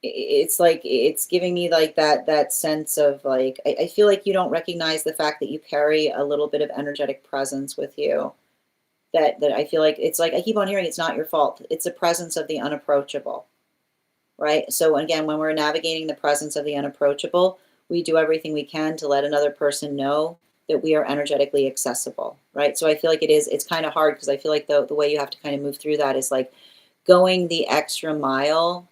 it's giving me like that sense of like I feel like you don't recognize the fact that you carry a little bit of energetic presence with you, that I feel like it's like I keep on hearing it's not your fault, it's a presence of the unapproachable, right? So again, when we're navigating the presence of the unapproachable, we do everything we can to let another person know that we are energetically accessible, right? So I feel like it's kind of hard because I feel like the way you have to kind of move through that is like going the extra mile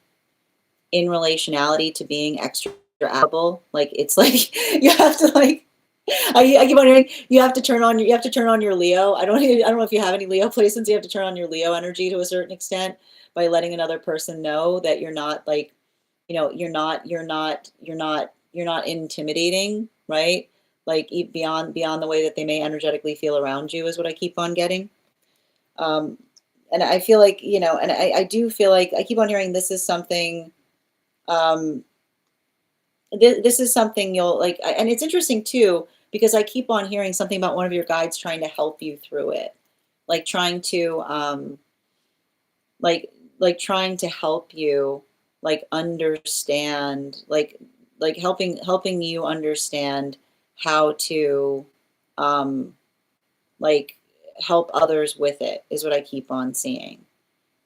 in relationality to being extra affable. Like it's like you have to like I keep wondering, you have to turn on your Leo. I don't know if you have any Leo placements. You have to turn on your Leo energy to a certain extent by letting another person know that you're not like, you're not intimidating, right? Like beyond the way that they may energetically feel around you is what I keep on getting. And I feel like, and I do feel like I keep on hearing this is something this is something you'll like, and it's interesting too, because I keep on hearing something about one of your guides trying to help you through it, like trying to, like trying to help you, like understand, like helping you understand how to, um, like help others with it is what I keep on seeing,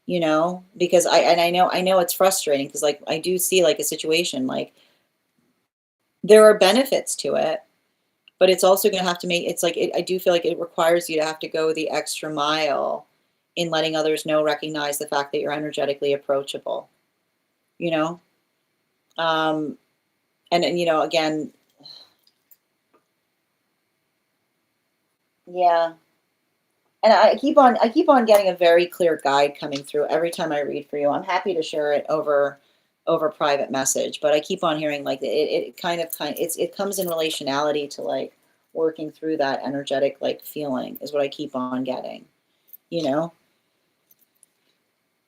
because I know it's frustrating because like I do see like a situation like there are benefits to it, but it's also going to have to make it's like I do feel like it requires you to have to go the extra mile in letting others know, recognize the fact that you're energetically approachable, you know? Um, and again, yeah. And I keep on getting a very clear guide coming through every time I read for you. I'm happy to share it over private message, but I keep on hearing like it it comes in relationality to like working through that energetic like feeling is what I keep on getting, you know?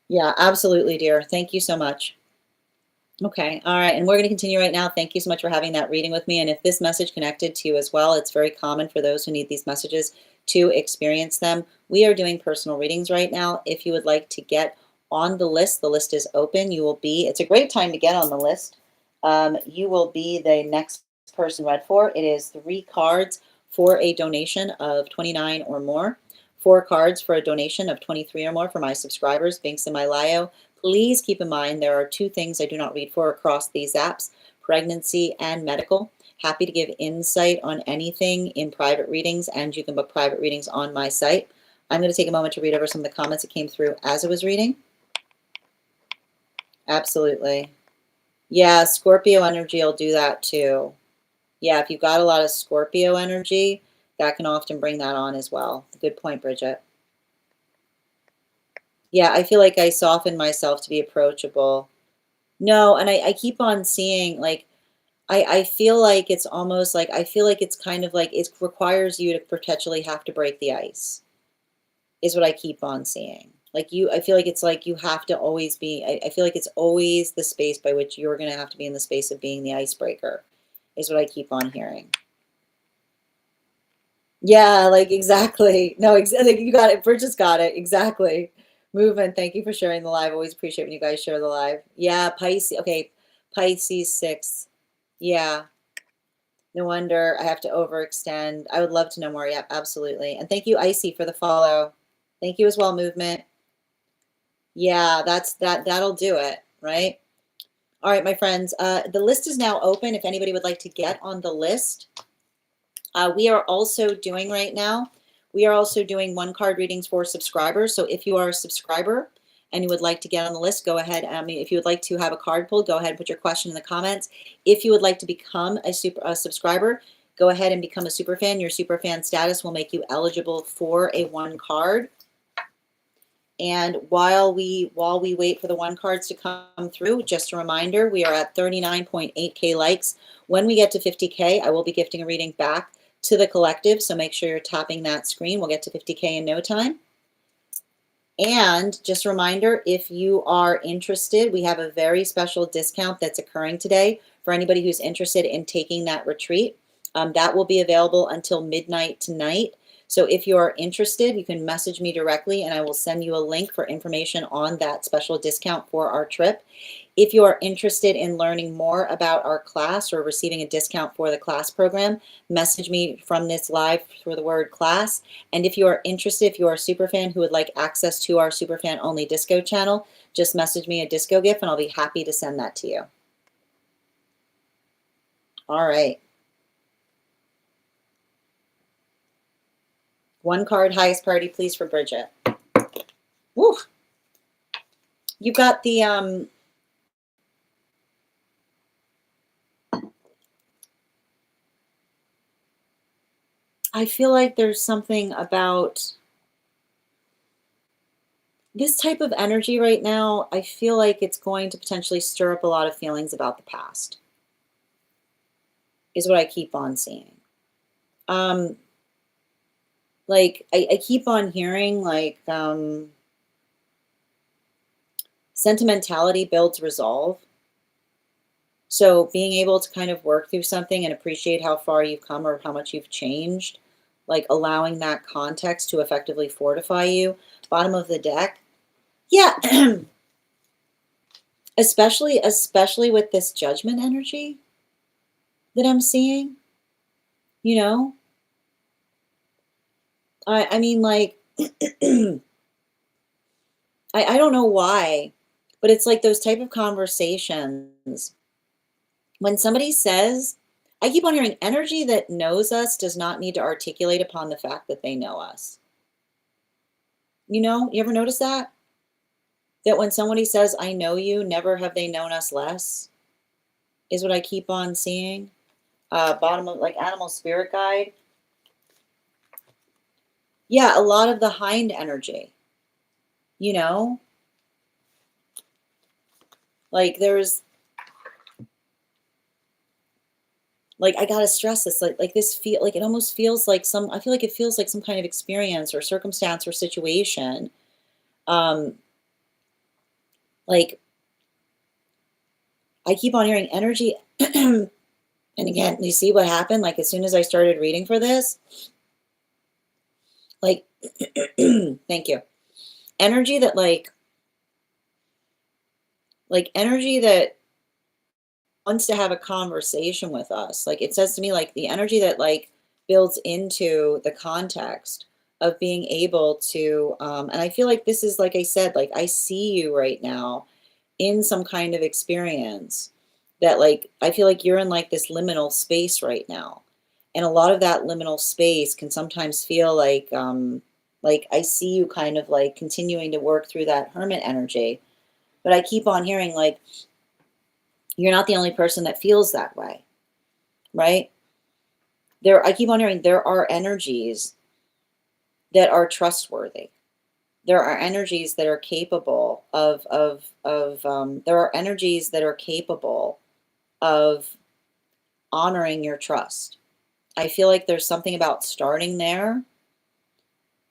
Yeah, absolutely, dear. Thank you so much. Okay. All right. And we're going to continue right now. Thank you so much for having that reading with me. And if this message connected to you as well, it's very common for those who need these messages to experience them. We are doing personal readings right now. If you would like to get on the list is open. It's a great time to get on the list. You will be the next person read for. It is 3 cards for a donation of 29 or more, 4 cards for a donation of 23 or more for my subscribers, Binks and Lio. Please keep in mind there are 2 things I do not read for across these apps, pregnancy and medical. Happy to give insight on anything in private readings, and you can book private readings on my site. I'm going to take a moment to read over some of the comments that came through as I was reading. Absolutely. Yeah, Scorpio energy will do that too. Yeah, if you've got a lot of Scorpio energy, that can often bring that on as well. Good point, Bridget. Yeah, I feel like I soften myself to be approachable. No, and I keep on seeing like I feel like it's almost like I feel like it's kind of like it requires you to perpetually have to break the ice, is what I keep on seeing. Like I feel like it's like you have to always be, I feel like it's always the space by which you're going to have to be in the space of being the icebreaker, is what I keep on hearing. Yeah, like exactly. No, exactly. You got it. Bridget's got it. Exactly. Movement. Thank you for sharing the live. Always appreciate when you guys share the live. Yeah, Pisces. Okay, Pisces 6. Yeah. No wonder I have to overextend. I would love to know more. Yeah, absolutely. And thank you, Icy, for the follow. Thank you as well, Movement. Yeah, that'll do it, right? All right, my friends. The list is now open if anybody would like to get on the list. We are also doing right now, we are also doing 1 card readings for subscribers. So if you are a subscriber and you would like to get on the list, go ahead. I mean, if you would like to have a card pulled, go ahead and put your question in the comments. If you would like to become a subscriber, go ahead and become a super fan. Your super fan status will make you eligible for a 1 card. And while we wait for the 1 cards to come through, just a reminder, we are at 39.8K likes. When we get to 50K, I will be gifting a reading back to the collective. So make sure you're tapping that screen. We'll get to 50K in no time. And just a reminder, if you are interested, we have a very special discount that's occurring today for anybody who's interested in taking that retreat. That will be available until midnight tonight. So if you are interested, you can message me directly and I will send you a link for information on that special discount for our trip. If you are interested in learning more about our class or receiving a discount for the class program, message me from this live for the word class. And if you are interested, if you are a super fan who would like access to our super fan only disco channel, just message me a disco gift and I'll be happy to send that to you. All right. 1 card, highest priority, please, for Bridget. Woo! You got the I feel like there's something about this type of energy right now. I feel like it's going to potentially stir up a lot of feelings about the past, is what I keep on seeing. Like I keep on hearing like sentimentality builds resolve. So being able to kind of work through something and appreciate how far you've come or how much you've changed, like allowing that context to effectively fortify you. Bottom of the deck. Yeah. especially with this judgment energy that I'm seeing, you know? I mean, like, I don't know why, but it's like those type of conversations when somebody says, I keep on hearing energy that knows us does not need to articulate upon the fact that they know us. You know, you ever notice that? That when somebody says, I know you, never have they known us less, is what I keep on seeing. Bottom of like animal spirit guide. Yeah, a lot of the hind energy, you know? Like there's, like I gotta stress this, like this feel like it almost feels like I feel like it feels like some kind of experience or circumstance or situation. Like I keep on hearing energy and again, you see what happened? Like as soon as I started reading for this, like thank you. Energy that like energy that wants to have a conversation with us. Like it says to me, like the energy that like builds into the context of being able to, and I feel like this is, like I said, like I see you right now in some kind of experience that like, I feel like you're in like this liminal space right now. And a lot of that liminal space can sometimes feel like I see you kind of like continuing to work through that hermit energy. But I keep on hearing like, you're not the only person that feels that way, right? I keep on hearing there are energies that are trustworthy. There are energies that are capable there are energies that are capable of honoring your trust. I feel like there's something about starting there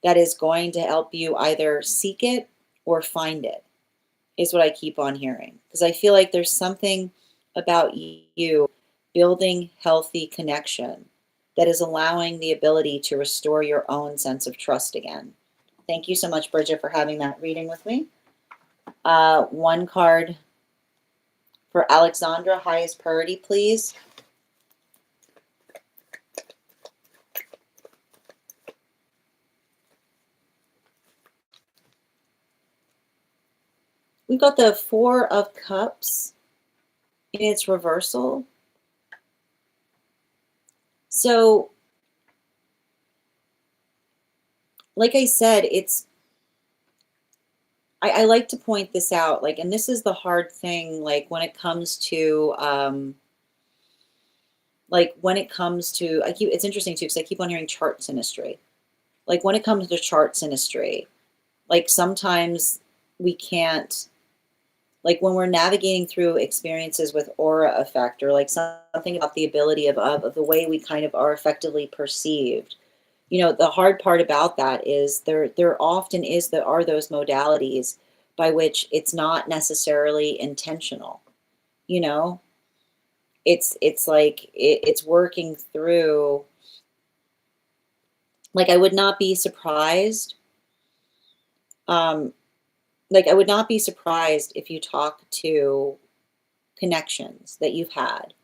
that is going to help you either seek it or find it, is what I keep on hearing. Because I feel like there's something about you building healthy connection that is allowing the ability to restore your own sense of trust again. Thank you so much, Bridget, for having that reading with me. 1 card for Alexandra, highest priority, please. We've got the 4 of Cups in its reversal. So, like I said, I like to point this out, like, and this is the hard thing, like when it comes to it's interesting too, because I keep on hearing chart synastry. Like when it comes to chart synastry, like sometimes we can't, like when we're navigating through experiences with aura effect, or like something about the ability of the way we kind of are effectively perceived. The hard part about that is there often are those modalities by which it's not necessarily intentional. You know, it's like it's working through. Like I would not be surprised. Um, like I would not be surprised if you talk to connections that you've had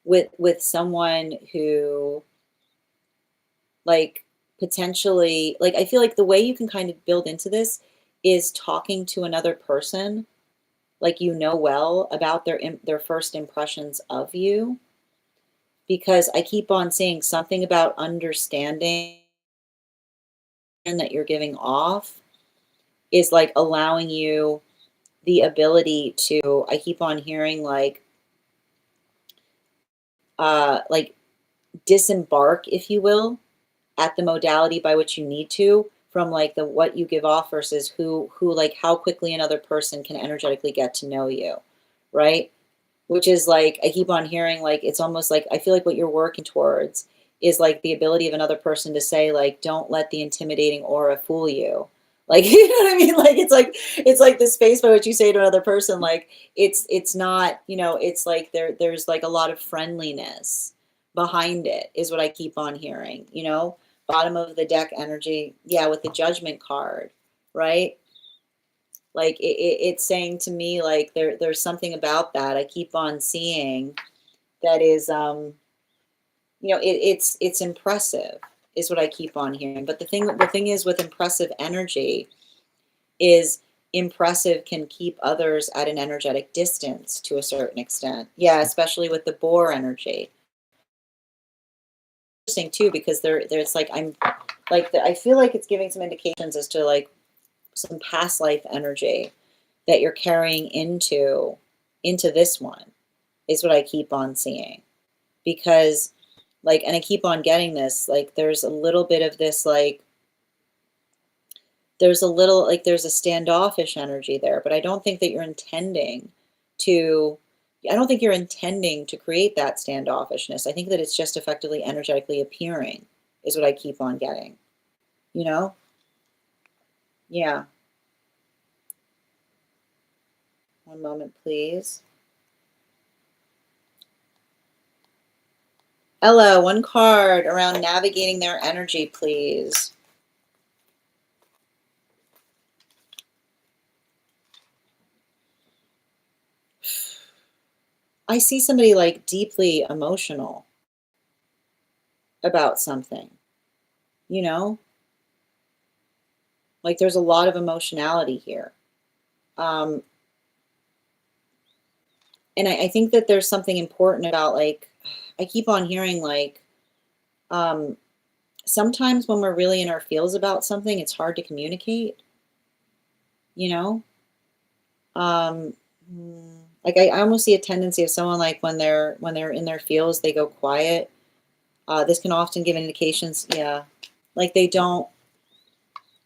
with someone who, like, potentially, like, I feel like the way you can kind of build into this is talking to another person, like, well, about their first impressions of you, because I keep on saying something about understanding that you're giving off is like allowing you the ability to, I keep on hearing like disembark, if you will, at the modality by which you need to, from like the what you give off versus who like how quickly another person can energetically get to know you, right? Which is like I keep on hearing, like it's almost like I feel like what you're working towards is like the ability of another person to say, like, don't let the intimidating aura fool you. Like, you know what I mean? Like it's like the space by which you say to another person, like it's not, it's like there's like a lot of friendliness behind it, is what I keep on hearing, bottom of the deck energy, yeah, with the judgment card, right? Like it's saying to me, like there's something about that I keep on seeing that is it's impressive, is what I keep on hearing. But the thing is, with impressive energy, is impressive can keep others at an energetic distance to a certain extent. Yeah, especially with the boar energy. Interesting too, because there's like I'm like I feel like it's giving some indications as to like some past life energy that you're carrying into this one, is what I keep on seeing. Because like, and I keep on getting this, like there's a little bit of this, like there's a standoffish energy there, but I don't think that you're intending to I don't think you're intending to create that standoffishness. I think that it's just effectively energetically appearing, is what I keep on getting. You know? Yeah. One moment, please. Ella, one card around navigating their energy, please. I see somebody like deeply emotional about something, you know? Like there's a lot of emotionality here. Um, and I think that there's something important about, like, I keep on hearing like um, sometimes when we're really in our feels about something, it's hard to communicate, you know? Um, like I almost see a tendency of someone, like when they're in their feels, they go quiet. This can often give indications, yeah, like they don't,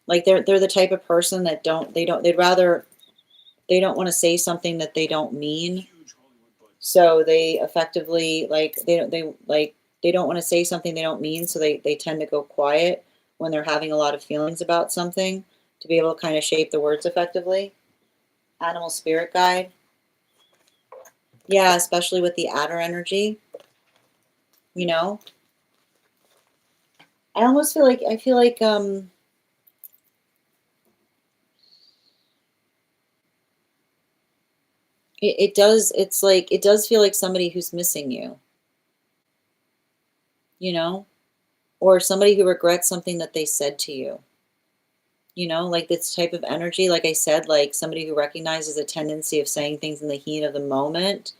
like they're the type of person that they don't want to say something that they don't mean. So they effectively, like they don't want to say something they don't mean, so they tend to go quiet when they're having a lot of feelings about something, to be able to kind of shape the words effectively. Animal spirit guide. Yeah, especially with the adder energy, you know. I feel like it does, it's like it does feel like somebody who's missing you, you know, or somebody who regrets something that they said to you. Like this type of energy, like I said, like somebody who recognizes a tendency of saying things in the heat of the moment,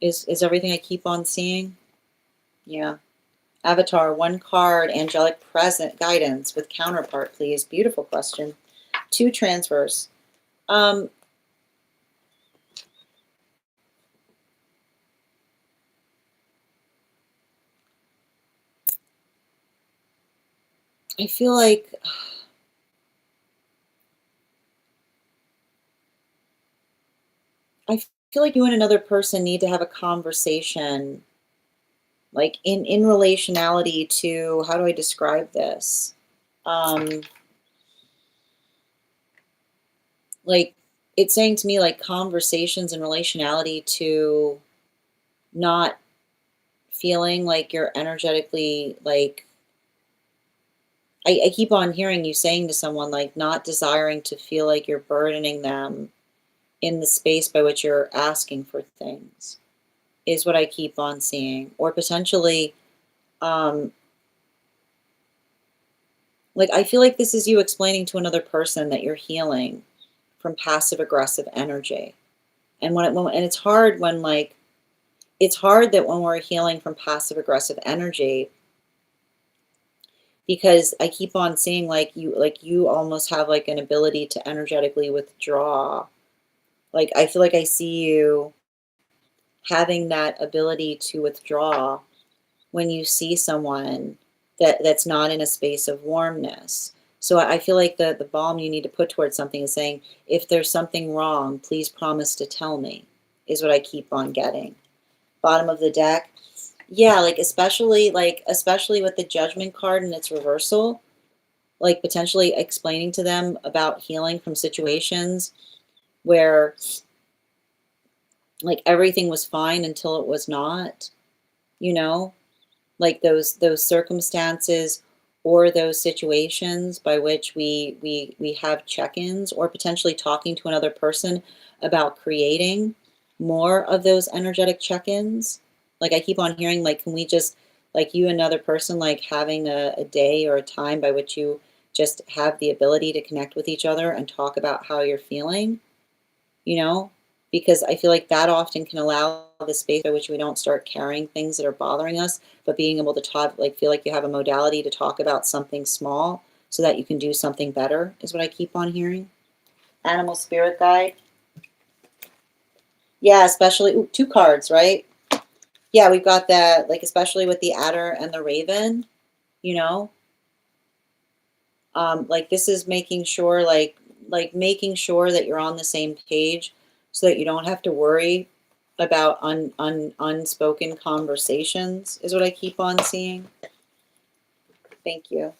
is everything I keep on seeing. Yeah. Avatar, one card, angelic present guidance with counterpart, please. Beautiful question. 2 transfers. I feel like you and another person need to have a conversation, like in relationality to, how do I describe this? Um, like it's saying to me like conversations in relationality to not feeling like you're energetically like I keep on hearing you saying to someone like not desiring to feel like you're burdening them in the space by which you're asking for things is what I keep on seeing. Or potentially, um, like I feel like this is you explaining to another person that you're healing from passive aggressive energy. And and it's hard when like it's hard that when we're healing from passive aggressive energy, because I keep on seeing like you almost have like an ability to energetically withdraw. Like I feel like I see you having that ability to withdraw when you see someone that's not in a space of warmness. So I feel like the balm you need to put towards something is saying, if there's something wrong, please promise to tell me, is what I keep on getting. Bottom of the deck. Yeah, especially with the judgment card and its reversal, like potentially explaining to them about healing from situations where like everything was fine until it was not, you know, like those circumstances or those situations by which we have check-ins, or potentially talking to another person about creating more of those energetic check-ins. Like I keep on hearing like, can we just, like you and another person, like having a day or a time by which you just have the ability to connect with each other and talk about how you're feeling, you know, because I feel like that often can allow the space by which we don't start carrying things that are bothering us, but being able to talk, like feel like you have a modality to talk about something small so that you can do something better, is what I keep on hearing. Animal spirit guide. Yeah, especially, ooh, 2 cards, right? Yeah, we've got that, like especially with the adder and the raven, you know, like this is making sure like making sure that you're on the same page so that you don't have to worry about unspoken conversations, is what I keep on seeing. Thank you.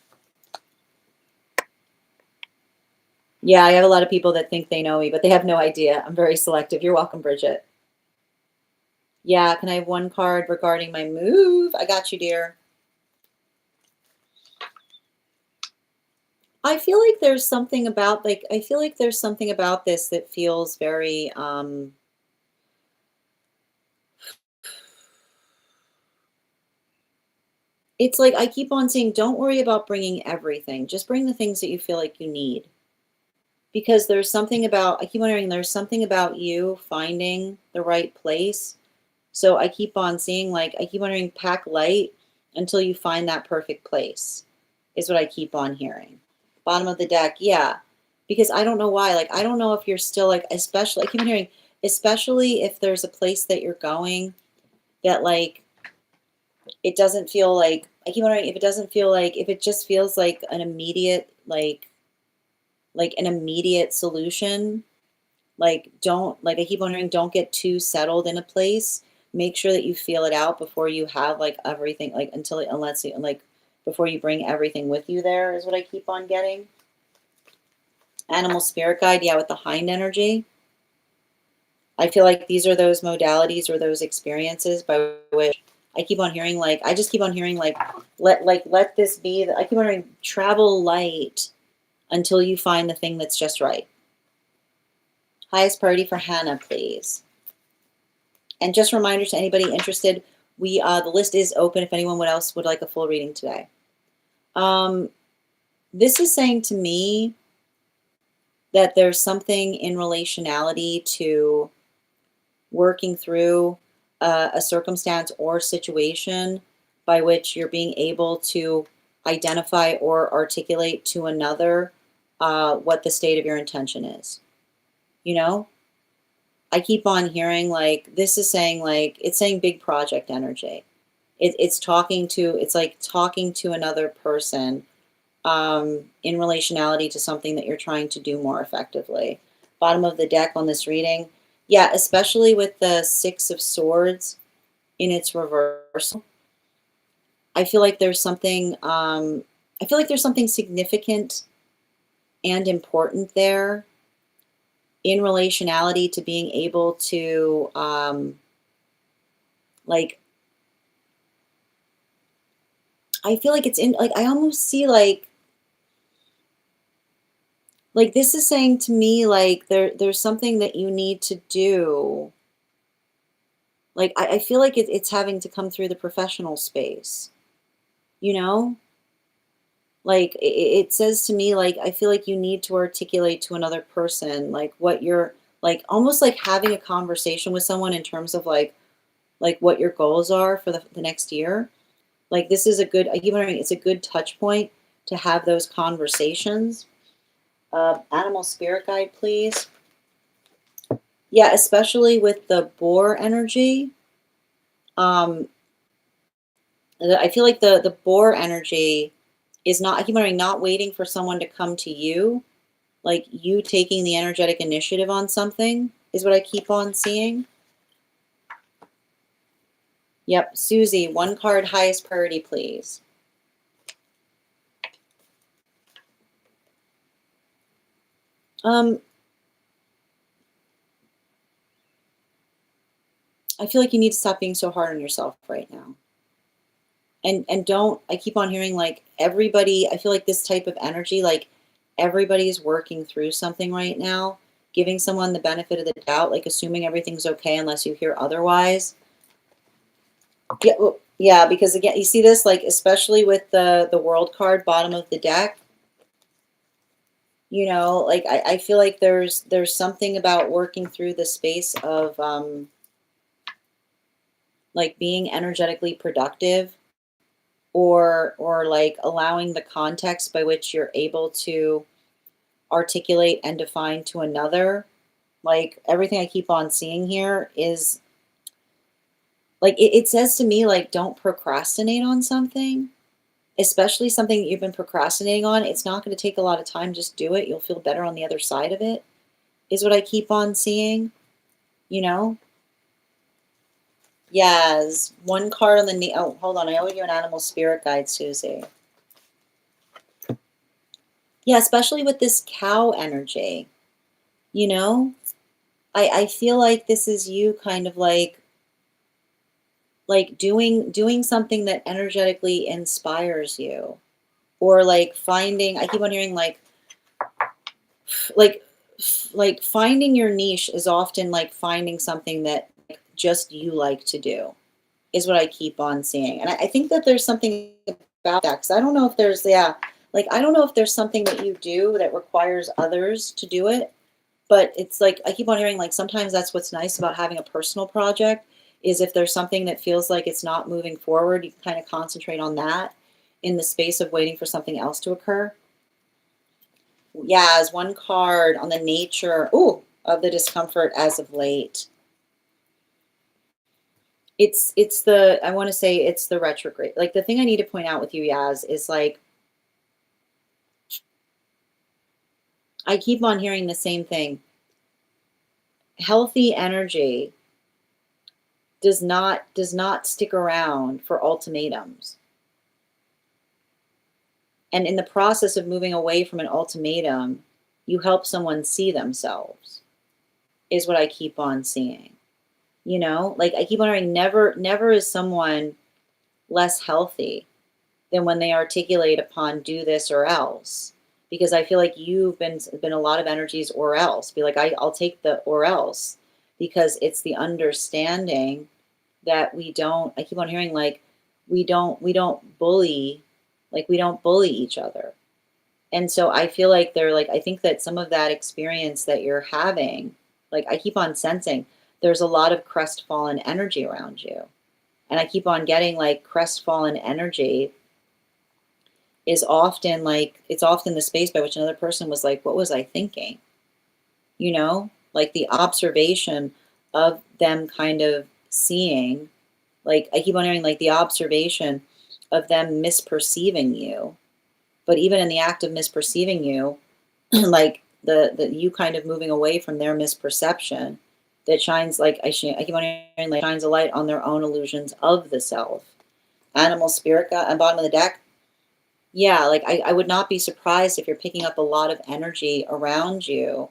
Yeah, I have a lot of people that think they know me, but they have no idea. I'm very selective. You're welcome, Bridget. Yeah, can I have 1 card regarding my move? I got you, dear. I feel like there's something about I feel like there's something about this that feels very it's like I keep on saying, don't worry about bringing everything. Just bring the things that you feel like you need. Because there's something about, I keep wondering, there's something about you finding the right place. So I keep on seeing, like, I keep wondering, pack light until you find that perfect place, is what I keep on hearing. Bottom of the deck, yeah. Because I don't know why. Like, I don't know if you're still, like, especially, I keep on hearing, especially if there's a place that you're going that, like, it doesn't feel like, I keep wondering if it doesn't feel like, if it just feels like an immediate, like an immediate solution. Like don't, like I keep wondering, don't get too settled in a place. Make sure that you feel it out before you have like everything, like until unless you like before you bring everything with you there, is what I keep on getting. Animal spirit guide, yeah, with the hind energy. I feel like these are those modalities or those experiences by which I keep on hearing, like, I just keep on hearing, let this be. I keep on hearing, travel light until you find the thing that's just right. Highest priority for Hannah, please. And just a reminder to anybody interested, we the list is open if anyone else would like a full reading today. This is saying to me that there's something in relationality to working through a circumstance or situation by which you're being able to identify or articulate to another what the state of your intention is. You know, I keep on hearing like this is saying like it's saying big project energy. It's like talking to another person in relationality to something that you're trying to do more effectively. Bottom of the deck on this reading, yeah, especially with the Six of Swords in its reversal. I feel like there's something. I feel like there's something significant and important there in relationality to being able to like. I feel like it's in like I almost see like this is saying to me like there's something that you need to do. Like I feel like it's having to come through the professional space, you know? Like it says to me like I feel like you need to articulate to another person like what you're like almost like having a conversation with someone in terms of like what your goals are for the next year. Like this is a good I keep wondering it's a good touch point to have those conversations. Animal spirit guide, please. Yeah, especially with the boar energy. Um, I feel like the boar energy is not, I keep wondering, not waiting for someone to come to you, like you taking the energetic initiative on something is what I keep on seeing. Yep, Susie, one card, highest priority, please. I feel like you need to stop being so hard on yourself right now. And don't, I keep on hearing like everybody, I feel like this type of energy, like everybody's working through something right now, giving someone the benefit of the doubt, like assuming everything's okay unless you hear otherwise. Yeah, well, yeah, because again, you see this, like especially with the world card, bottom of the deck, you know, like I feel like there's something about working through the space of like being energetically productive or like allowing the context by which you're able to articulate and define to another. Like everything I keep on seeing here is like it says to me like don't procrastinate on something, especially something that you've been procrastinating on. It's not going to take a lot of time. Just do it. You'll feel better on the other side of it, is what I keep on seeing, you know? Yes. One card on the knee. Oh, hold on. I owe you an animal spirit guide, Susie. Yeah, especially with this cow energy, you know? I feel like this is you kind of like doing something that energetically inspires you or like finding I keep on hearing like like finding your niche is often like finding something that like, just you like to do is what I keep on seeing. And I think that there's something about that because I don't know if there's yeah like I don't know if there's something that you do that requires others to do it, but it's like I keep on hearing like sometimes that's what's nice about having a personal project is if there's something that feels like it's not moving forward, you can kind of concentrate on that in the space of waiting for something else to occur. Yeah, as one card on the nature of the discomfort as of late. It's the I want to say it's the retrograde. Like the thing I need to point out with you, Yaz, is like I keep on hearing the same thing. Healthy energy does not stick around for ultimatums. And in the process of moving away from an ultimatum, you help someone see themselves, is what I keep on seeing. You know, like I keep on hearing never is someone less healthy than when they articulate upon do this or else. Because I feel like you've been a lot of energies or else. Be like, I'll take the or else because it's the understanding that we don't I keep on hearing like we don't bully like we don't bully each other. And so I feel like they're like I think that some of that experience that you're having, like I keep on sensing there's a lot of crestfallen energy around you. And I keep on getting like crestfallen energy is often like, it's often the space by which another person was like, what was I thinking? You know, like the observation of them kind of seeing, like I keep on hearing like the observation of them misperceiving you. But even in the act of misperceiving you, like the you kind of moving away from their misperception, that shines like I keep on hearing like shines a light on their own illusions of the self. Animal spirit guide on bottom of the deck. Yeah, like I would not be surprised if you're picking up a lot of energy around you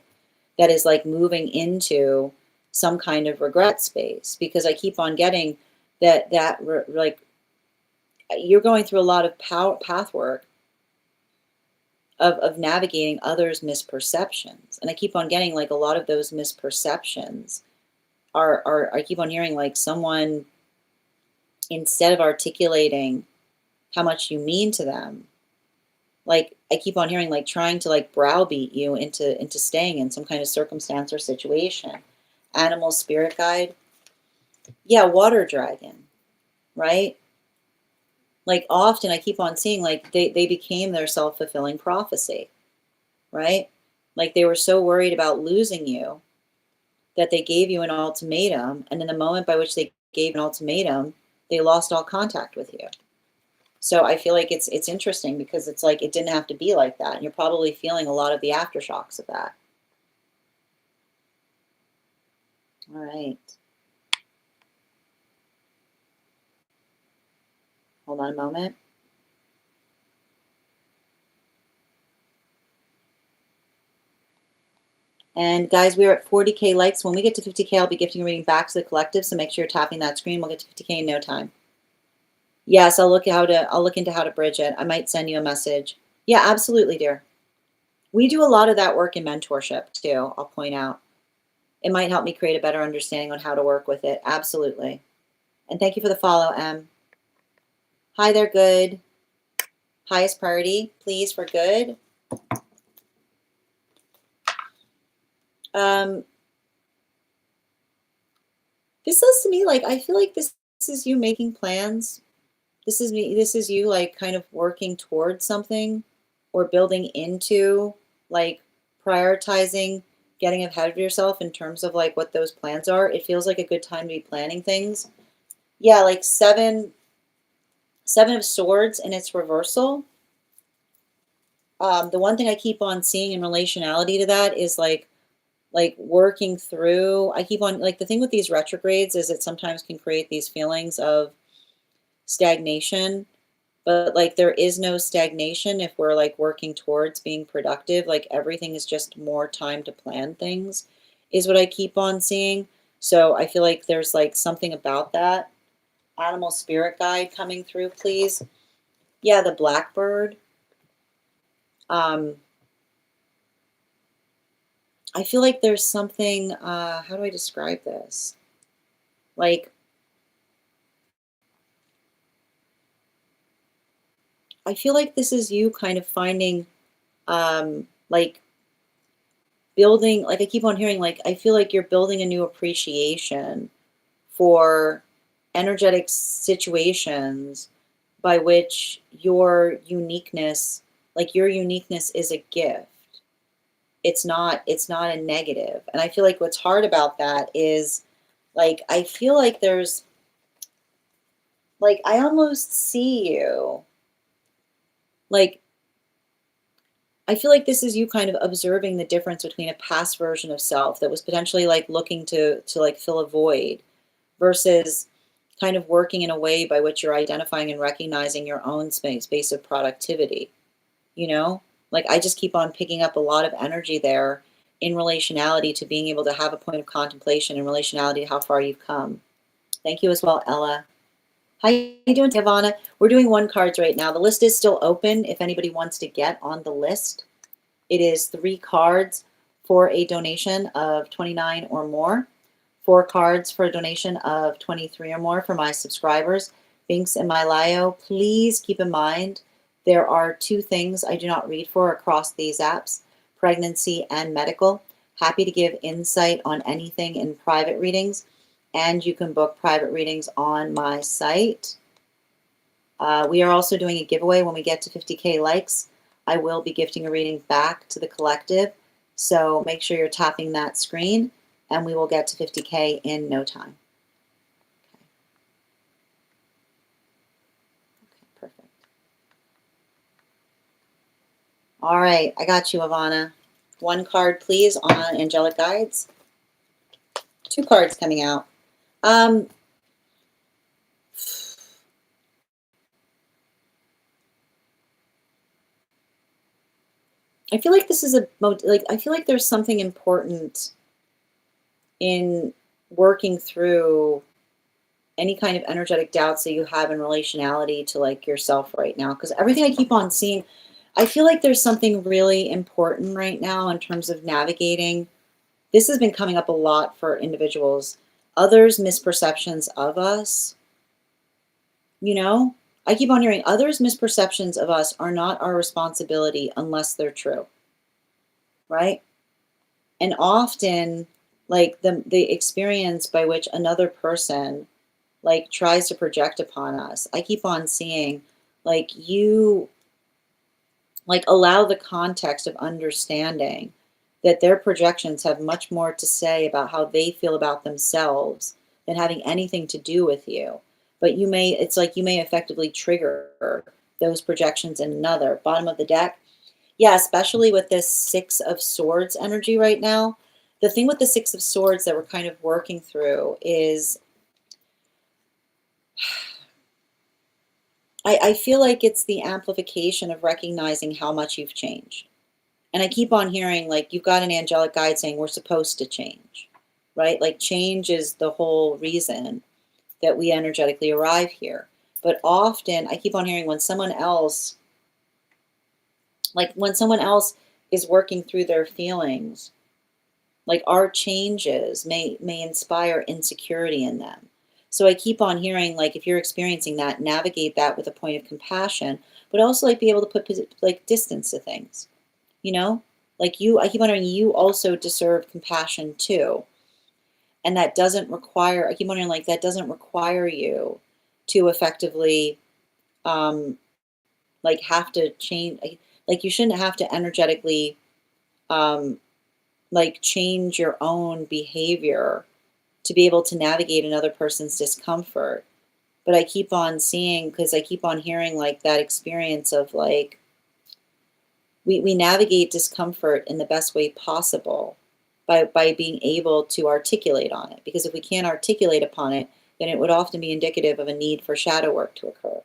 that is like moving into some kind of regret space, because I keep on getting like you're going through a lot of path work of navigating others' misperceptions. And I keep on getting like a lot of those misperceptions are I keep on hearing like someone, instead of articulating how much you mean to them, like I keep on hearing like trying to like browbeat you into staying in some kind of circumstance or situation. Animal spirit guide. Yeah, water dragon, right? Like often I keep on seeing like they became their self-fulfilling prophecy, right? Like they were so worried about losing you that they gave you an ultimatum, and in the moment by which they gave an ultimatum, they lost all contact with you. So I feel like it's interesting because it's like it didn't have to be like that, and you're probably feeling a lot of the aftershocks of that. All right. Hold on a moment. And guys, we're at 40K likes. When we get to 50K, I'll be gifting a reading back to the collective. So make sure you're tapping that screen. We'll get to 50K in no time. Yes, I'll look into how to bridge it. I might send you a message. Yeah, absolutely, dear. We do a lot of that work in mentorship too, I'll point out. It might help me create a better understanding on how to work with it. Absolutely. And thank you for the follow, Em. Hi there, good. Highest priority, please, for good. This says to me like I feel like this is you making plans. This is you like kind of working towards something or building into, like prioritizing getting ahead of yourself in terms of like what those plans are. It feels like a good time to be planning things. Yeah, like seven of swords in its reversal. The one thing I keep on seeing in relationality to that is like working through. I keep on like the thing with these retrogrades is it sometimes can create these feelings of stagnation, but like there is no stagnation if we're like working towards being productive. Like everything is just more time to plan things is what I keep on seeing. So I feel like there's like something about that. Animal spirit guide coming through, please. Yeah, the blackbird. I feel like there's something, how do I describe this? Like, I feel like this is you kind of finding, like building, like I keep on hearing, like, I feel like you're building a new appreciation for energetic situations by which your uniqueness is a gift. It's not a negative. And I feel like what's hard about that is like I feel like there's like I almost see you like I feel like this is you kind of observing the difference between a past version of self that was potentially like looking to like fill a void versus kind of working in a way by which you're identifying and recognizing your own space of productivity, you know? Like I just keep on picking up a lot of energy there in relationality to being able to have a point of contemplation in relationality to how far you've come. Thank you as well, Ella. How you doing, Ivana? We're doing one cards right now. The list is still open if anybody wants to get on the list. It is 3 cards for a donation of 29 or more. 4 cards for a donation of 23 or more for my subscribers. Links in my bio. Please keep in mind there are 2 things I do not read for across these apps, pregnancy and medical. Happy to give insight on anything in private readings, and you can book private readings on my site. We are also doing a giveaway when we get to 50K likes. I will be gifting a reading back to the collective. So make sure you're tapping that screen and we will get to 50K in no time. Okay, perfect. All right, I got you, Ivana. One card, please, on Angelic Guides. Two cards coming out. I feel like this is I feel like there's something important in working through any kind of energetic doubts that you have in relationality to like yourself right now. Because everything I keep on seeing, I feel like there's something really important right now in terms of navigating. This has been coming up a lot for individuals. Others' misperceptions of us, you know? I keep on hearing others' misperceptions of us are not our responsibility unless they're true, right? And often, like the experience by which another person like tries to project upon us, I keep on seeing like you like allow the context of understanding that their projections have much more to say about how they feel about themselves than having anything to do with you. But it's like you may effectively trigger those projections in another. Bottom of the deck. Yeah, especially with this Six of Swords energy right now. The thing with the Six of Swords that we're kind of working through is I feel like it's the amplification of recognizing how much you've changed. And I keep on hearing like you've got an angelic guide saying we're supposed to change, right? Like change is the whole reason that we energetically arrive here. But often I keep on hearing when someone else is working through their feelings, like our changes may inspire insecurity in them. So I keep on hearing like if you're experiencing that, navigate that with a point of compassion, but also like be able to put like distance to things, you know? Like I keep on hearing you also deserve compassion too. And that doesn't require, I keep wondering like that doesn't require you to effectively like have to change, like you shouldn't have to energetically um, like change your own behavior to be able to navigate another person's discomfort. But I keep on seeing, because I keep on hearing like that experience of like, we navigate discomfort in the best way possible by being able to articulate on it. Because if we can't articulate upon it, then it would often be indicative of a need for shadow work to occur.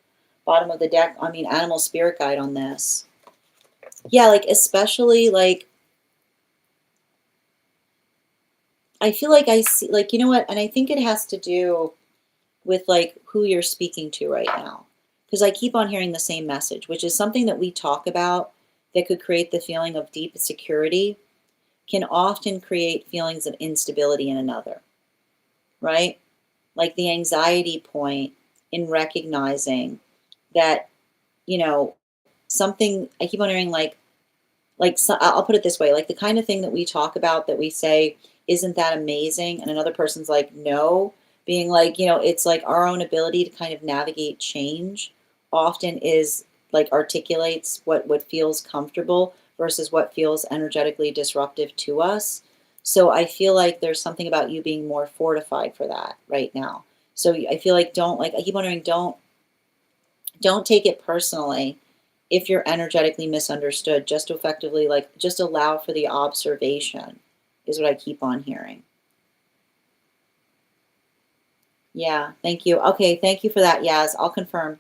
Bottom of the deck, I mean, animal spirit guide on this. Yeah, like especially like, I feel like I see, like, you know what? And I think it has to do with like who you're speaking to right now. Because I keep on hearing the same message, which is something that we talk about that could create the feeling of deep security can often create feelings of instability in another, right? Like the anxiety point in recognizing that, you know, something, I keep wondering like so, I'll put it this way, like the kind of thing that we talk about that we say, isn't that amazing? And another person's like, no, being like, you know, it's like our own ability to kind of navigate change often is like articulates what feels comfortable versus what feels energetically disruptive to us. So I feel like there's something about you being more fortified for that right now. So I feel like I keep wondering, don't take it personally if you're energetically misunderstood. Just to effectively like just allow for the observation is what I keep on hearing. Yeah, thank you. Okay, thank you for that, Yaz. I'll confirm.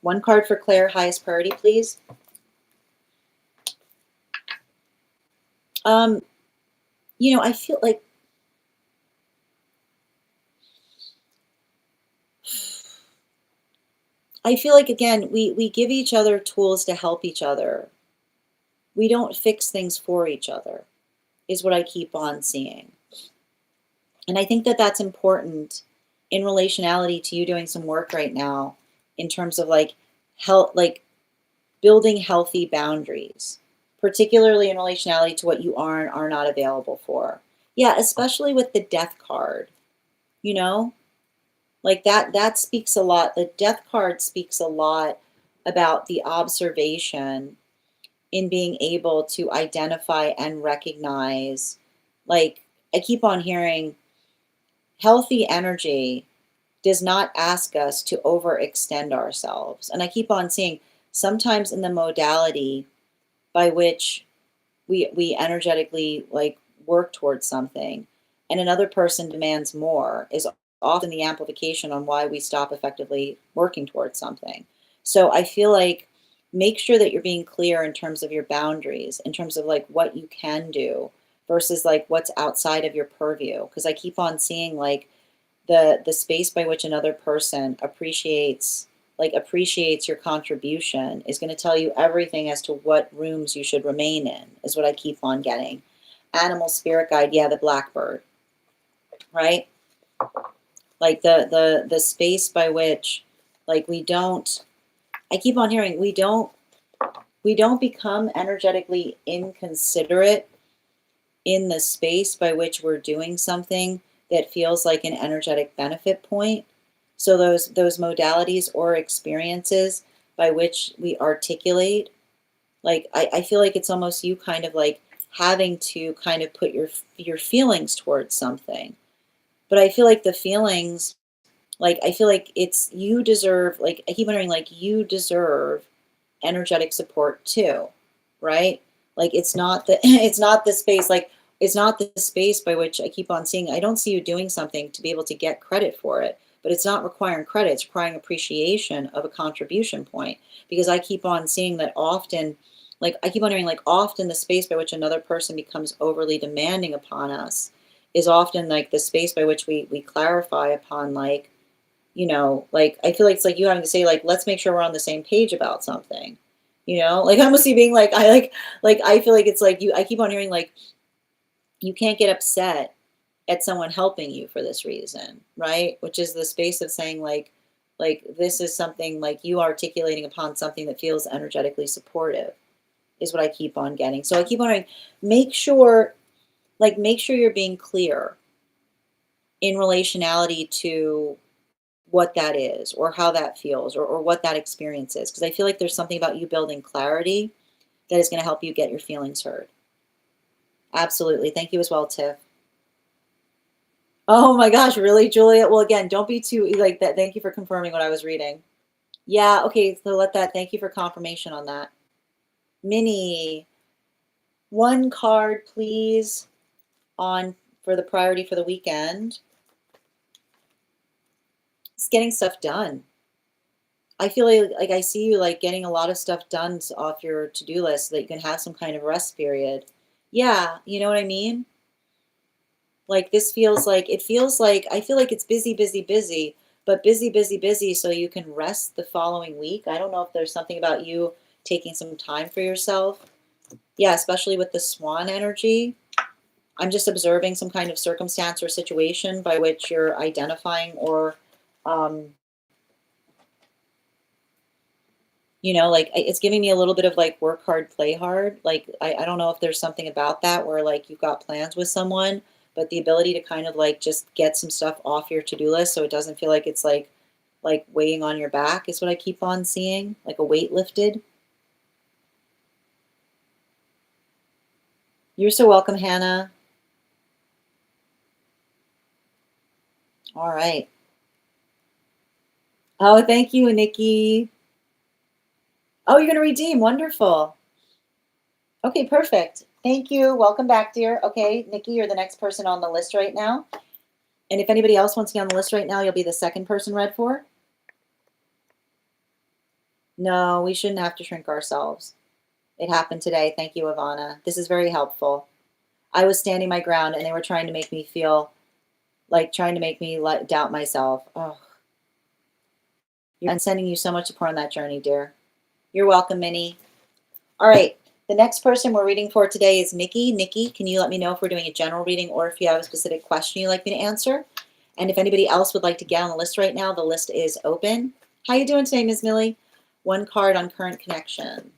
One card for Claire, highest priority, please. Um, you know, I feel like again, we give each other tools to help each other. We don't fix things for each other, is what I keep on seeing. And I think that that's important in relationality to you doing some work right now in terms of like like building healthy boundaries, particularly in relationality to what you are and are not available for. Yeah, especially with the death card, you know? Like that speaks a lot. The death card speaks a lot about the observation in being able to identify and recognize. Like, I keep on hearing healthy energy does not ask us to overextend ourselves. And I keep on seeing sometimes in the modality by which we energetically like work towards something and another person demands more is often the amplification on why we stop effectively working towards something. So I feel like make sure that you're being clear in terms of your boundaries, in terms of like what you can do versus like what's outside of your purview, because I keep on seeing like the space by which another person appreciates your contribution is going to tell you everything as to what rooms you should remain in, is what I keep on getting. Animal spirit guide, yeah, the blackbird, right? Like the space by which like we don't, I keep on hearing we don't become energetically inconsiderate in the space by which we're doing something that feels like an energetic benefit point. So those modalities or experiences by which we articulate, like I feel like it's almost you kind of like having to kind of put your feelings towards something. But I feel like the feelings, like I feel like it's you deserve, like I keep wondering, like you deserve energetic support too, right? Like it's not the it's not the space, like it's not the space by which I keep on seeing. I don't see you doing something to be able to get credit for it, but it's not requiring credit, it's requiring appreciation of a contribution point. Because I keep on seeing that often, like I keep wondering, like often the space by which another person becomes overly demanding upon us is often like the space by which we clarify upon like, like I feel like it's like you having to say like, let's make sure we're on the same page about something, like I must be being like I feel like it's like you. I keep on hearing like you can't get upset at someone helping you for this reason, right? Which is the space of saying like this is something like you articulating upon something that feels energetically supportive is what I keep on getting. So I keep on make sure make sure you're being clear in relationality to what that is or how that feels or what that experience is. Because I feel like there's something about you building clarity that is going to help you get your feelings heard. Absolutely. Thank you as well, Tiff. Oh my gosh, really, Julia? Well, again, don't be too like that. Thank you for confirming what I was reading. Yeah, okay, so thank you for confirmation on that. Minnie, one card, please, on for the priority for the weekend. It's getting stuff done. I feel like I see you like getting a lot of stuff done off your to-do list so that you can have some kind of rest period. Yeah, you know what I mean? Like this feels like it feels like I feel like it's busy, busy, busy, but busy, busy, busy so you can rest the following week. I don't know if there's something about you taking some time for yourself. Yeah, especially with the swan energy. I'm just observing some kind of circumstance or situation by which you're identifying or um, like it's giving me a little bit of like work hard, play hard. Like I don't know if there's something about that where like you've got plans with someone, but the ability to kind of like just get some stuff off your to-do list so it doesn't feel like it's like weighing on your back is what I keep on seeing, like a weight lifted. You're so welcome, Hannah. All right. Oh, thank you, Nikki. Oh, you're gonna redeem. Wonderful. Okay, perfect. Thank you. Welcome back, dear. Okay, Nikki, you're the next person on the list right now. And if anybody else wants to be on the list right now, you'll be the second person read for. No, we shouldn't have to shrink ourselves. It happened today. Thank you, Ivana. This is very helpful. I was standing my ground and they were trying to make me feel like trying to make me doubt myself. Oh, and sending you so much support on that journey, dear. You're welcome, Minnie. All right. The next person we're reading for today is Nikki. Nikki, can you let me know if we're doing a general reading or if you have a specific question you'd like me to answer? And if anybody else would like to get on the list right now, the list is open. How you doing today, Ms. Millie? One card on current connection.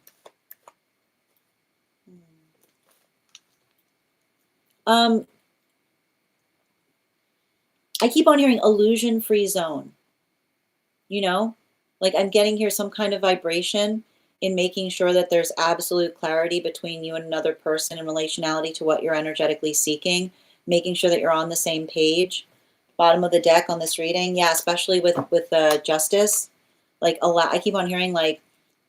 I keep on hearing illusion-free zone. you know? Like I'm getting here some kind of vibration in making sure that there's absolute clarity between you and another person in relationality to what you're energetically seeking, making sure that you're on the same page. Bottom of the deck on this reading, yeah, especially with justice. Like a lot, I keep on hearing like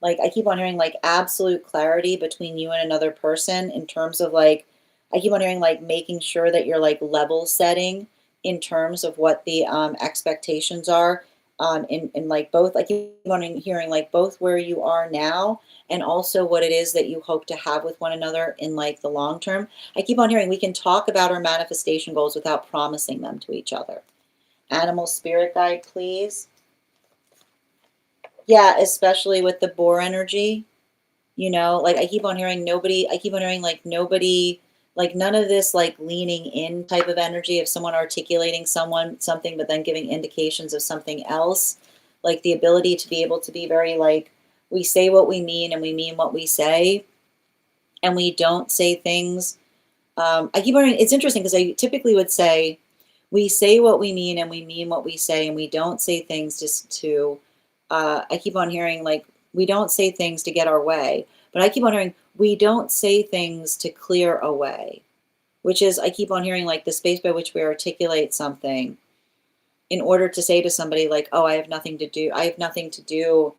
I keep on hearing like absolute clarity between you and another person in terms of like I keep on hearing like making sure that you're like level setting in terms of what the expectations are in like both I keep on hearing like both where you are now and also what it is that you hope to have with one another in like the long term. I keep on hearing we can talk about our manifestation goals without promising them to each other. Animal spirit guide, please. Yeah, especially with the boar energy. You know, like I keep on hearing nobody, I keep on hearing like nobody, like none of this like leaning in type of energy of someone articulating something, but then giving indications of something else. Like the ability to be able to be very like, we say what we mean and we mean what we say, and we don't say things. I keep on hearing, it's interesting because I typically would say, we say what we mean and we mean what we say, and we don't say things just to, I keep on hearing like, we don't say things to get our way, but I keep on hearing, we don't say things to clear a way, which is, I keep on hearing like the space by which we articulate something in order to say to somebody like, oh, I have nothing to do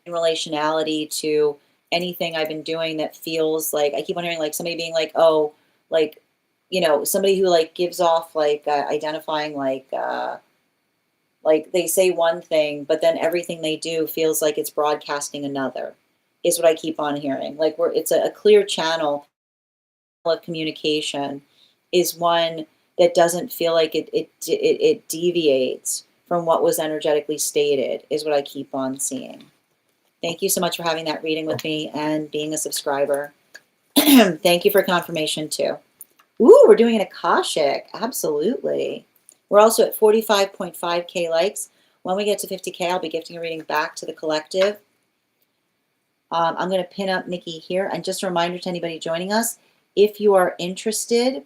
in relationality to anything I've been doing that feels like, I keep on hearing like somebody being like, oh, like, you know, somebody who like gives off like identifying like they say one thing, but then everything they do feels like it's broadcasting another, is what I keep on hearing. Like it's a clear channel of communication is one that doesn't feel like it deviates from what was energetically stated, is what I keep on seeing. Thank you so much for having that reading with me and being a subscriber. Thank you for confirmation too. Ooh, we're doing an Akashic. Absolutely. We're also at 45.5K likes. When we get to 50K, I'll be gifting a reading back to the collective. I'm going to pin up Nikki here. And just a reminder to anybody joining us, if you are interested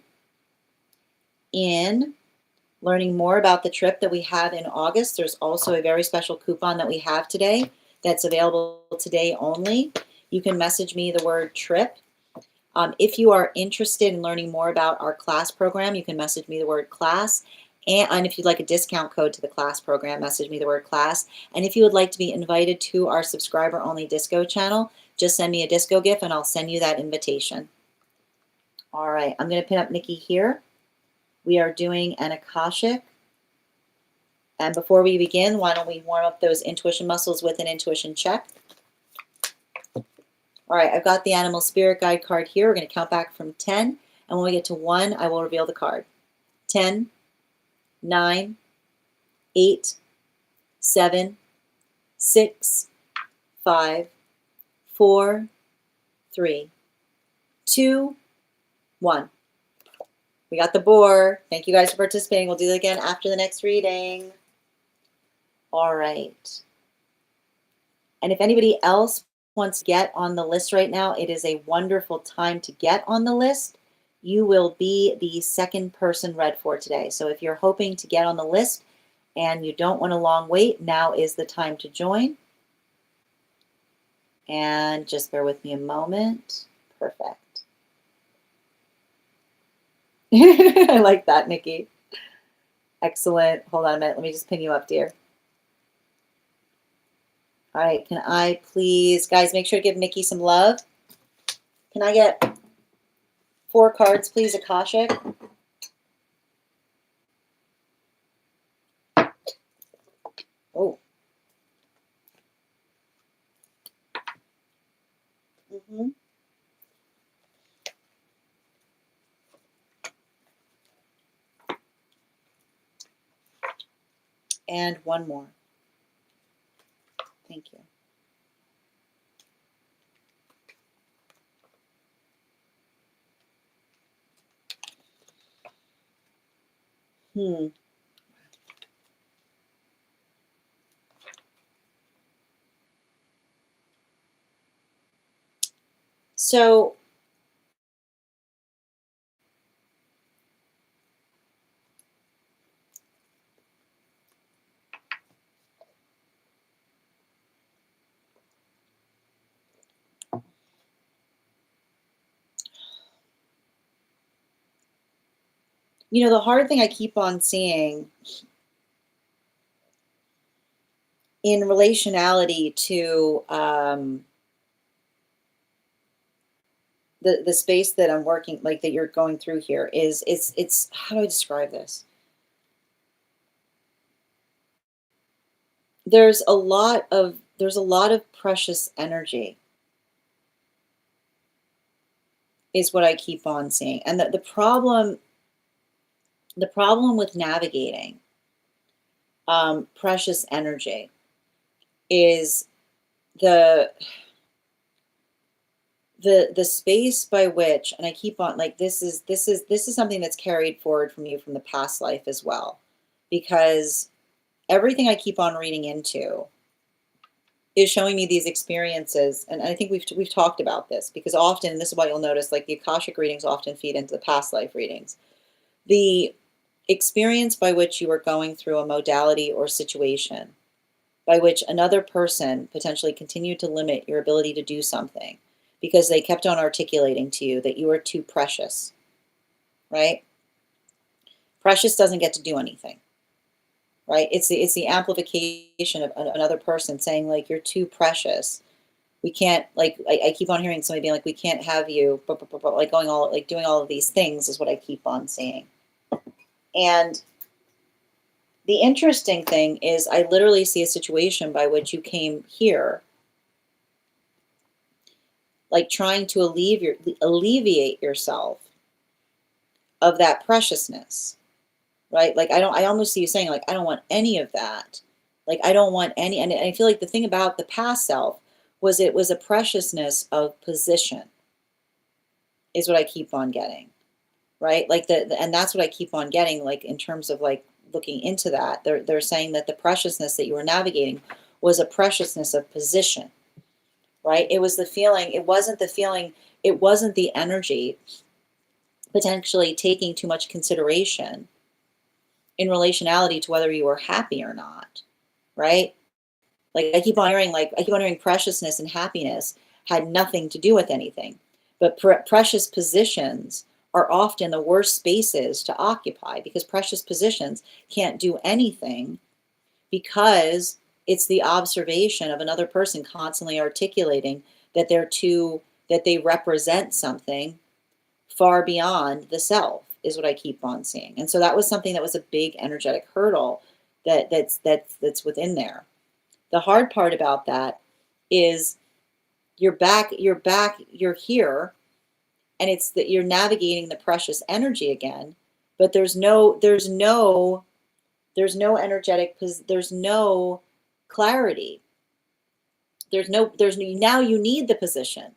in learning more about the trip that we have in August, there's also a very special coupon that we have today that's available today only. You can message me the word trip. If you are interested in learning more about our class program, you can message me the word class. And if you'd like a discount code to the class program, message me the word class. And if you would like to be invited to our subscriber-only disco channel, just send me a disco gift and I'll send you that invitation. All right, I'm going to pin up Nikki here. We are doing an Akashic. And before we begin, why don't we warm up those intuition muscles with an intuition check. All right, I've got the animal spirit guide card here. We're going to count back from 10. And when we get to 1, I will reveal the card. 10, 9, 8, 7, 6, 5, 4, 3, 2, 1. We got the boar. Thank you guys for participating. We'll do that again after the next reading. All right. And if anybody else wants to get on the list right now, it is a wonderful time to get on the list. You will be the second person read for today. So if you're hoping to get on the list and you don't want a long wait, now is the time to join. And just bear with me a moment. Perfect. I like that, Nikki. Excellent. Hold on a minute. Let me just pin you up, dear. All right. Can I please, guys, make sure to give Nikki some love. Can I get 4 cards, please, Akashic? Oh. Mm-hmm. And 1 more. Thank you. So You know, the hard thing I keep on seeing in relationality to the space that I'm working, like that you're going through here, is it's how do I describe this? There's a lot of precious energy is what I keep on seeing. And the problem with navigating precious energy is the the space by which, and I keep on, like, this is something that's carried forward from you from the past life as well, because everything I keep on reading into is showing me these experiences, and I think we've talked about this, because often, and this is why you'll notice, like, the Akashic readings often feed into the past life readings. The experience by which you are going through a modality or situation by which another person potentially continued to limit your ability to do something because they kept on articulating to you that you are too precious, right? Precious doesn't get to do anything, right? It's the amplification of another person saying, like, you're too precious. We can't, like, I keep on hearing somebody being like, we can't have you, like, going all, like, doing all of these things is what I keep on seeing. And the interesting thing is, I literally see a situation by which you came here, like, trying to alleviate yourself of that preciousness, right? Like, I almost see you saying, like, I don't want any of that. Like, I don't want any, and I feel like the thing about the past self was it was a preciousness of position, is what I keep on getting, right? Like and that's what I keep on getting, like, in terms of, like, looking into that. They're saying that the preciousness that you were navigating was a preciousness of position, right? It was the feeling, it wasn't the energy potentially taking too much consideration in relationality to whether you were happy or not, right? Like, I keep on hearing preciousness and happiness had nothing to do with anything. But precious positions are often the worst spaces to occupy, because precious positions can't do anything, because it's the observation of another person constantly articulating that that they represent something far beyond the self, is what I keep on seeing. And so that was something that was a big energetic hurdle that's within there. The hard part about that is you're here, and it's that you're navigating the precious energy again, but there's no energetic, there's no clarity. Now you need the position,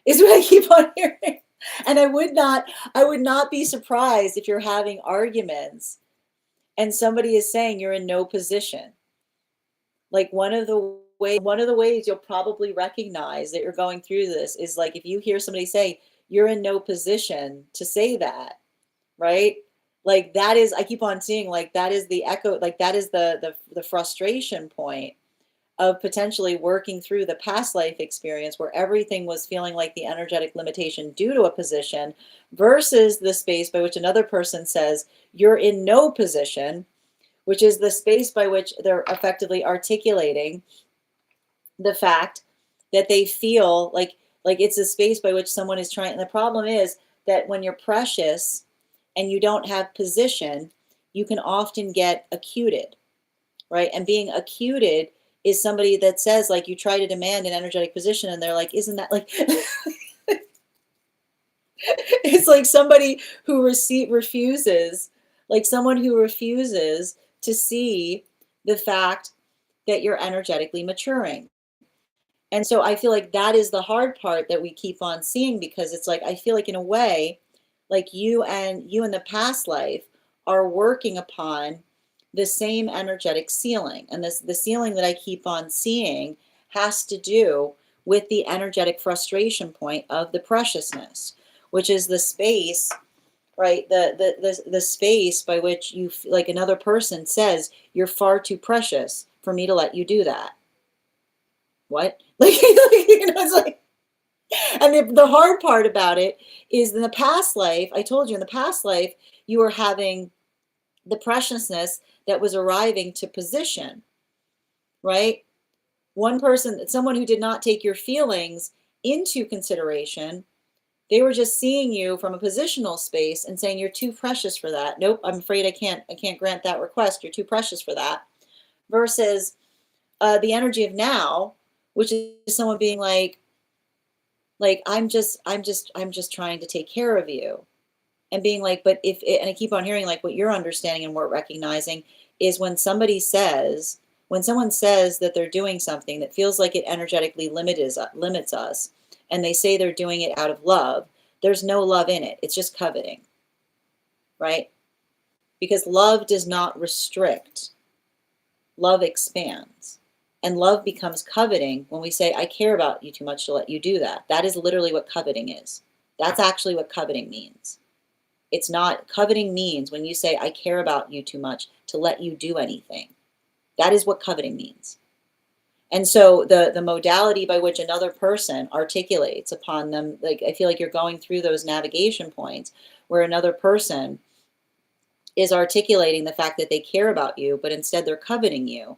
is what I keep on hearing. And I would not be surprised if you're having arguments and somebody is saying you're in no position. Like, one of the ways you'll probably recognize that you're going through this is, like, if you hear somebody say you're in no position to say that, right? Like, that is, I keep on seeing, like, that is the echo, like, that is the frustration point of potentially working through the past life experience where everything was feeling like the energetic limitation due to a position, versus the space by which another person says you're in no position, which is the space by which they're effectively articulating the fact that they feel like it's a space by which someone is trying. And the problem is that when you're precious and you don't have position, you can often get acuted, right? And being acuted is somebody that says, like, you try to demand an energetic position and they're like, isn't that like it's like somebody who refuses, like someone who refuses to see the fact that you're energetically maturing. And so I feel like that is the hard part that we keep on seeing, because it's like, I feel like, in a way, like, you in the past life are working upon the same energetic ceiling. And the ceiling that I keep on seeing has to do with the energetic frustration point of the preciousness, which is the space, right? The space by which like, another person says you're far too precious for me to let you do that. What? Like, it's like, And the hard part about it is in the past life, I told you in the past life, you were having the preciousness that was arriving to position, right? One person, someone who did not take your feelings into consideration, they were just seeing you from a positional space and saying, you're too precious for that. Nope, I'm afraid I can't grant that request. You're too precious for that. Versus the energy of now, which is someone being like I'm just trying to take care of you, and being like, but if it, and I keep on hearing like what you're understanding and we're recognizing is when someone says that they're doing something that feels like it energetically limits us, and they say they're doing it out of love, there's no love in it. It's just coveting, right? Because love does not restrict, love expands. And love becomes coveting when we say, I care about you too much to let you do that. That is literally what coveting is. That's actually what coveting means. It's not, coveting means when you say, I care about you too much to let you do anything. That is what coveting means. And so the modality by which another person articulates upon them, like I feel like you're going through those navigation points where another person is articulating the fact that they care about you, but instead they're coveting you.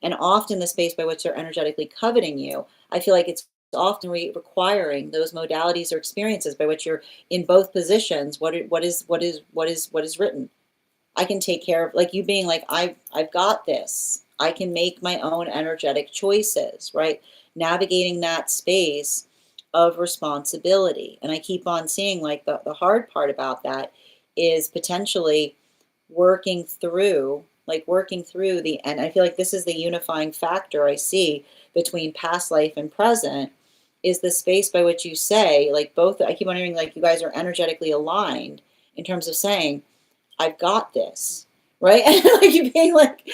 And often the space by which they're energetically coveting you, I feel like it's often requiring those modalities or experiences by which you're in both positions. What is written? I can take care of, like you being like, I've got this. I can make my own energetic choices, right? Navigating that space of responsibility. And I keep on seeing like the hard part about that is potentially working through the, and I feel like this is the unifying factor I see between past life and present, is the space by which you say, like both, I keep on hearing like you guys are energetically aligned in terms of saying, I've got this, right? And like you being like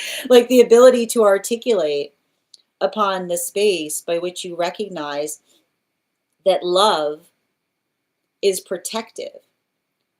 the ability to articulate upon the space by which you recognize that love is protective.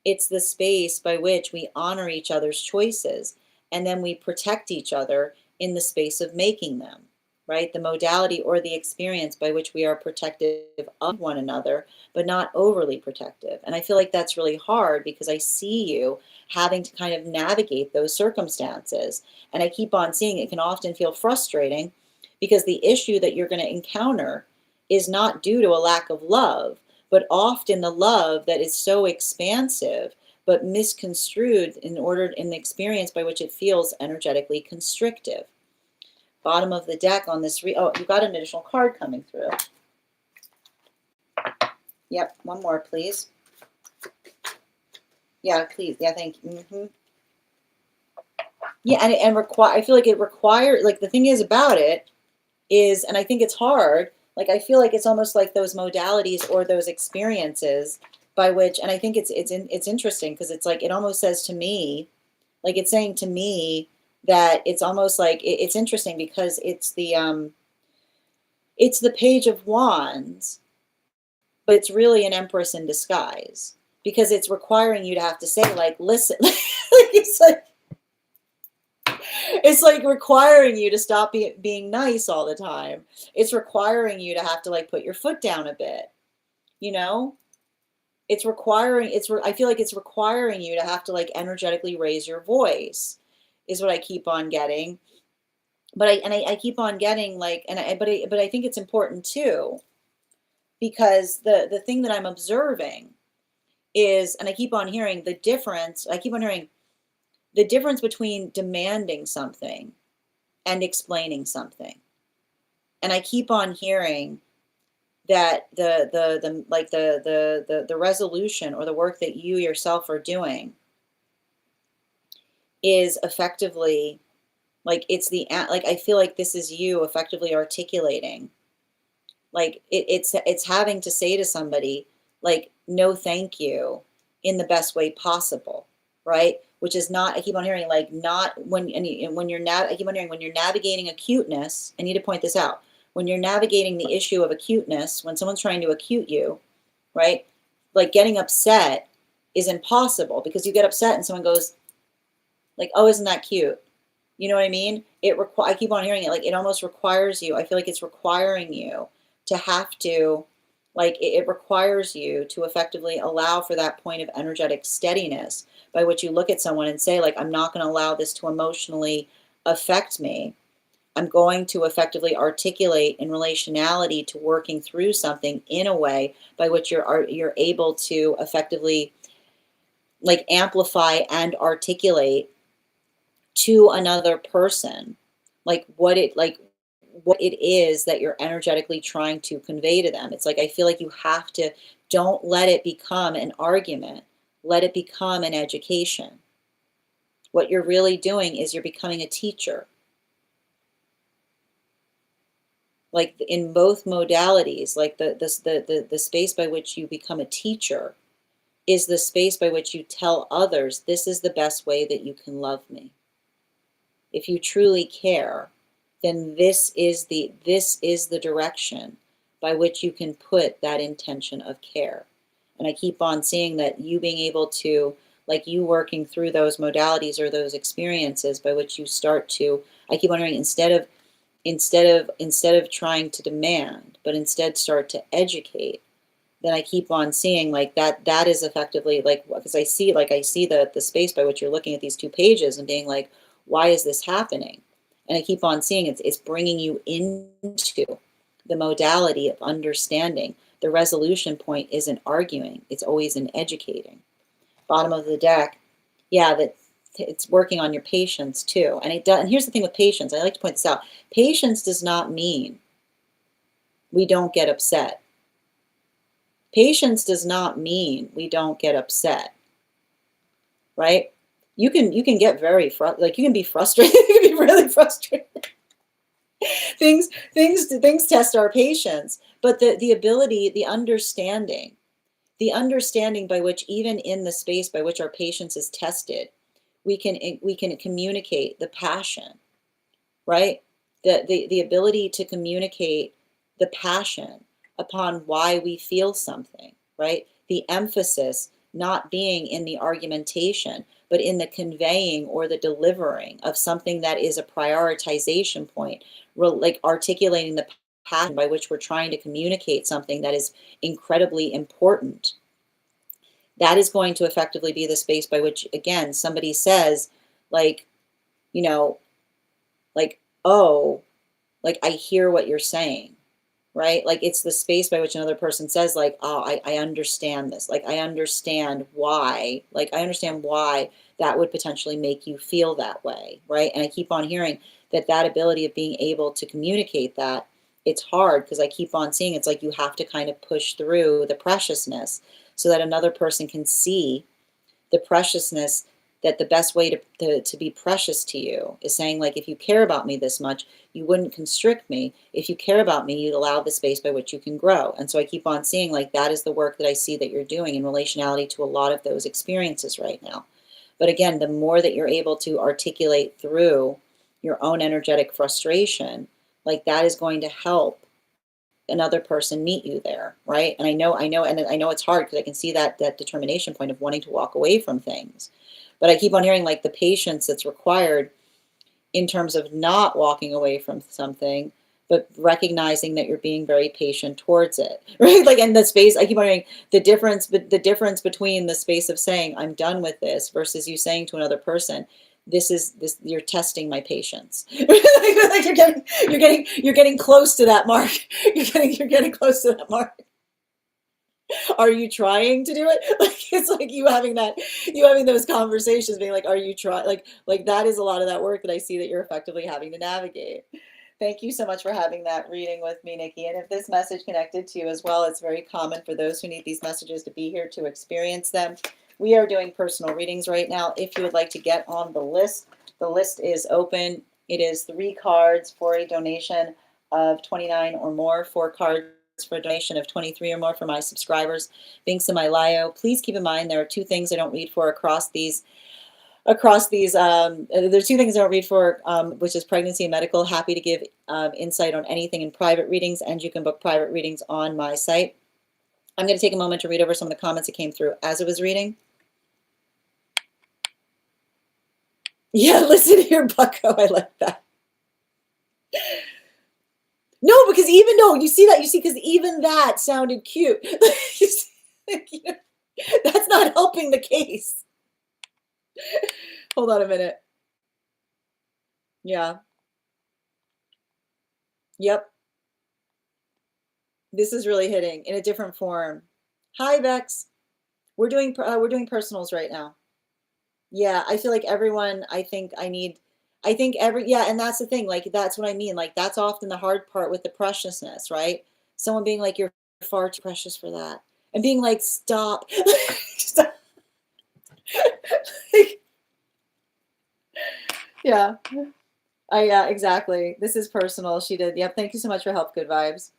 It's the space by which we honor each other's choices, and then we protect each other in the space of making them, right? The modality or the experience by which we are protective of one another, but not overly protective. And I feel like that's really hard because I see you having to kind of navigate those circumstances. And I keep on seeing it can often feel frustrating because the issue that you're going to encounter is not due to a lack of love, but often the love that is so expansive but misconstrued in the experience by which it feels energetically constrictive. Bottom of the deck on this oh, you got an additional card coming through. Yep, one more please. Yeah, please. Yeah, thank you. Yeah, and require, I feel like it requires, like the thing is about it is, and I think it's hard, like I feel like it's almost like those modalities or those experiences by which, and I think it's interesting because it's like it almost says to me, like it's saying to me that it's almost like it's interesting because it's the Page of Wands, but it's really an Empress in disguise because it's requiring you to have to say like, listen, it's like requiring you to stop being nice all the time. It's requiring you to have to like put your foot down a bit, you know? It's requiring, I feel like it's requiring you to have to like energetically raise your voice is what I keep on getting. But I keep on getting like, but I think it's important too, because the thing that I'm observing is, and I keep on hearing the difference, the difference between demanding something and explaining something. And I keep on hearing that the resolution or the work that you yourself are doing is effectively like it's the, like I feel like this is you effectively articulating, like it's having to say to somebody like no thank you in the best way possible, right? Which is not, I keep on hearing like not when, and when you're I keep on hearing when you're navigating acuteness, I need to point this out, when you're navigating the issue of acuteness, when someone's trying to acute you, right? Like getting upset is impossible because you get upset and someone goes like, oh, isn't that cute? You know what I mean? I keep on hearing it, like it almost requires you. I feel like it's requiring you to have to Like it requires you to effectively allow for that point of energetic steadiness by which you look at someone and say, like, I'm not going to allow this to emotionally affect me. I'm going to effectively articulate in relationality to working through something in a way by which you're able to effectively like amplify and articulate to another person like what it is that you're energetically trying to convey to them. It's like I feel like you have to, don't let it become an argument. Let it become an education. What you're really doing is you're becoming a teacher. Like in both modalities, like the space by which you become a teacher is the space by which you tell others, this is the best way that you can love me. If you truly care, then this is the direction by which you can put that intention of care. And I keep on seeing that you being able to, like you working through those modalities or those experiences by which you start to, I keep wondering, instead of trying to demand, but instead start to educate, then I keep on seeing like that is effectively like, because I see the space by which you're looking at these two pages and being like, why is this happening? And I keep on seeing it's bringing you into the modality of understanding. The resolution point isn't arguing, it's always in educating. Bottom of the deck, yeah, that it's working on your patience too. And it does, and here's the thing with patience, I like to point this out. Patience does not mean we don't get upset. Patience does not mean we don't get upset, right? You can get very like you can be frustrated. You can be really frustrated. Things test our patience, but the ability, the understanding by which even in the space by which our patience is tested, we can communicate the passion, right? The ability to communicate the passion upon why we feel something, right? The emphasis not being in the argumentation, but in the conveying or the delivering of something that is a prioritization point, like articulating the passion by which we're trying to communicate something that is incredibly important. That is going to effectively be the space by which, again, somebody says, like, you know, like, oh, like I hear what you're saying, right? Like it's the space by which another person says, like, oh, I understand this. Like I understand why, that would potentially make you feel that way, right? And I keep on hearing that ability of being able to communicate that, it's hard because I keep on seeing it's like you have to kind of push through the preciousness so that another person can see the preciousness, that the best way to be precious to you is saying, like, if you care about me this much, you wouldn't constrict me. If you care about me, you'd allow the space by which you can grow. And so I keep on seeing like that is the work that I see that you're doing in relationality to a lot of those experiences right now. But again, the more that you're able to articulate through your own energetic frustration, like that is going to help another person meet you there, right? And I know it's hard because I can see that determination point of wanting to walk away from things. But I keep on hearing like the patience that's required in terms of not walking away from something, but recognizing that you're being very patient towards it, right? Like in the space, I keep wondering the difference between the space of saying I'm done with this versus you saying to another person, this you're testing my patience. Like you're getting close to that mark. You're getting close to that mark. Are you trying to do it? Like it's like you having those conversations being like, are you trying, like that is a lot of that work that I see that you're effectively having to navigate. Thank you so much for having that reading with me, Nikki. And if this message connected to you as well, it's very common for those who need these messages to be here to experience them. We are doing personal readings right now. If you would like to get on the list is open. It is 3 cards for a donation of 29 or more, 4 cards for a donation of 23 or more for my subscribers. Links in my bio. Please keep in mind there are 2 things I don't read for across these there's 2 things I don't read for, which is pregnancy and medical. Happy to give insight on anything in private readings, and you can book private readings on my site. I'm going to take a moment to read over some of the comments that came through as I was reading. Yeah, listen here, Bucko. I like that. No, because even no, you see, because even that sounded cute. You see, you know, that's not helping the case. Hold on a minute. Yeah. Yep. This is really hitting in a different form. Hi, Bex. We're doing personals right now. Yeah, I feel like everyone, I think every, yeah, and that's the thing, like, that's what I mean. Like, that's often the hard part with the preciousness, right? Someone being like, you're far too precious for that. And being like, stop. Stop. Yeah. Yeah, exactly. This is personal. She did. Yep. Thank you so much for help. Good vibes.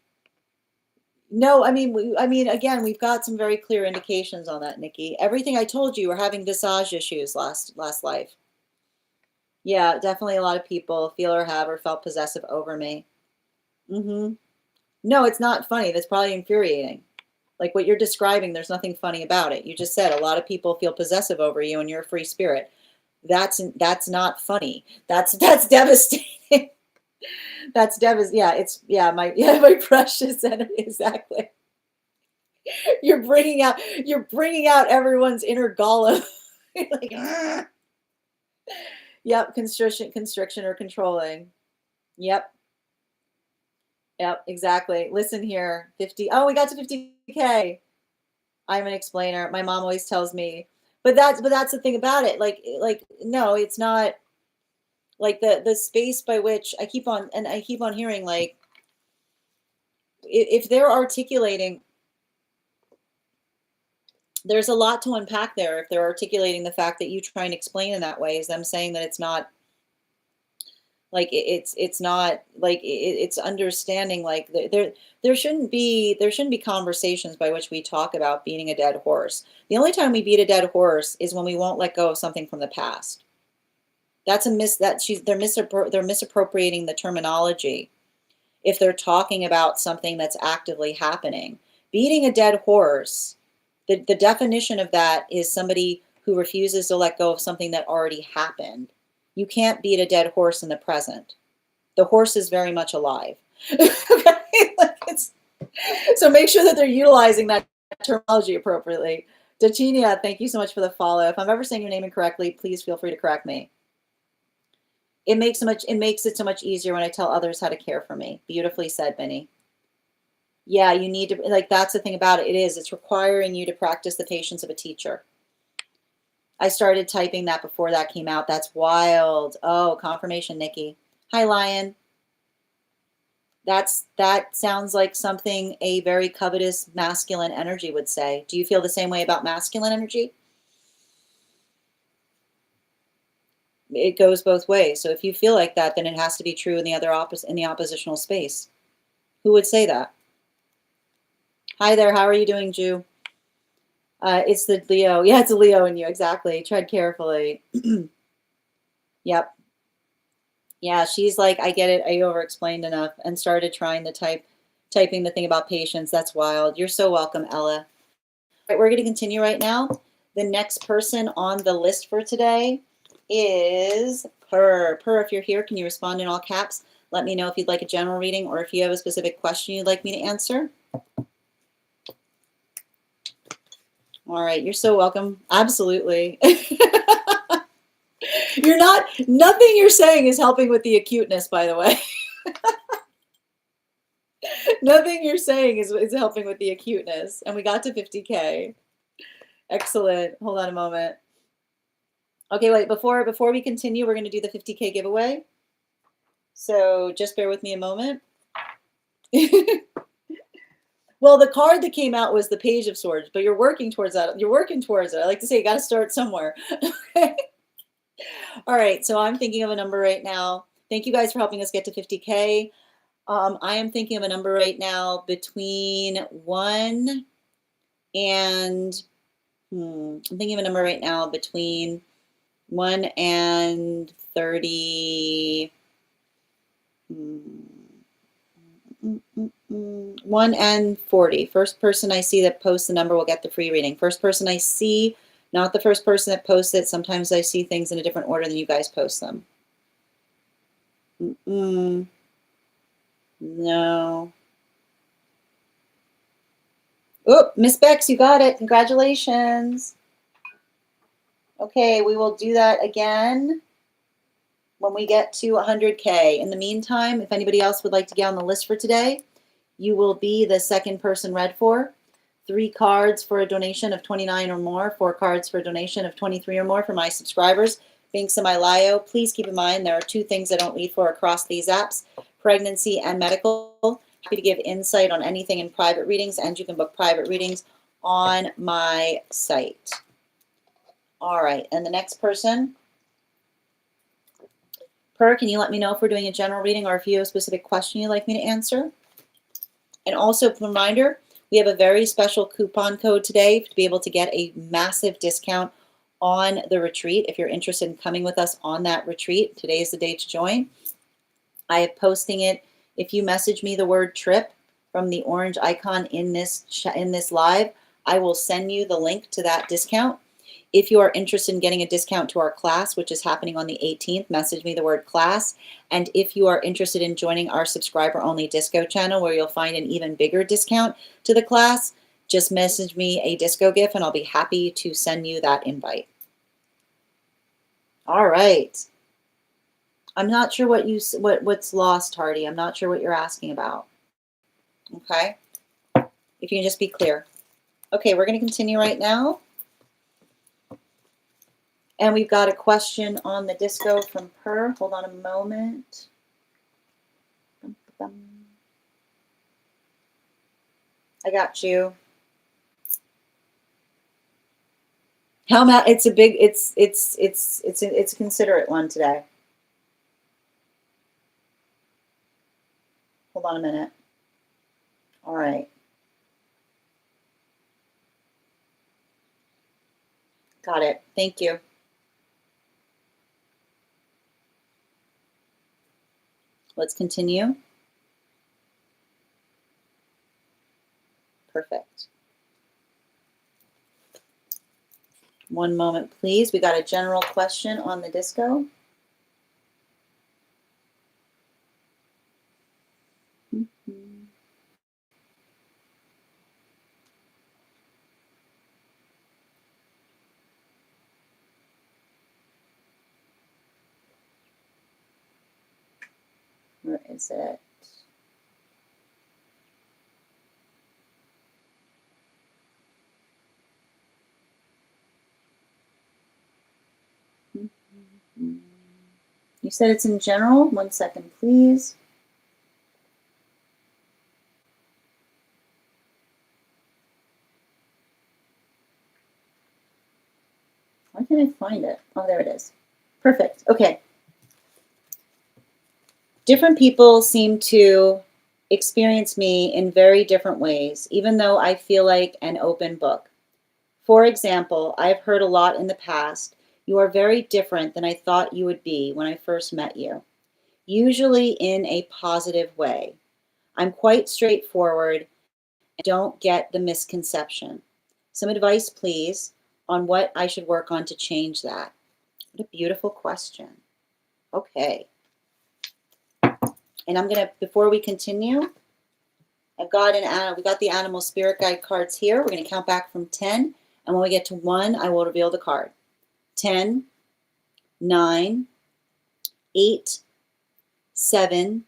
No, I mean, again, we've got some very clear indications on that, Nikki. Everything I told you, we're having visage issues last life. Yeah, definitely a lot of people feel or have or felt possessive over me. Mm-hmm. No, it's not funny. That's probably infuriating. Like what you're describing, there's nothing funny about it. You just said a lot of people feel possessive over you and you're a free spirit. That's not funny. That's devastating. That's devastating. Yeah, it's my precious enemy. Exactly. You're bringing out everyone's inner golem. Like, "Argh." Yep, constriction or controlling. Yep. Yep, exactly. Listen here, 50. Oh, we got to 50K. I'm an explainer. My mom always tells me, but that's the thing about it. Like no, it's not like the space by which I keep on hearing like if they're articulating, there's a lot to unpack there. If they're articulating the fact that you try and explain in that way is them saying that it's not like it's not like it's understanding like there shouldn't be conversations by which we talk about beating a dead horse. The only time we beat a dead horse is when we won't let go of something from the past. That's a miss that she's they're misappropriating the terminology if they're talking about something that's actively happening. Beating a dead horse, the definition of that is somebody who refuses to let go of something that already happened. You can't beat a dead horse in the present. The horse is very much alive. Okay? Like so make sure that they're utilizing that terminology appropriately. Dachinia, thank you so much for the follow. If I'm ever saying your name incorrectly, please feel free to correct me. It makes it so much easier when I tell others how to care for me. Beautifully said, Benny. Yeah, you need to, like, that's the thing about it. It's requiring you to practice the patience of a teacher. I started typing that before that came out. That's wild. Oh, confirmation, Nikki. Hi, Lion. That sounds like something a very covetous masculine energy would say. Do you feel the same way about masculine energy? It goes both ways. So if you feel like that, then it has to be true in the oppositional space. Who would say that? Hi there. How are you doing, Jew? It's the Leo. Yeah, it's a Leo in you. Exactly. Tread carefully. Yep. Yeah, she's like, I get it. I over-explained enough and started trying to typing the thing about patience. That's wild. You're so welcome, Ella. All right, we're going to continue right now. The next person on the list for today is Per. Per, if you're here, can you respond in all caps? Let me know if you'd like a general reading or if you have a specific question you'd like me to answer. All right, you're so welcome. Absolutely. Nothing you're saying is helping with the acuteness, by the way. Nothing you're saying is helping with the acuteness. And we got to 50K. Excellent. Hold on a moment. Okay, wait, before we continue, we're going to do the 50K giveaway. So just bear with me a moment. Well, the card that came out was the Page of Swords, but you're working towards that. You're working towards it. I like to say you got to start somewhere. Okay. All right, so I'm thinking of a number right now. Thank you guys for helping us get to 50K. I am thinking of a number right now between 1 and, I'm thinking of a number right now between 1 and 30, 1 and 40. First person I see that posts the number will get the free reading. First person I see, not the first person that posts it. Sometimes I see things in a different order than you guys post them. 1 No. Oh, Miss Bex, you got it. Congratulations. Okay, we will do that again when we get to 100K. In the meantime, if anybody else would like to get on the list for today, you will be the second person read for. 3 cards for a donation of 29 or more, 4 cards for a donation of 23 or more for my subscribers. Being semi-lio, please keep in mind there are 2 things I don't read for across these apps, pregnancy and medical. Happy to give insight on anything in private readings, and you can book private readings on my site. All right, and the next person, Per, can you let me know if we're doing a general reading or if you have a specific question you'd like me to answer? And also, a reminder, we have a very special coupon code today to be able to get a massive discount on the retreat. If you're interested in coming with us on that retreat, today is the day to join. I am posting it. If you message me the word trip from the orange icon in this live, I will send you the link to that discount. If you are interested in getting a discount to our class, which is happening on the 18th, message me the word class. And if you are interested in joining our subscriber-only disco channel, where you'll find an even bigger discount to the class, just message me a disco GIF and I'll be happy to send you that invite. All right. I'm not sure what's lost, Hardy. I'm not sure what you're asking about. Okay. If you can just be clear. Okay, we're going to continue right now. And we've got a question on the disco from Per. Hold on a moment. I got you. How about it's a big it's a considerate one today. Hold on a minute. All right. Got it. Thank you. Let's continue. Perfect. One moment, please. We got a general question on the disco. Where is it? You said it's in general. 1 second, please. Why can't I find it? Oh, there it is. Perfect. Okay. Different people seem to experience me in very different ways, even though I feel like an open book. For example, I've heard a lot in the past, you are very different than I thought you would be when I first met you, usually in a positive way. I'm quite straightforward and don't get the misconception. Some advice, please, on what I should work on to change that. What a beautiful question. Okay. And I'm going to, before we continue, we got the animal spirit guide cards here. We're going to count back from 10. And when we get to 1, I will reveal the card. 10, 9, 8, 7,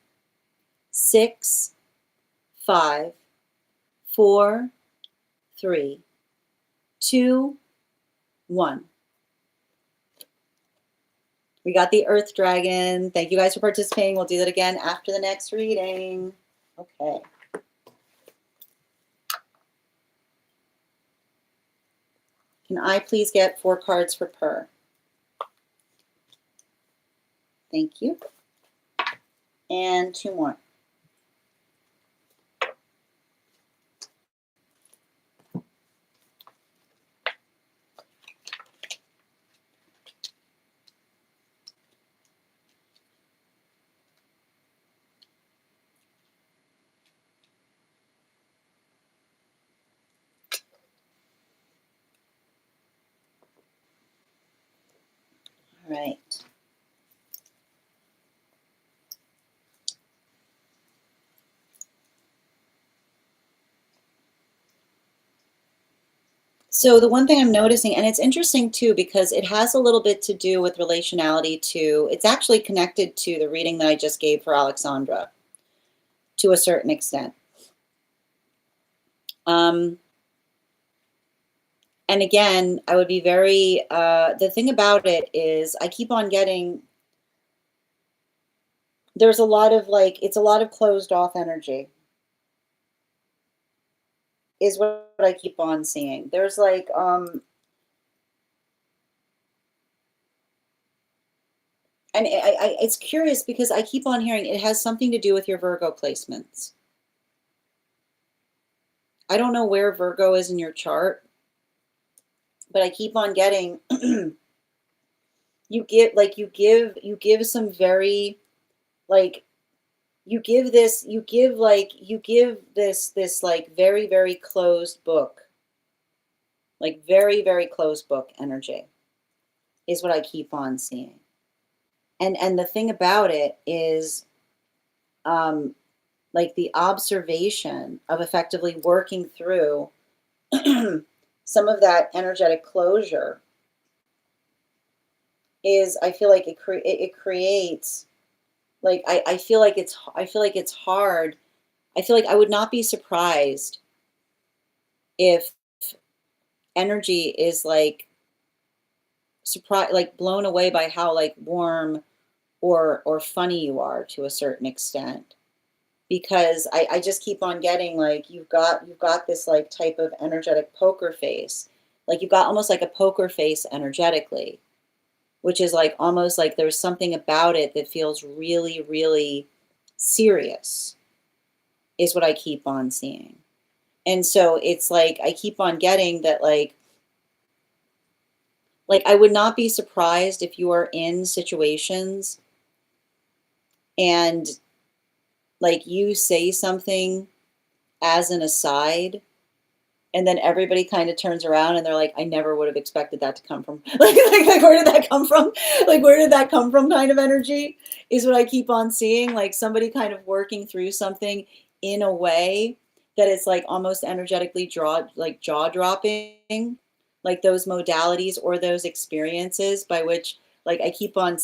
6, 5, 4, 3, 2, 1. We got the Earth Dragon. Thank you guys for participating. We'll do that again after the next reading. Okay. Can I please get 4 cards for Per? Thank you. And 2 more. All right. So the one thing I'm noticing, and it's interesting too, because it has a little bit to do with relationality too. It's actually connected to the reading that I just gave for Alexandra to a certain extent. Um, and again, I would be very, the thing about it is I keep on getting, there's a lot of like, it's a lot of closed off energy is what I keep on seeing. There's like, and it's curious because I keep on hearing it has something to do with your Virgo placements. I don't know where Virgo is in your chart, but I keep on getting you give some very like you give this like very very closed book, like very very closed book energy is what I keep on seeing. And the thing about it is um like the observation of effectively working through some of that energetic closure is I feel like it creates like I feel like it's hard. I feel like I would not be surprised if energy is like surprise like blown away by how like warm or funny you are to a certain extent, because I just keep on getting like you've got this like type of energetic poker face, like you've got almost like a poker face energetically, which is like almost like there's something about it that feels really really serious is what I keep on seeing. And so it's like I keep on getting that like I would not be surprised if you are in situations and like you say something as an aside, and then everybody kind of turns around and they're like, I never would have expected that to come from like where did that come from? Like where did that come from kind of energy is what I keep on seeing. Like somebody kind of working through something in a way that it's like almost energetically jaw dropping, like those modalities or those experiences by which like I keep on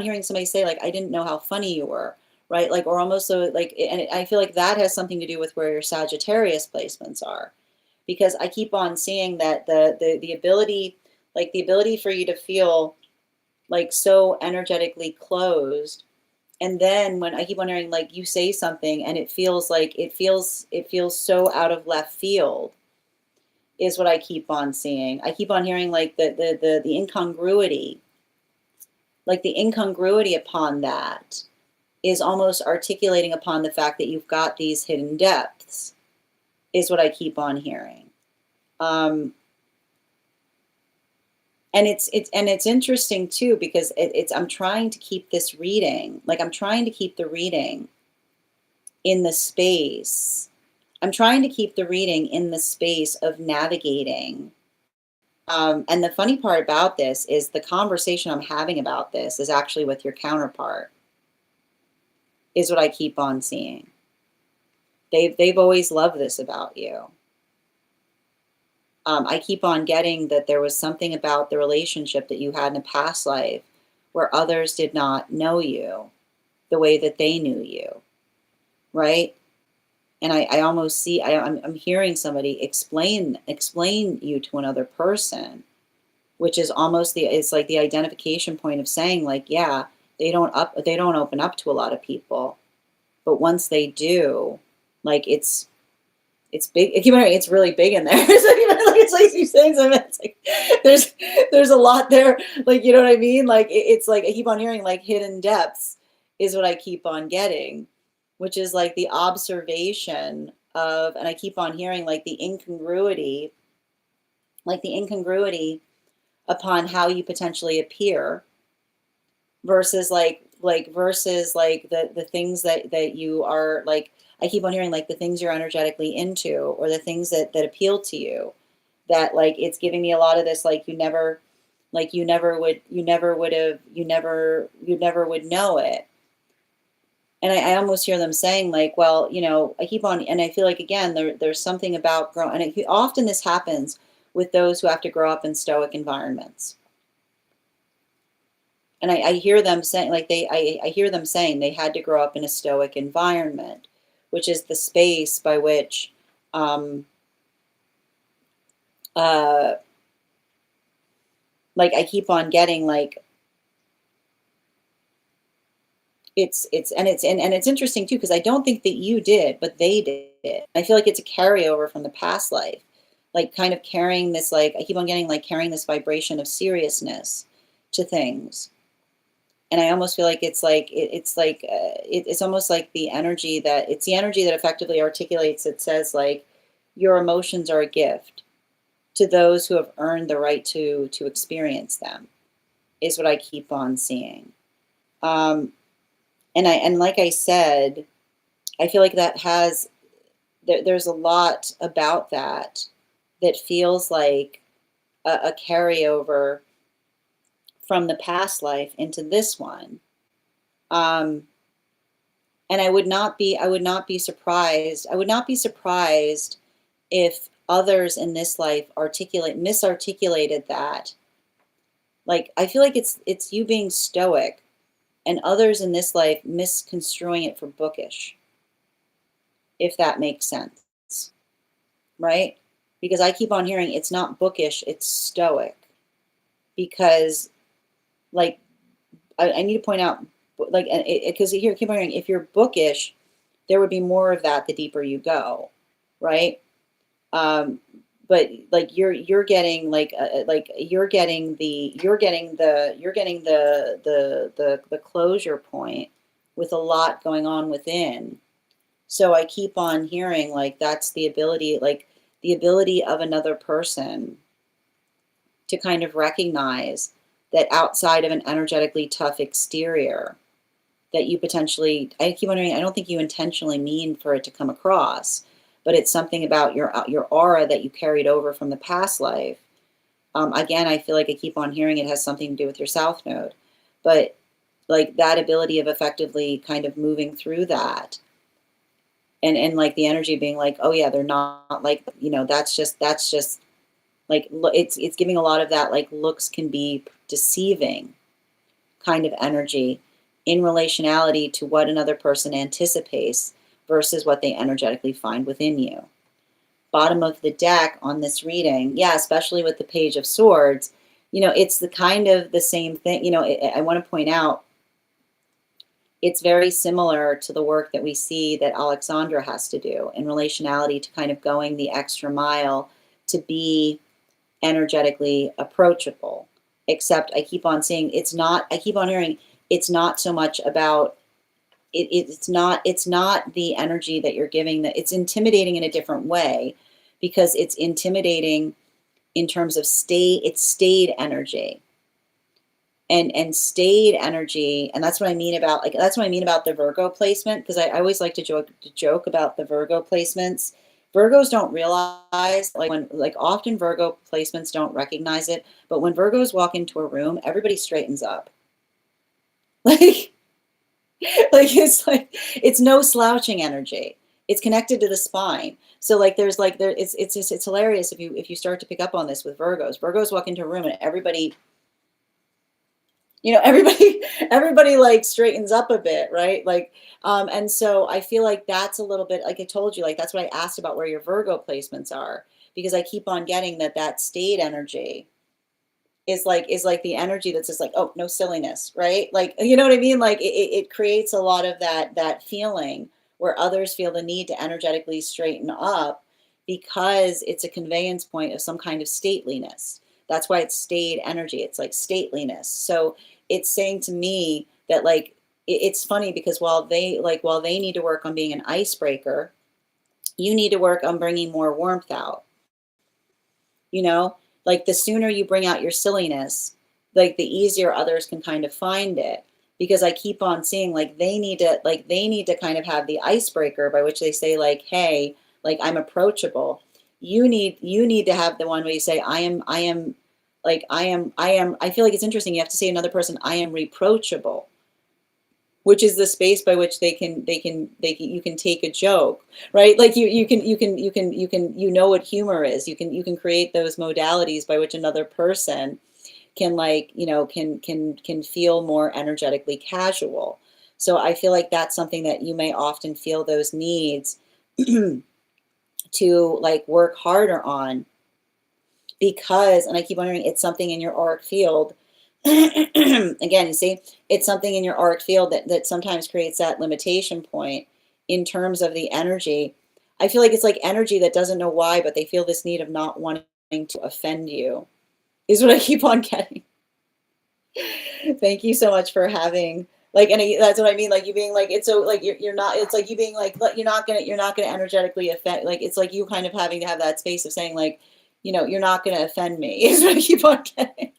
hearing somebody say like I didn't know how funny you were, right? Like or almost so like, and I feel like that has something to do with where your Sagittarius placements are, because I keep on seeing that the ability, like the ability for you to feel like so energetically closed, and then when I keep wondering like you say something and it feels like it feels so out of left field is what I keep on seeing. I keep on hearing like the incongruity, like the incongruity upon that is almost articulating upon the fact that you've got these hidden depths is what I keep on hearing. Um, and it's interesting too because it's I'm trying to keep this reading, like I'm trying to keep the reading in the space. I'm trying to keep the reading in the space of navigating. And the funny part about this is the conversation I'm having about this is actually with your counterpart, is what I keep on seeing. They've always loved this about you. I keep on getting that there was something about the relationship that you had in a past life where others did not know you the way that they knew you, right? And I almost see I'm hearing somebody explain you to another person, which is almost it's like the identification point of saying like, yeah, they don't open up to a lot of people, but once they do, like it's big. It's really big in there. It's like you saying something. It's like there's a lot there. Like you know what I mean? Like it's like I keep on hearing like hidden depths is what I keep on getting, which is like the observation of, and I keep on hearing like the incongruity upon how you potentially appear versus versus like the things that you are like. I keep on hearing like the things you're energetically into or the things that appeal to you, that like it's giving me a lot of this like you never would know it. And I almost hear them saying like, well, you know, I keep on, and I feel like again there's something about growing, and often this happens with those who have to grow up in stoic environments. And I hear them saying, like I hear them saying they had to grow up in a stoic environment, which is the space by which like I keep on getting like it's interesting too, because I don't think that you did, but they did. I feel like it's a carryover from the past life, like kind of carrying this, like I keep on getting like carrying this vibration of seriousness to things. And I almost feel like it's like it's almost like the energy that it's the energy that effectively articulates. It says like your emotions are a gift to those who have earned the right to experience them, is what I keep on seeing. And like I said, I feel like that has there's a lot about that that feels like a carryover from the past life into this one. And I would not be surprised. I would not be surprised if others in this life misarticulated that. Like I feel like it's you being stoic and others in this life misconstruing it for bookish, if that makes sense. Right? Because I keep on hearing it's not bookish, it's stoic. Because like I need to point out, like, because here keep on hearing, if you're bookish, there would be more of that the deeper you go, right? But like you're getting like you're getting the closure point with a lot going on within. So I keep on hearing like that's the ability, like the ability of another person to kind of recognize that outside of an energetically tough exterior that you potentially, I keep wondering, I don't think you intentionally mean for it to come across, but it's something about your aura that you carried over from the past life. Again, I feel like I keep on hearing it has something to do with your South Node, but like that ability of effectively kind of moving through that, and like the energy being like, oh yeah, they're not like, that's just like it's giving a lot of that like looks can be deceiving kind of energy in relationality to what another person anticipates versus what they energetically find within you. Bottom of the deck on this reading, yeah, especially with the Page of Swords, it's the kind of the same thing. I want to point out it's very similar to the work that we see that Alexandra has to do in relationality to kind of going the extra mile to be energetically approachable. Except I keep on saying I keep on hearing it's not so much about it's not the energy that you're giving, that it's intimidating in a different way, because it's intimidating in terms of stayed energy. And stayed energy, and that's what I mean about the Virgo placement, because I always like to joke about the Virgo placements. Virgos don't realize, often Virgo placements don't recognize it, but when Virgos walk into a room, everybody straightens up. Like it's no slouching energy. It's connected to the spine. So it's hilarious if you start to pick up on this with Virgos. Virgos walk into a room and everybody like straightens up a bit, right? And so I feel like that's a little bit, like I told you, like that's what I asked about where your Virgo placements are, because I keep on getting that state energy is like the energy that's just like, oh, no silliness, right? Like, you know what I mean? Like it creates a lot of that feeling where others feel the need to energetically straighten up, because it's a conveyance point of some kind of stateliness. That's why it's stayed energy. It's like stateliness. So it's saying to me that like it's funny, because while they need to work on being an icebreaker, you need to work on bringing more warmth out. Like the sooner you bring out your silliness, like the easier others can kind of find it. Because I keep on seeing like they need to kind of have the icebreaker by which they say like, hey, like I'm approachable. You need to have the one where you say, I feel like it's interesting. You have to say to another person, I am reproachable. which is the space by which you can take a joke, right? Like you know what humor is. You can create those modalities by which another person can, like, can feel more energetically casual. So I feel like that's something that you may often feel those needs to, like, work harder on, because, and I keep wondering, it's something in your auric field. Again, you see, it's something in your auric field that sometimes creates that limitation point in terms of the energy. I feel like it's like energy that doesn't know why, but they feel this need of not wanting to offend you, is what I keep on getting. Thank you so much for having, like, and that's what I mean, like, you being like, it's so like you're not, it's like you being like, you're not gonna energetically offend, like, it's like you kind of having to have that space of saying, like, you're not gonna offend me, is what I keep on getting.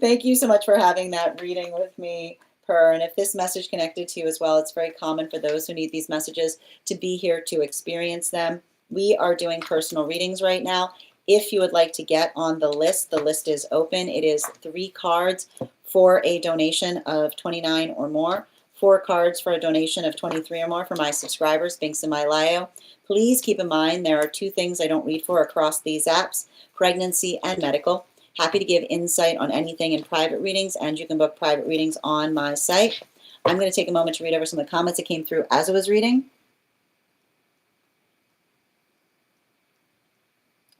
Thank you so much for having that reading with me, Per. And if this message connected to you as well, it's very common for those who need these messages to be here to experience them. We are doing personal readings right now. If you would like to get on the list is open. It is 3 cards for a donation of $29 or more, 4 cards for a donation of $23 or more for my subscribers, Binks and my Lio. Please keep in mind there are 2 things I don't read for across these apps: pregnancy and medical. Happy to give insight on anything in private readings, and you can book private readings on my site. I'm going to take a moment to read over some of the comments that came through as I was reading.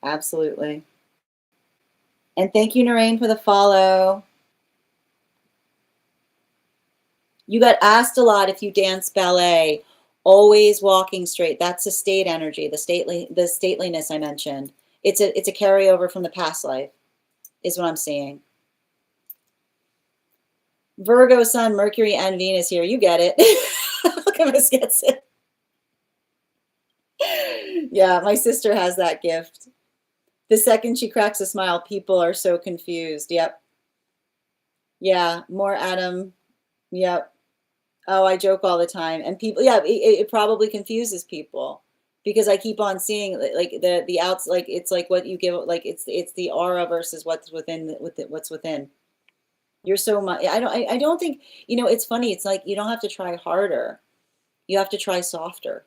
Absolutely. And thank you, Noreen, for the follow. You got asked a lot if you dance ballet. Always walking straight. That's the state energy, the stateliness I mentioned. It's a carryover from the past life, is what I'm seeing. Virgo, Sun, Mercury, and Venus here. You get it. Look at us gets it. Yeah, my sister has that gift. The second she cracks a smile, people are so confused. Yep. Yeah, more Adam. Yep. Oh, I joke all the time. And people, yeah, it probably confuses people because I keep on seeing, like, the outs, like, it's like what you give, like, it's the aura versus what's within, what's within. You're so much, I don't think, it's funny. It's like, you don't have to try harder. You have to try softer.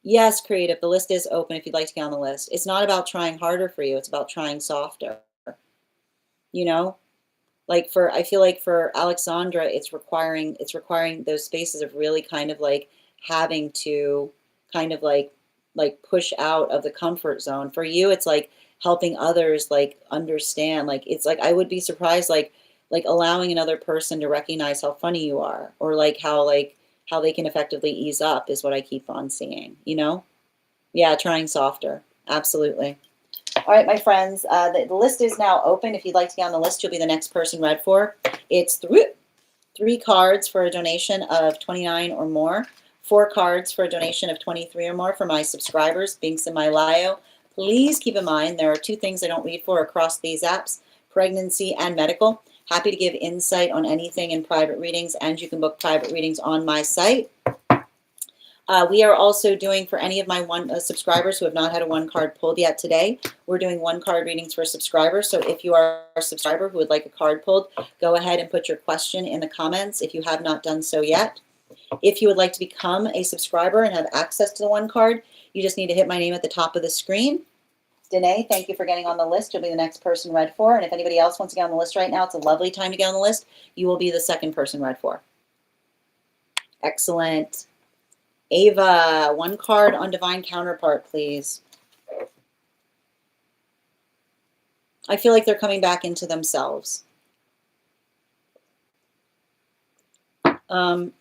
Yes, creative. The list is open if you'd like to get on the list. It's not about trying harder for you. It's about trying softer. You know, like, I feel like for Alexandra, it's requiring those spaces of really kind of like having to kind of like push out of the comfort zone. For you, it's like helping others, like, understand. Like, it's like, I would be surprised, like allowing another person to recognize how funny you are, or like how they can effectively ease up, is what I keep on seeing, Yeah, trying softer. Absolutely. All right, my friends, the list is now open. If you'd like to get on the list, you'll be the next person read for. It's 3 cards for a donation of $29 or more, 4 cards for a donation of $23 or more for my subscribers, Binks and my Lio. Please keep in mind there are 2 things I don't read for across these apps: pregnancy and medical. Happy to give insight on anything in private readings, and you can book private readings on my site. We are also doing, for any of my subscribers who have not had a 1 card pulled yet today, we're doing 1 card readings for subscribers. So if you are a subscriber who would like a card pulled, go ahead and put your question in the comments if you have not done so yet. If you would like to become a subscriber and have access to the 1 card, you just need to hit my name at the top of the screen. Danae, thank you for getting on the list. You'll be the next person read for. And if anybody else wants to get on the list right now, it's a lovely time to get on the list. You will be the 2nd person read for. Excellent. Ava, 1 card on Divine Counterpart, please. I feel like they're coming back into themselves. I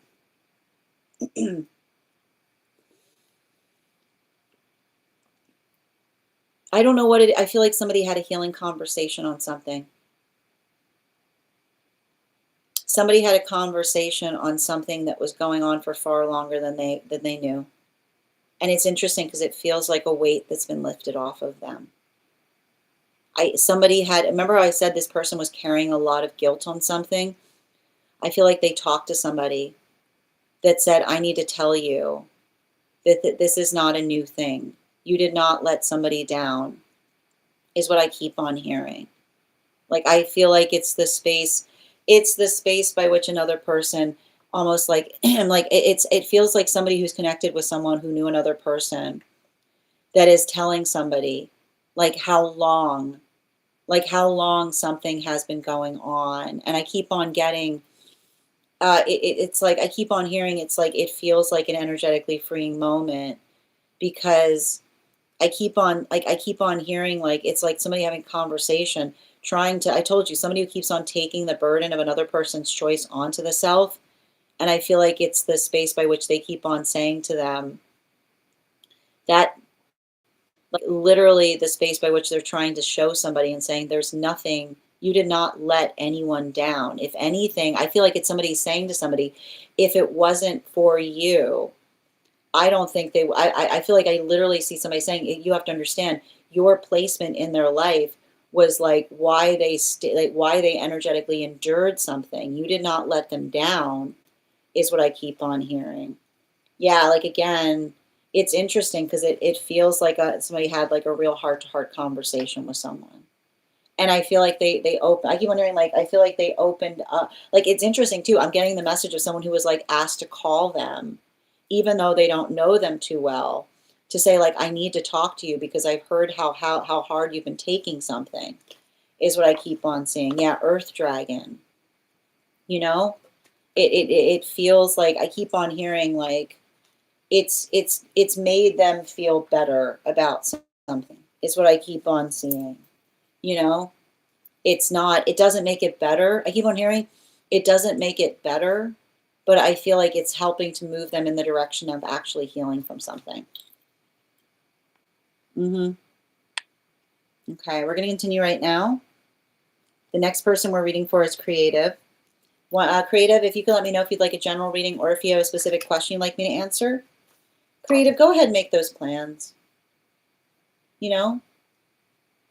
don't know what I feel like somebody had a healing conversation on something. Somebody had a conversation on something that was going on for far longer than they knew. And it's interesting because it feels like a weight that's been lifted off of them. Remember I said this person was carrying a lot of guilt on something? I feel like they talked to somebody that said, I need to tell you that this is not a new thing. You did not let somebody down, is what I keep on hearing. Like, I feel like it's the space by which another person almost like like it feels like somebody who's connected with someone who knew another person that is telling somebody like how long something has been going on. And I keep on getting it's like I keep on hearing it's like it feels like an energetically freeing moment because I keep on hearing like it's like somebody having a conversation trying to I told you somebody who keeps on taking the burden of another person's choice onto the self. And I feel like it's the space by which they keep on saying to them that like literally the space by which they're trying to show somebody and saying there's nothing, you did not let anyone down. If anything, I feel like it's somebody saying to somebody, if it wasn't for you, I don't think they I feel like I literally see somebody saying you have to understand your placement in their life was like why they like why they energetically endured something. You did not let them down is what I keep on hearing. Yeah, like again, it's interesting because it feels like somebody had like a real heart to heart conversation with someone. And I feel like they open. I keep wondering, like I feel like they opened up. Like it's interesting too. I'm getting the message of someone who was like asked to call them, even though they don't know them too well, to say like I need to talk to you because I've heard how hard you've been taking something. Is what I keep on seeing. Yeah, Earth Dragon. You know, it feels like I keep on hearing like it's made them feel better about something. Is what I keep on seeing. You know, it's not, it doesn't make it better. I keep on hearing it doesn't make it better, but I feel like it's helping to move them in the direction of actually healing from something. Mm-hmm. Okay, we're going to continue right now. The next person we're reading for is Creative. Creative, if you could let me know if you'd like a general reading or if you have a specific question you'd like me to answer. Creative, go ahead and make those plans. You know,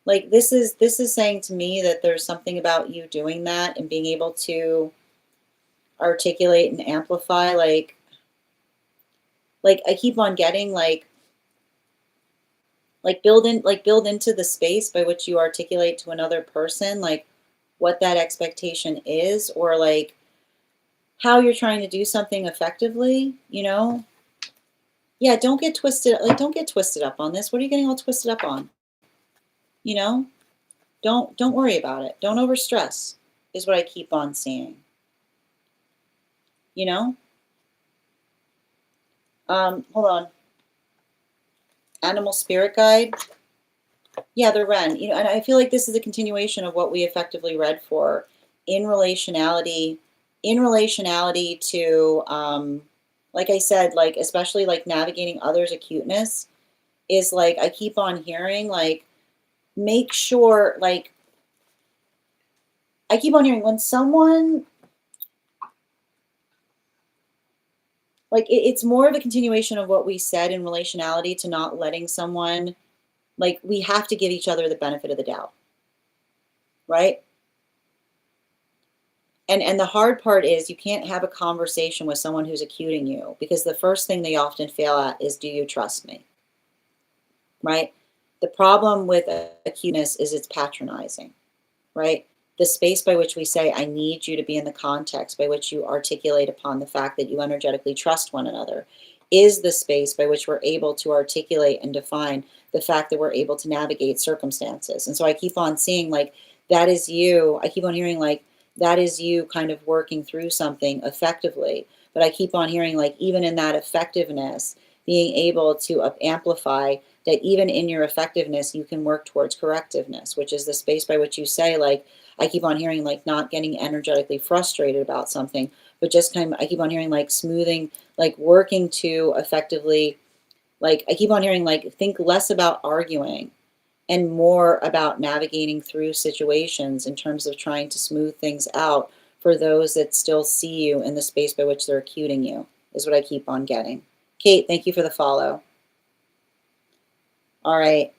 like this is saying to me that there's something about you doing that and being able to articulate and amplify like I keep on getting build into the space by which you articulate to another person like what that expectation is or like how you're trying to do something effectively, you know? Yeah, don't get twisted don't get twisted up on this. What are you getting all twisted up on? You know? Don't worry about it. Don't overstress is what I keep on seeing. You know? Hold on. Animal spirit guide. Yeah, the Ren. You know, and I feel like this is a continuation of what we effectively read for in relationality, to, like I said, like especially like navigating others' acuteness is like I keep on hearing like make sure like I keep on hearing when someone like it's more of a continuation of what we said in relationality to not letting someone like we have to give each other the benefit of the doubt, right? And the hard part is you can't have a conversation with someone who's acuting you because the first thing they often fail at is do you trust me? Right? The problem with acuteness is it's patronizing, right? The space by which we say, I need you to be in the context by which you articulate upon the fact that you energetically trust one another is the space by which we're able to articulate and define the fact that we're able to navigate circumstances. And so I keep on seeing like that is you. I keep on hearing like that is you kind of working through something effectively. But I keep on hearing like even in that effectiveness, being able to amplify that even in your effectiveness, you can work towards correctiveness, which is the space by which you say, like, I keep on hearing, like, not getting energetically frustrated about something, but just kind of, I keep on hearing, like, smoothing, like, working to effectively, like, I keep on hearing, like, think less about arguing and more about navigating through situations in terms of trying to smooth things out for those that still see you in the space by which they're acuting you, is what I keep on getting. Kate, thank you for the follow. All right.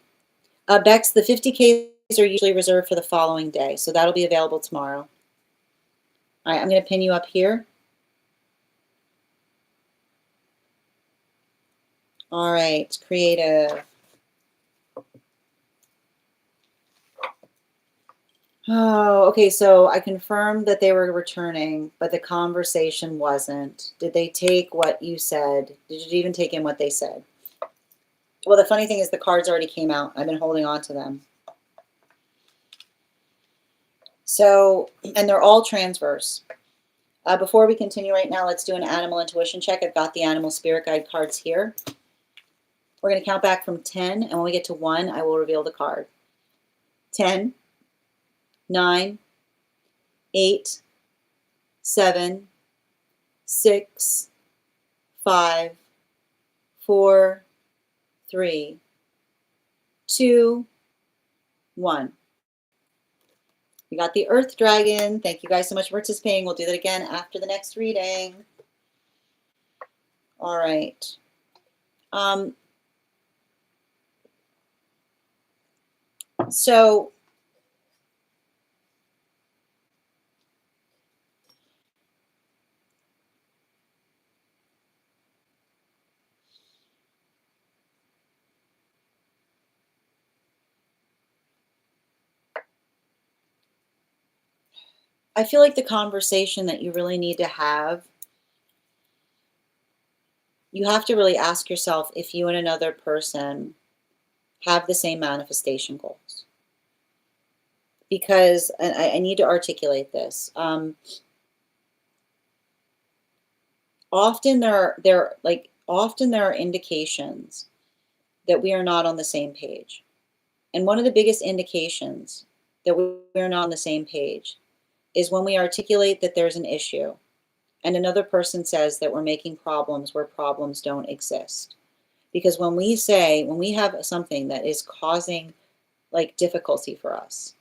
Bex, the 50Ks are usually reserved for the following day, so that'll be available tomorrow. All right, I'm going to pin you up here. All right, Creative. Oh, okay. So I confirmed that they were returning, but the conversation wasn't. Did they take what you said? Did you even take in what they said? Well, the funny thing is the cards already came out. I've been holding on to them. So, and they're all transverse. Before we continue right now, let's do an animal intuition check. I've got the animal spirit guide cards here. We're going to count back from 10, and when we get to 1, I will reveal the card. 10, 9, 8, 7, 6, 5, 4, 3, 2, 1. We got the Earth Dragon. Thank you guys so much for participating. We'll do that again after the next reading. All right. So I feel like the conversation that you really need to have, you have to really ask yourself if you and another person have the same manifestation goals. Because, and I need to articulate this. Often there are indications that we are not on the same page. And one of the biggest indications that we're not on the same page is when we articulate that there's an issue and another person says that we're making problems where problems don't exist. Because when we have something that is causing like difficulty for us,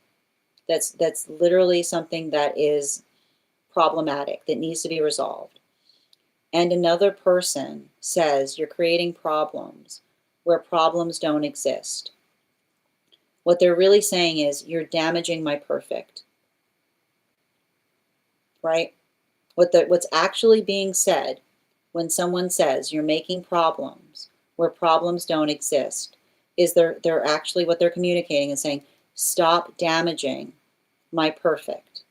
that's literally something that is problematic, that needs to be resolved, and another person says you're creating problems where problems don't exist, what they're really saying is you're damaging my perfect, right? What's actually being said when someone says you're making problems where problems don't exist is they're actually, what they're communicating and saying, stop damaging my perfect.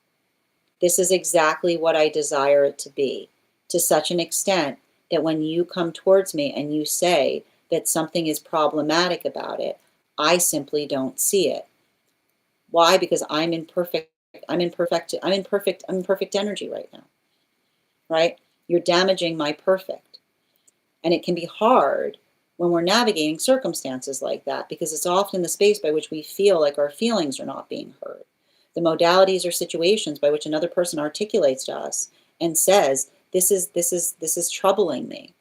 This is exactly what I desire it to be, to such an extent that when you come towards me and you say that something is problematic about it, I simply don't see it. Why? Because I'm in perfect energy right now. Right? You're damaging my perfect. And it can be hard when we're navigating circumstances like that because it's often the space by which we feel like our feelings are not being heard. The modalities or situations by which another person articulates to us and says, this is troubling me.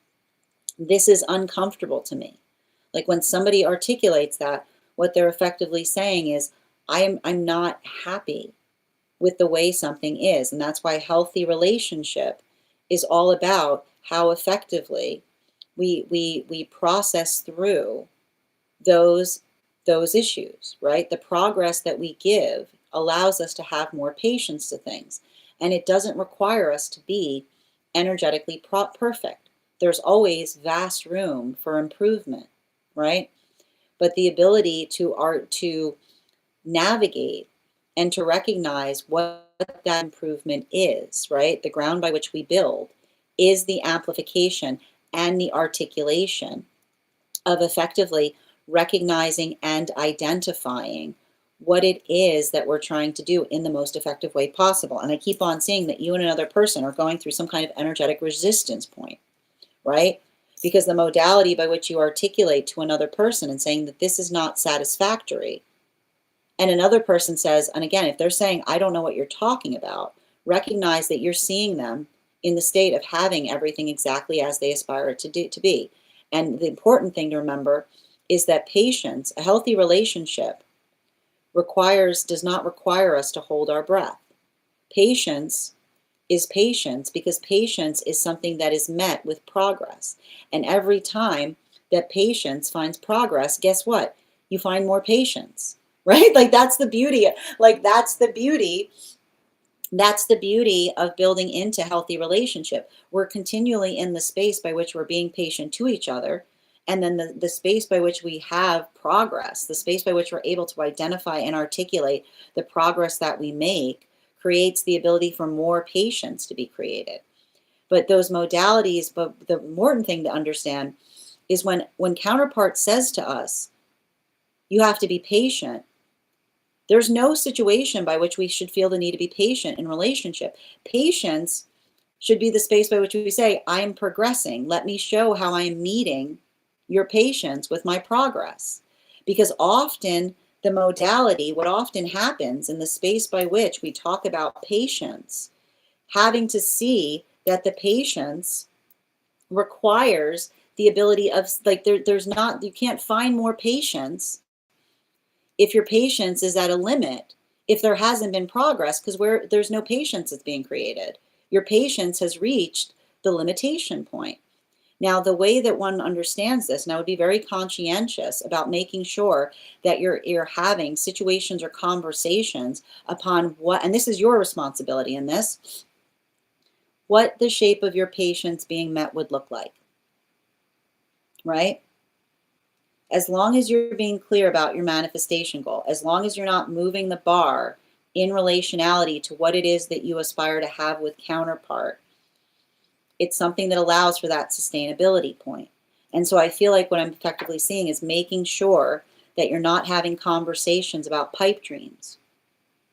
This is uncomfortable to me. Like when somebody articulates that, what they're effectively saying is, I'm not happy with the way something is. And that's why healthy relationship is all about how effectively we process through those issues, right? The progress that we give allows us to have more patience to things. And it doesn't require us to be energetically perfect. There's always vast room for improvement, right? But the ability to navigate and to recognize what that improvement is, right? The ground by which we build is the amplification and the articulation of effectively recognizing and identifying what it is that we're trying to do in the most effective way possible. And I keep on seeing that you and another person are going through some kind of energetic resistance point, right? Because the modality by which you articulate to another person and saying that this is not satisfactory, and another person says, and again, if they're saying, I don't know what you're talking about, recognize that you're seeing them in the state of having everything exactly as they aspire it to be. And the important thing to remember is that patience, a healthy relationship, does not require us to hold our breath. Patience is patience because patience is something that is met with progress. And every time that patience finds progress, guess what? You find more patience, right? Like that's the beauty. That's the beauty of building into healthy relationship. We're continually in the space by which we're being patient to each other. And then the space by which we have progress, the space by which we're able to identify and articulate the progress that we make, creates the ability for more patience to be created. But those modalities, but the important thing to understand is when counterpart says to us, you have to be patient, there's no situation by which we should feel the need to be patient in relationship. Patience should be the space by which we say, I am progressing. Let me show how I am meeting your patience with my progress. Because often the modality, what often happens in the space by which we talk about patience, having to see that the patience requires the ability of, like, there's not, you can't find more patience if your patience is at a limit, if there hasn't been progress, because where there's no patience that's being created. Your patience has reached the limitation point. Now, the way that one understands this, and I would be very conscientious about making sure that you're having situations or conversations upon what, and this is your responsibility in this, what the shape of your patience being met would look like, right? As long as you're being clear about your manifestation goal, as long as you're not moving the bar in relationality to what it is that you aspire to have with counterpart, it's something that allows for that sustainability point. And so I feel like what I'm effectively seeing is making sure that you're not having conversations about pipe dreams.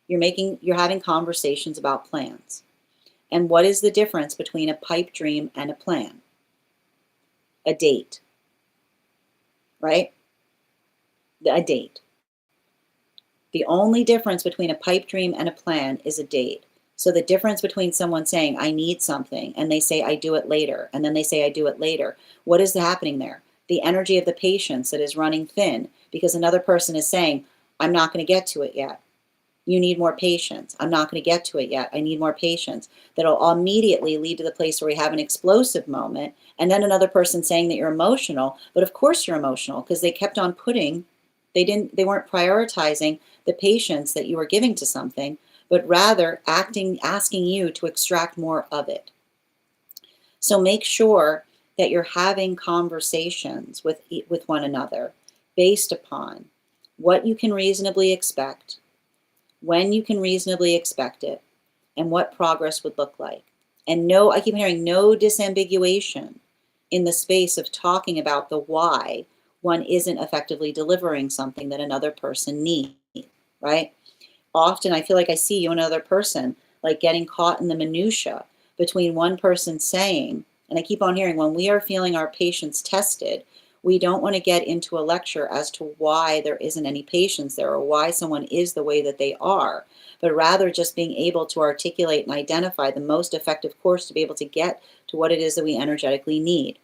You're having conversations about plans. And what is the difference between a pipe dream and a plan? A date, right? A date. The only difference between a pipe dream and a plan is a date. So the difference between someone saying, I need something, and they say, I do it later, and then they say, I do it later, what is happening there? The energy of the patience that is running thin because another person is saying, I'm not going to get to it yet. You need more patience. I'm not going to get to it yet. I need more patience. That'll immediately lead to the place where we have an explosive moment, and then another person saying that you're emotional, but of course you're emotional because they kept on putting, they weren't prioritizing the patience that you were giving to something, but rather asking you to extract more of it. So make sure that you're having conversations with one another based upon what you can reasonably expect, when you can reasonably expect it, and what progress would look like. And no, I keep hearing no disambiguation in the space of talking about the why one isn't effectively delivering something that another person needs, right? Often I feel like I see you and another person like getting caught in the minutia between one person saying, and I keep on hearing, when we are feeling our patience tested, we don't want to get into a lecture as to why there isn't any patience there or why someone is the way that they are, but rather just being able to articulate and identify the most effective course to be able to get to what it is that we energetically need.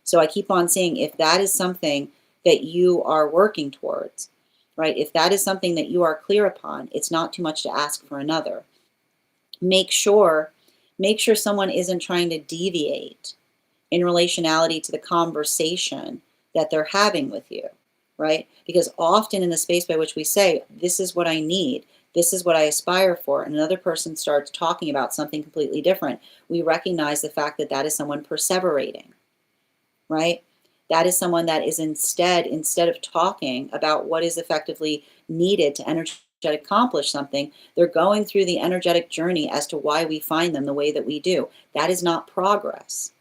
So I keep on saying, if that is something that you are working towards, right? If that is something that you are clear upon, it's not too much to ask for another. Make sure someone isn't trying to deviate in relationality to the conversation that they're having with you, right? Because often in the space by which we say, this is what I need, this is what I aspire for, and another person starts talking about something completely different, we recognize the fact that that is someone perseverating, right? That is someone that is instead of talking about what is effectively needed to energetic accomplish something, they're going through the energetic journey as to why we find them the way that we do. That is not progress.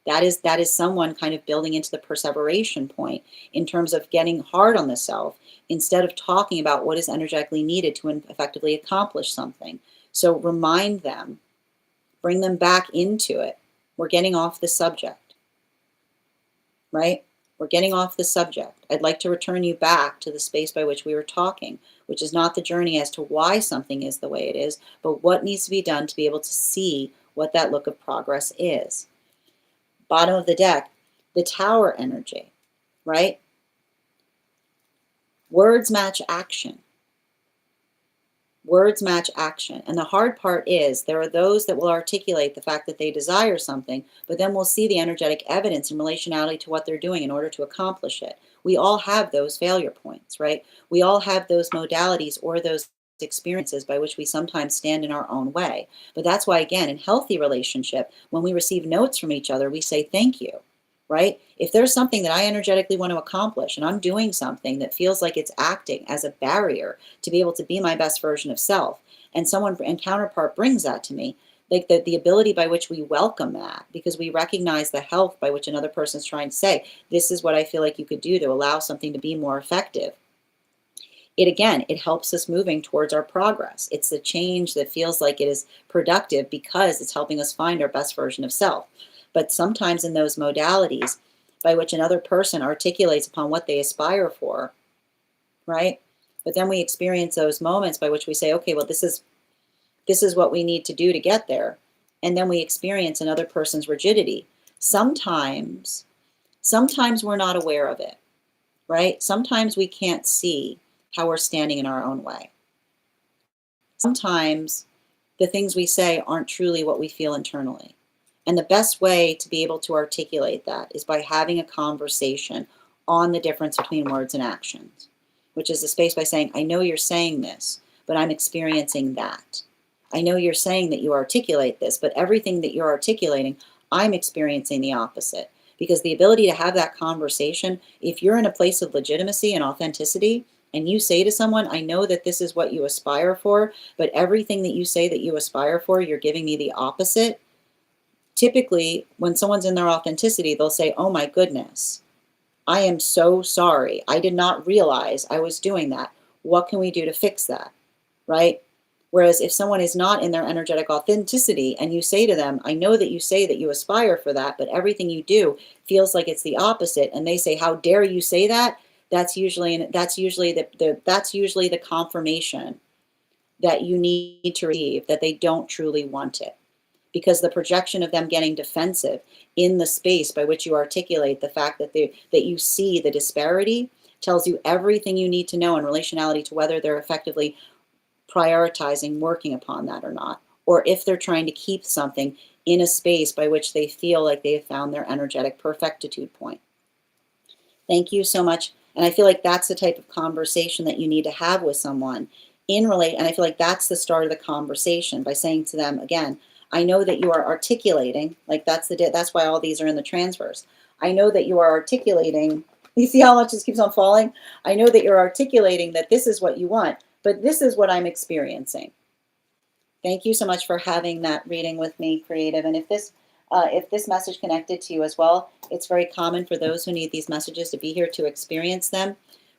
That is someone kind of building into the perseveration point in terms of getting hard on the self instead of talking about what is energetically needed to effectively accomplish something. So remind them, bring them back into it. We're getting off the subject, right? We're getting off the subject. I'd like to return you back to the space by which we were talking, which is not the journey as to why something is the way it is, but what needs to be done to be able to see what that look of progress is. Bottom of the deck, the tower energy, right? Words match action. Words match action. And the hard part is there are those that will articulate the fact that they desire something, but then we'll see the energetic evidence in relationality to what they're doing in order to accomplish it. We all have those failure points, right? We all have those modalities or those experiences by which we sometimes stand in our own way. But that's why, again, in healthy relationship, when we receive notes from each other, we say thank you, right? If there's something that I energetically want to accomplish and I'm doing something that feels like it's acting as a barrier to be able to be my best version of self, and someone and counterpart brings that to me, like the ability by which we welcome that, because we recognize the health by which another person's trying to say, this is what I feel like you could do to allow something to be more effective. It again, it helps us moving towards our progress. It's the change that feels like it is productive because it's helping us find our best version of self. But sometimes in those modalities by which another person articulates upon what they aspire for, right? But then we experience those moments by which we say, okay, well, this is what we need to do to get there. And then we experience another person's rigidity. Sometimes we're not aware of it, right? Sometimes we can't see how we're standing in our own way. Sometimes the things we say aren't truly what we feel internally. And the best way to be able to articulate that is by having a conversation on the difference between words and actions, which is the space by saying, I know you're saying this, but I'm experiencing that. I know you're saying that you articulate this, but everything that you're articulating, I'm experiencing the opposite. Because the ability to have that conversation, if you're in a place of legitimacy and authenticity, and you say to someone, I know that this is what you aspire for, but everything that you say that you aspire for, you're giving me the opposite. Typically, when someone's in their authenticity, they'll say, oh my goodness, I am so sorry. I did not realize I was doing that. What can we do to fix that? Right? Whereas if someone is not in their energetic authenticity and you say to them, I know that you say that you aspire for that, but everything you do feels like it's the opposite, and they say, how dare you say that? That's usually the confirmation that you need to receive that they don't truly want it. Because the projection of them getting defensive in the space by which you articulate the fact that you see the disparity tells you everything you need to know in relationality to whether they're effectively prioritizing working upon that or not, or if they're trying to keep something in a space by which they feel like they have found their energetic perfectitude point. Thank you so much. And I feel like that's the type of conversation that you need to have with someone and I feel like that's the start of the conversation by saying to them, again, I know that you are articulating, like that's why all these are in the transfers. I know that you are articulating, you see how much this keeps on falling? I know that you're articulating that this is what you want, but this is what I'm experiencing. Thank you so much for having that reading with me, Creative. And if this message connected to you as well, it's very common for those who need these messages to be here to experience them.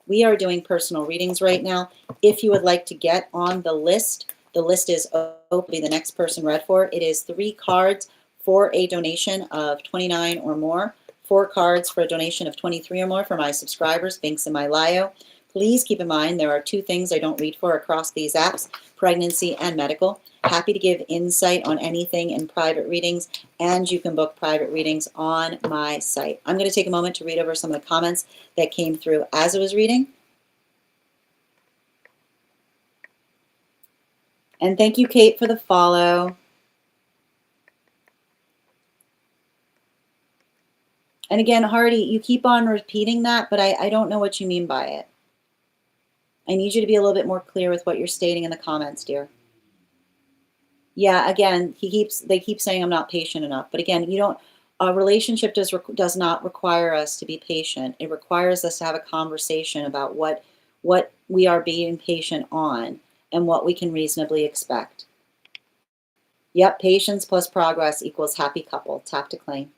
We are doing personal readings right now. If you would like to get on the list is open, the next person read for. It is 3 cards for a donation of $29 or more, 4 cards for a donation of $23 or more for my subscribers, links in my bio. Please keep in mind there are 2 things I don't read for across these apps, pregnancy and medical. Happy to give insight on anything in private readings, and you can book private readings on my site. I'm going to take a moment to read over some of the comments that came through as I was reading. And thank you, Kate, for the follow. And again, Hardy, you keep on repeating that, but I don't know what you mean by it. I need you to be a little bit more clear with what you're stating in the comments, dear. Yeah, again, they keep saying I'm not patient enough. But again, a relationship does not require us to be patient. It requires us to have a conversation about what we are being patient on and what we can reasonably expect. Yep, patience plus progress equals happy couple. Tap to claim.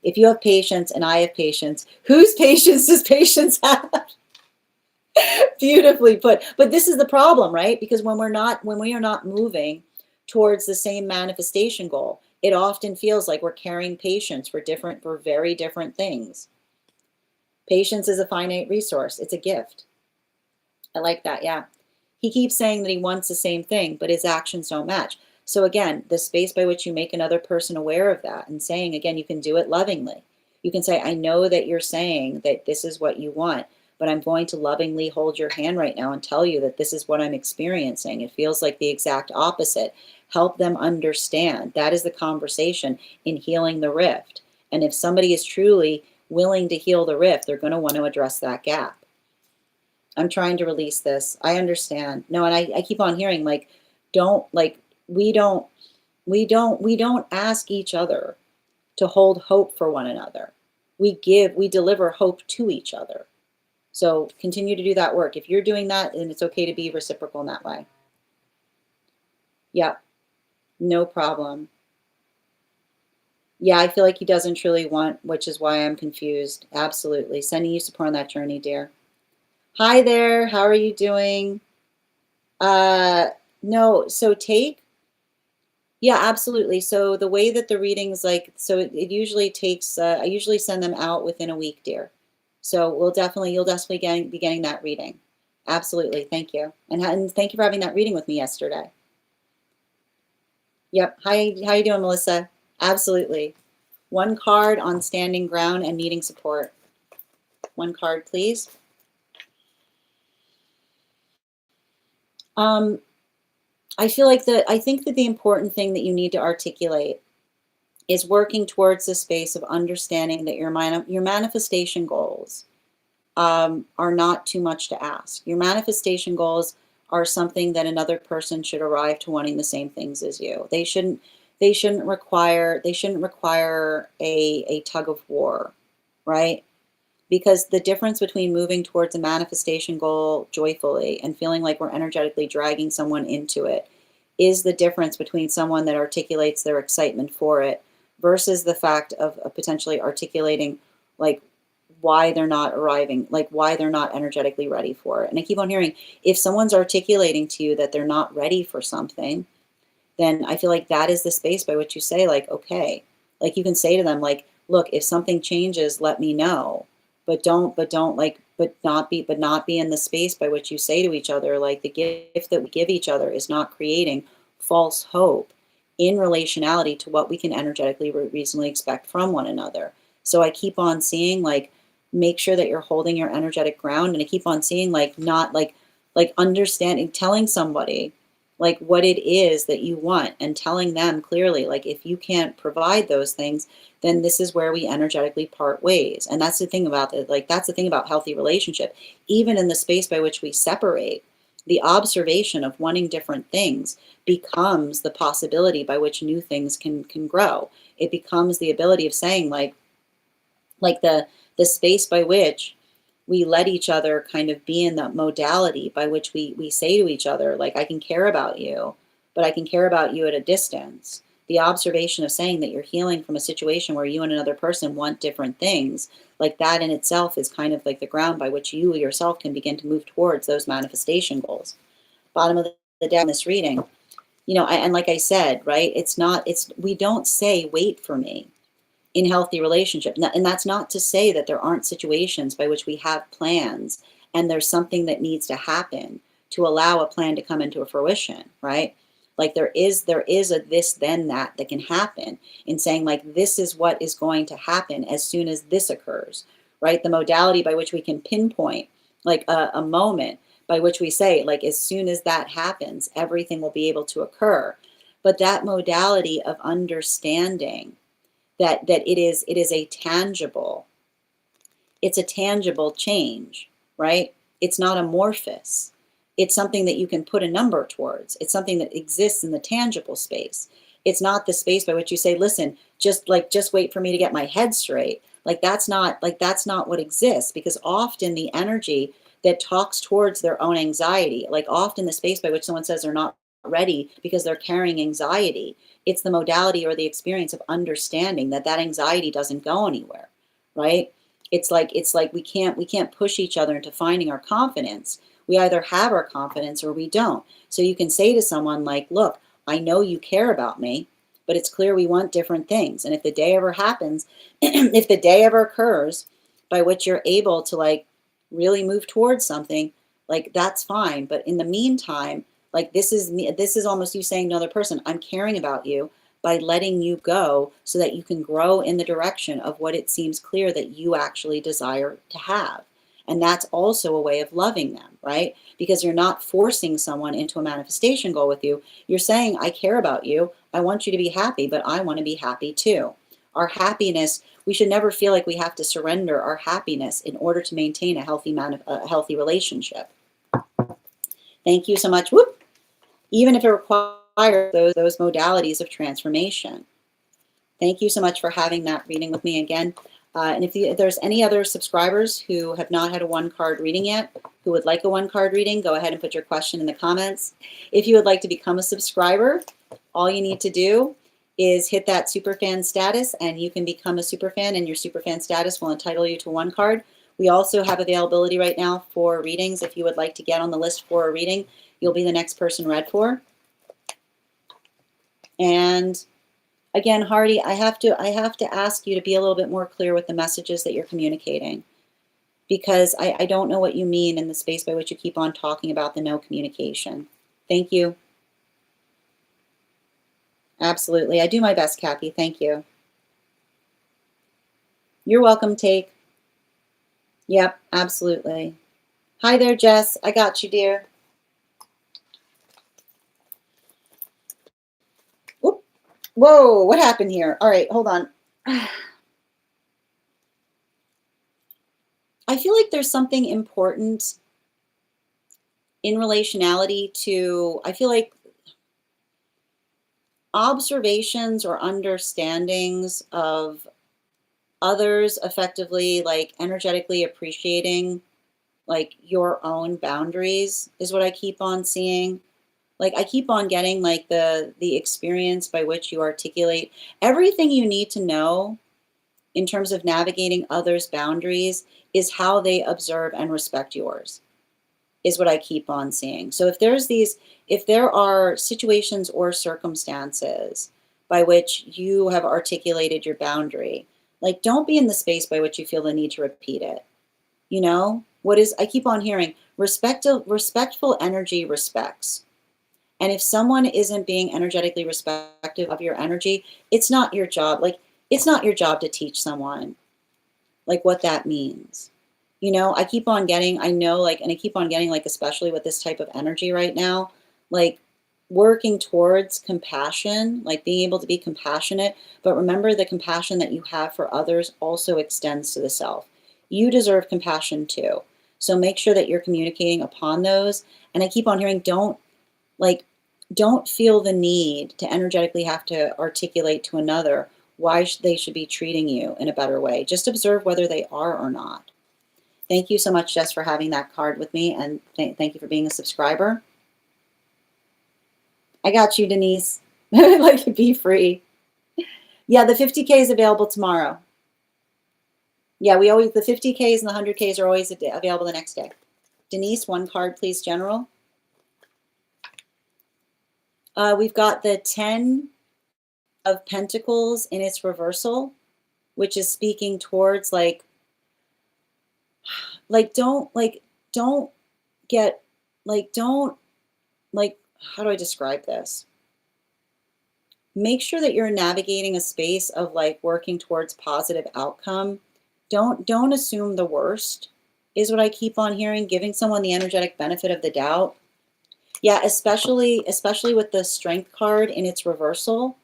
If you have patience and I have patience, whose patience does patience have? Beautifully put. But this is the problem, right? Because when we are not moving towards the same manifestation goal, it often feels like we're carrying patience for very different things. Patience is a finite resource. It's a gift. I like that. Yeah. He keeps saying that he wants the same thing, but his actions don't match. So again, the space by which you make another person aware of that and saying, again, you can do it lovingly. You can say, I know that you're saying that this is what you want, but I'm going to lovingly hold your hand right now and tell you that this is what I'm experiencing. It feels like the exact opposite. Help them understand. That is the conversation in healing the rift. And if somebody is truly willing to heal the rift, they're going to want to address that gap. I'm trying to release this. I understand. No, and I keep on hearing we don't ask each other to hold hope for one another. we deliver hope to each other. So continue to do that work. If you're doing that, then it's okay to be reciprocal in that way. Yeah, no problem. Yeah, I feel like he doesn't truly want, which is why I'm confused. Absolutely. Sending you support on that journey, dear. Hi there. How are you doing? Uh, no, so yeah, absolutely. So the way that the readings, like, so it usually takes, I usually send them out within a week, dear. So you'll definitely be getting that reading. Absolutely. Thank you. And thank you for having that reading with me yesterday. Yep. Hi, how you doing, Melissa? Absolutely. One card on standing ground and needing support. One card, please. I think that the important thing that you need to articulate is working towards the space of understanding that your manifestation goals are not too much to ask. Your manifestation goals are something that another person should arrive to wanting the same things as you. They shouldn't require a tug of war, right? Because the difference between moving towards a manifestation goal joyfully and feeling like we're energetically dragging someone into it is the difference between someone that articulates their excitement for it versus the fact of potentially articulating like why they're not arriving, like why they're not energetically ready for it. And I keep on hearing, if someone's articulating to you that they're not ready for something, then I feel like that is the space by which you say, like, okay, like you can say to them, like, look, if something changes, let me know. But not be in the space by which you say to each other, like the gift that we give each other is not creating false hope in relationality to what we can energetically reasonably expect from one another. So I keep on seeing, like, make sure that you're holding your energetic ground. And I keep on seeing, like, not like understanding, telling somebody like what it is that you want and telling them clearly, like, if you can't provide those things, then this is where we energetically part ways. And that's the thing about it. Like, that's the thing about healthy relationship. Even in the space by which we separate, the observation of wanting different things becomes the possibility by which new things can grow. It becomes the ability of saying, like the space by which we let each other kind of be in that modality by which we say to each other, like, I can care about you, but I can care about you at a distance. The observation of saying that you're healing from a situation where you and another person want different things, like that in itself is kind of like the ground by which you yourself can begin to move towards those manifestation goals. Bottom of the deck in this reading, and like I said, right, we don't say, wait for me in healthy relationship. And that's not to say that there aren't situations by which we have plans and there's something that needs to happen to allow a plan to come into a fruition, right? Like there is a this then that can happen in saying, like, this is what is going to happen as soon as this occurs, right? The modality by which we can pinpoint like a moment by which we say, like, as soon as that happens, everything will be able to occur. But that modality of understanding that it is it's a tangible change, right? It's not amorphous. It's something that you can put a number towards. It's something that exists in the tangible space. It's not the space by which you say, listen, just wait for me to get my head straight. That's not what exists, because often the energy that talks towards their own anxiety, like often the space by which someone says they're not ready because they're carrying anxiety, it's the modality or the experience of understanding that anxiety doesn't go anywhere, right? It's like we can't push each other into finding our confidence. We either have our confidence or we don't. So you can say to someone, like, look, I know you care about me, but it's clear we want different things. And if the day ever happens, if the day ever occurs by which you're able to, like, really move towards something, like, that's fine. But in the meantime, like, this is almost you saying to another person, I'm caring about you by letting you go so that you can grow in the direction of what it seems clear that you actually desire to have. And that's also a way of loving them, right? Because you're not forcing someone into a manifestation goal with you. You're saying, I care about you. I want you to be happy, but I want to be happy too. Our happiness, we should never feel like we have to surrender our happiness in order to maintain a healthy relationship. Thank you so much. Whoop. Even if it requires those modalities of transformation. Thank you so much for having that reading with me again. And if there's any other subscribers who have not had a one-card reading yet, who would like a one-card reading, go ahead and put your question in the comments. If you would like to become a subscriber, all you need to do is hit that superfan status, and you can become a superfan, and your superfan status will entitle you to one card. We also have availability right now for readings. If you would like to get on the list for a reading, you'll be the next person read for. And again, Hardy, I have to ask you to be a little bit more clear with the messages that you're communicating, because I don't know what you mean in the space by which you keep on talking about the no communication. Thank you. Absolutely. I do my best, Kathy. Thank you. You're welcome, Take. Yep, absolutely. Hi there, Jess. I got you, dear. Whoop. Whoa, what happened here? All right, hold on. I feel like there's something important in relationality to, I feel like observations or understandings of others effectively, like energetically appreciating like your own boundaries is what I keep on seeing. Like I keep on getting like the experience by which you articulate everything you need to know in terms of navigating others' boundaries is how they observe and respect yours, is what I keep on seeing. So if there are situations or circumstances by which you have articulated your boundary, like don't be in the space by which you feel the need to repeat it. You know, I keep on hearing respectful energy respects. And if someone isn't being energetically respectful of your energy, it's not your job. Like, it's not your job to teach someone like what that means. You know, I keep on getting, I know, like, and I keep on getting, like, especially with this type of energy right now, like working towards compassion, like being able to be compassionate. But remember, the compassion that you have for others also extends to the self. You deserve compassion too. So make sure that you're communicating upon those. And I keep on hearing, don't feel the need to energetically have to articulate to another why they should be treating you in a better way. Just observe whether they are or not. Thank you so much, Jess, for having that card with me, and thank you for being a subscriber. I got you, Denise. Like, be free. Yeah, the 50K is available tomorrow. Yeah, the 50Ks and the 100Ks are always available the next day. Denise, one card, please, General. We've got the 10 of Pentacles in its reversal, which is speaking towards like don't get don't how do I describe this? Make sure that you're navigating a space of like working towards positive outcome. Don't assume the worst is what I keep on hearing, giving someone the energetic benefit of the doubt. Yeah, especially with the Strength card in its reversal.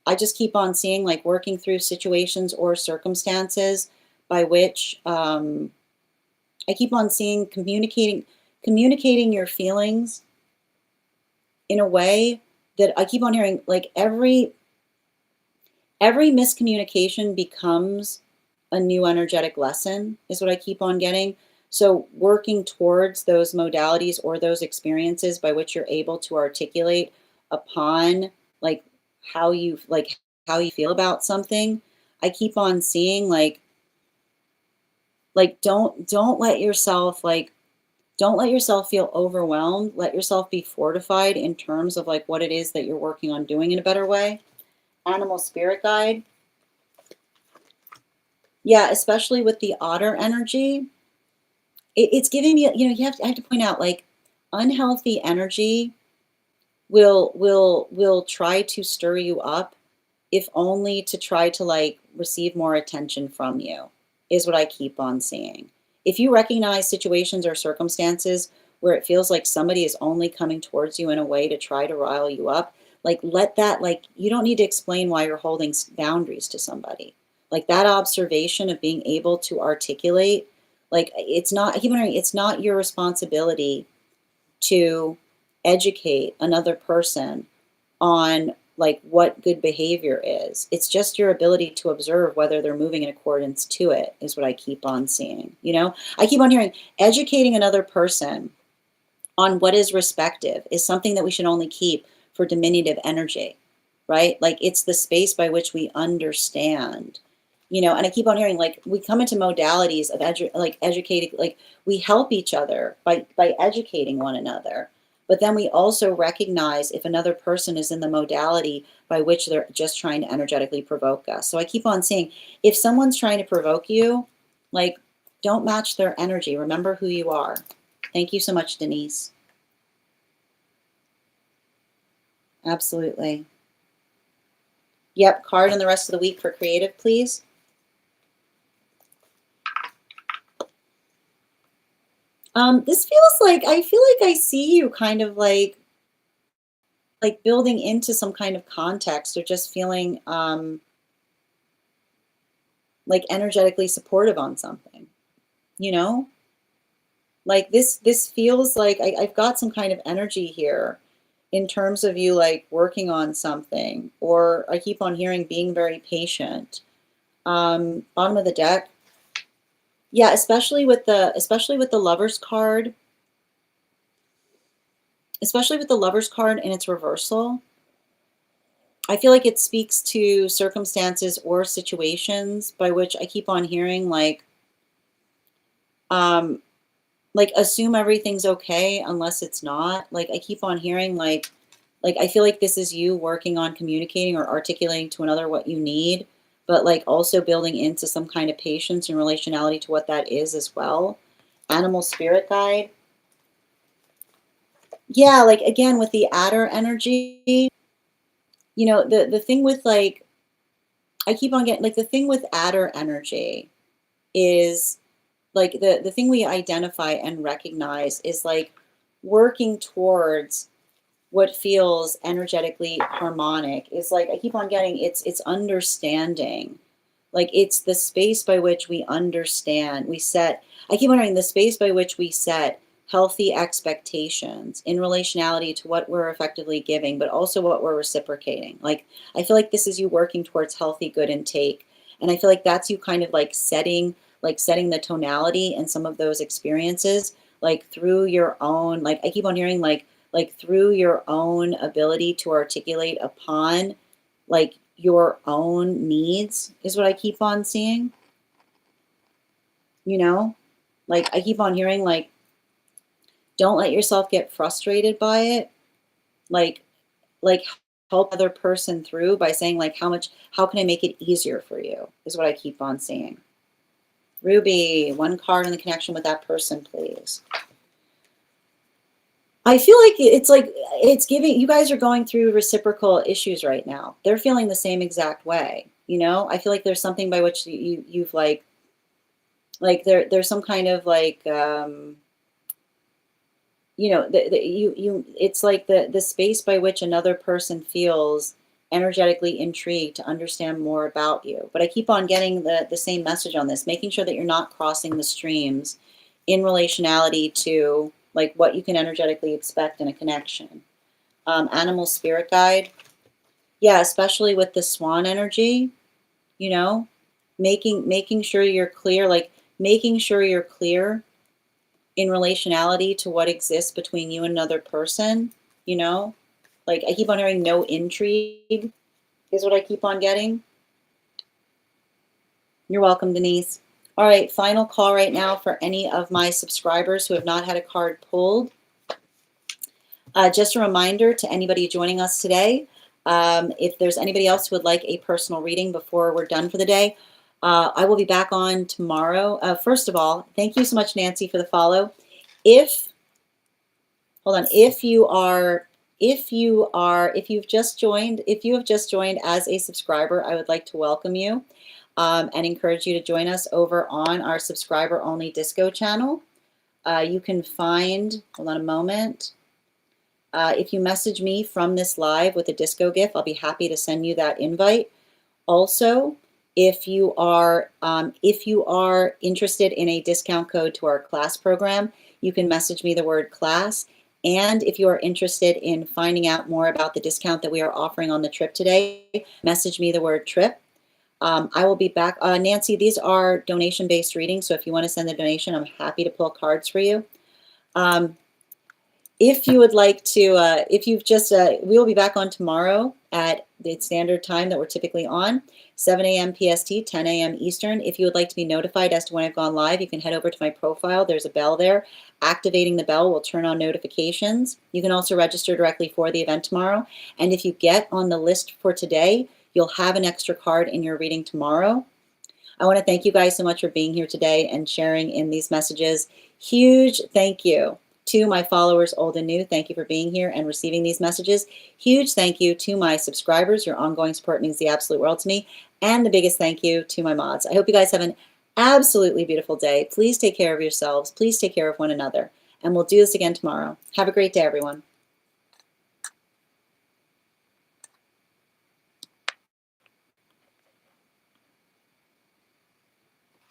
I just keep on seeing like working through situations or circumstances by which I keep on seeing communicating your feelings in a way that I keep on hearing like every miscommunication becomes a new energetic lesson is what I keep on getting. So working towards those modalities or those experiences by which you're able to articulate upon like how you feel about something. I keep on seeing like don't let yourself feel overwhelmed. Let yourself be fortified in terms of like what it is that you're working on doing in a better way. Animal spirit guide. Yeah, especially with the otter energy. It's giving me, you know, I have to point out like unhealthy energy will try to stir you up, if only to try to like receive more attention from you, is what I keep on seeing. If you recognize situations or circumstances where it feels like somebody is only coming towards you in a way to try to rile you up, like let that, like, you don't need to explain why you're holding boundaries to somebody. Like that observation of being able to articulate, like it's not, I keep wondering, it's not your responsibility to educate another person on like what good behavior is. It's just your ability to observe whether they're moving in accordance to it is what I keep on seeing. You know, I keep on hearing educating another person on what is respective is something that we should only keep for diminutive energy, right? Like it's the space by which we understand, you know, and I keep on hearing like we come into modalities of educating, like we help each other by educating one another. But then we also recognize if another person is in the modality by which they're just trying to energetically provoke us. So I keep on saying, if someone's trying to provoke you, like don't match their energy. Remember who you are. Thank you so much, Denise. Absolutely. Yep, card and the rest of the week for creative, please. This feels like, I feel like I see you kind of like building into some kind of context or just feeling like energetically supportive on something, you know? Like this feels like I've got some kind of energy here in terms of you like working on something, or I keep on hearing being very patient. Bottom of the deck. Yeah, especially with the Lovers card, especially with the Lovers card in its reversal. I feel like it speaks to circumstances or situations by which I keep on hearing um like assume everything's okay unless it's not. Like I keep on hearing like I feel like this is you working on communicating or articulating to another what you need, but like also building into some kind of patience and relationality to what that is as well. Animal spirit guide. Yeah, like again with the adder energy, you know, the thing with like I keep on getting like the thing with adder energy is like the thing we identify and recognize is like working towards what feels energetically harmonic is like I keep on getting it's understanding. Like it's the space by which we understand, we set, I keep wondering the space by which we set healthy expectations in relationality to what we're effectively giving, but also what we're reciprocating. Like I feel like this is you working towards healthy good and take. And I feel like that's you kind of like setting the tonality and some of those experiences, like through your own, like I keep on hearing like through your own ability to articulate upon like your own needs is what I keep on seeing, you know? Like I keep on hearing like don't let yourself get frustrated by it. Like like help other person through by saying like how can I make it easier for you is what I keep on seeing. Ruby, one card in the connection with that person, please. I feel like it's giving you guys are going through reciprocal issues right now. They're feeling the same exact way, you know? I feel like there's something by which you've like there's some kind of like you know you it's like the space by which another person feels energetically intrigued to understand more about you. But I keep on getting the same message on this, making sure that you're not crossing the streams in relationality to like what you can energetically expect in a connection. Animal spirit guide. Yeah, especially with the swan energy, you know, making sure you're clear, like making sure you're clear in relationality to what exists between you and another person, you know? Like I keep on hearing no intrigue is what I keep on getting. You're welcome, Denise. All right, final call right now for any of my subscribers who have not had a card pulled. Just a reminder to anybody joining us today, if there's anybody else who would like a personal reading before we're done for the day, I will be back on tomorrow. First of all, thank you so much, Nancy, for the follow. Hold on, if you have just joined as a subscriber, I would like to welcome you and encourage you to join us over on our subscriber only disco channel. You can find, hold on a moment. If you message me from this live with a disco GIF, I'll be happy to send you that invite. Also, if you are interested in a discount code to our class program, you can message me the word class And if you are interested in finding out more about the discount that we are offering on the trip today, message me the word trip. I will be back. Nancy, these are donation-based readings, so if you want to send a donation, I'm happy to pull cards for you. If you would like to, if you've just, we will be back on tomorrow at the standard time that we're typically on, 7 a.m. PST, 10 a.m. Eastern. If you would like to be notified as to when I've gone live, you can head over to my profile. There's a bell there. Activating the bell will turn on notifications. You can also register directly for the event tomorrow. And if you get on the list for today, you'll have an extra card in your reading tomorrow. I want to thank you guys so much for being here today and sharing in these messages. Huge thank you to my followers, old and new. Thank you for being here and receiving these messages. Huge thank you to my subscribers. Your ongoing support means the absolute world to me. And the biggest thank you to my mods. I hope you guys have an absolutely beautiful day. Please take care of yourselves. Please take care of one another. And we'll do this again tomorrow. Have a great day, everyone.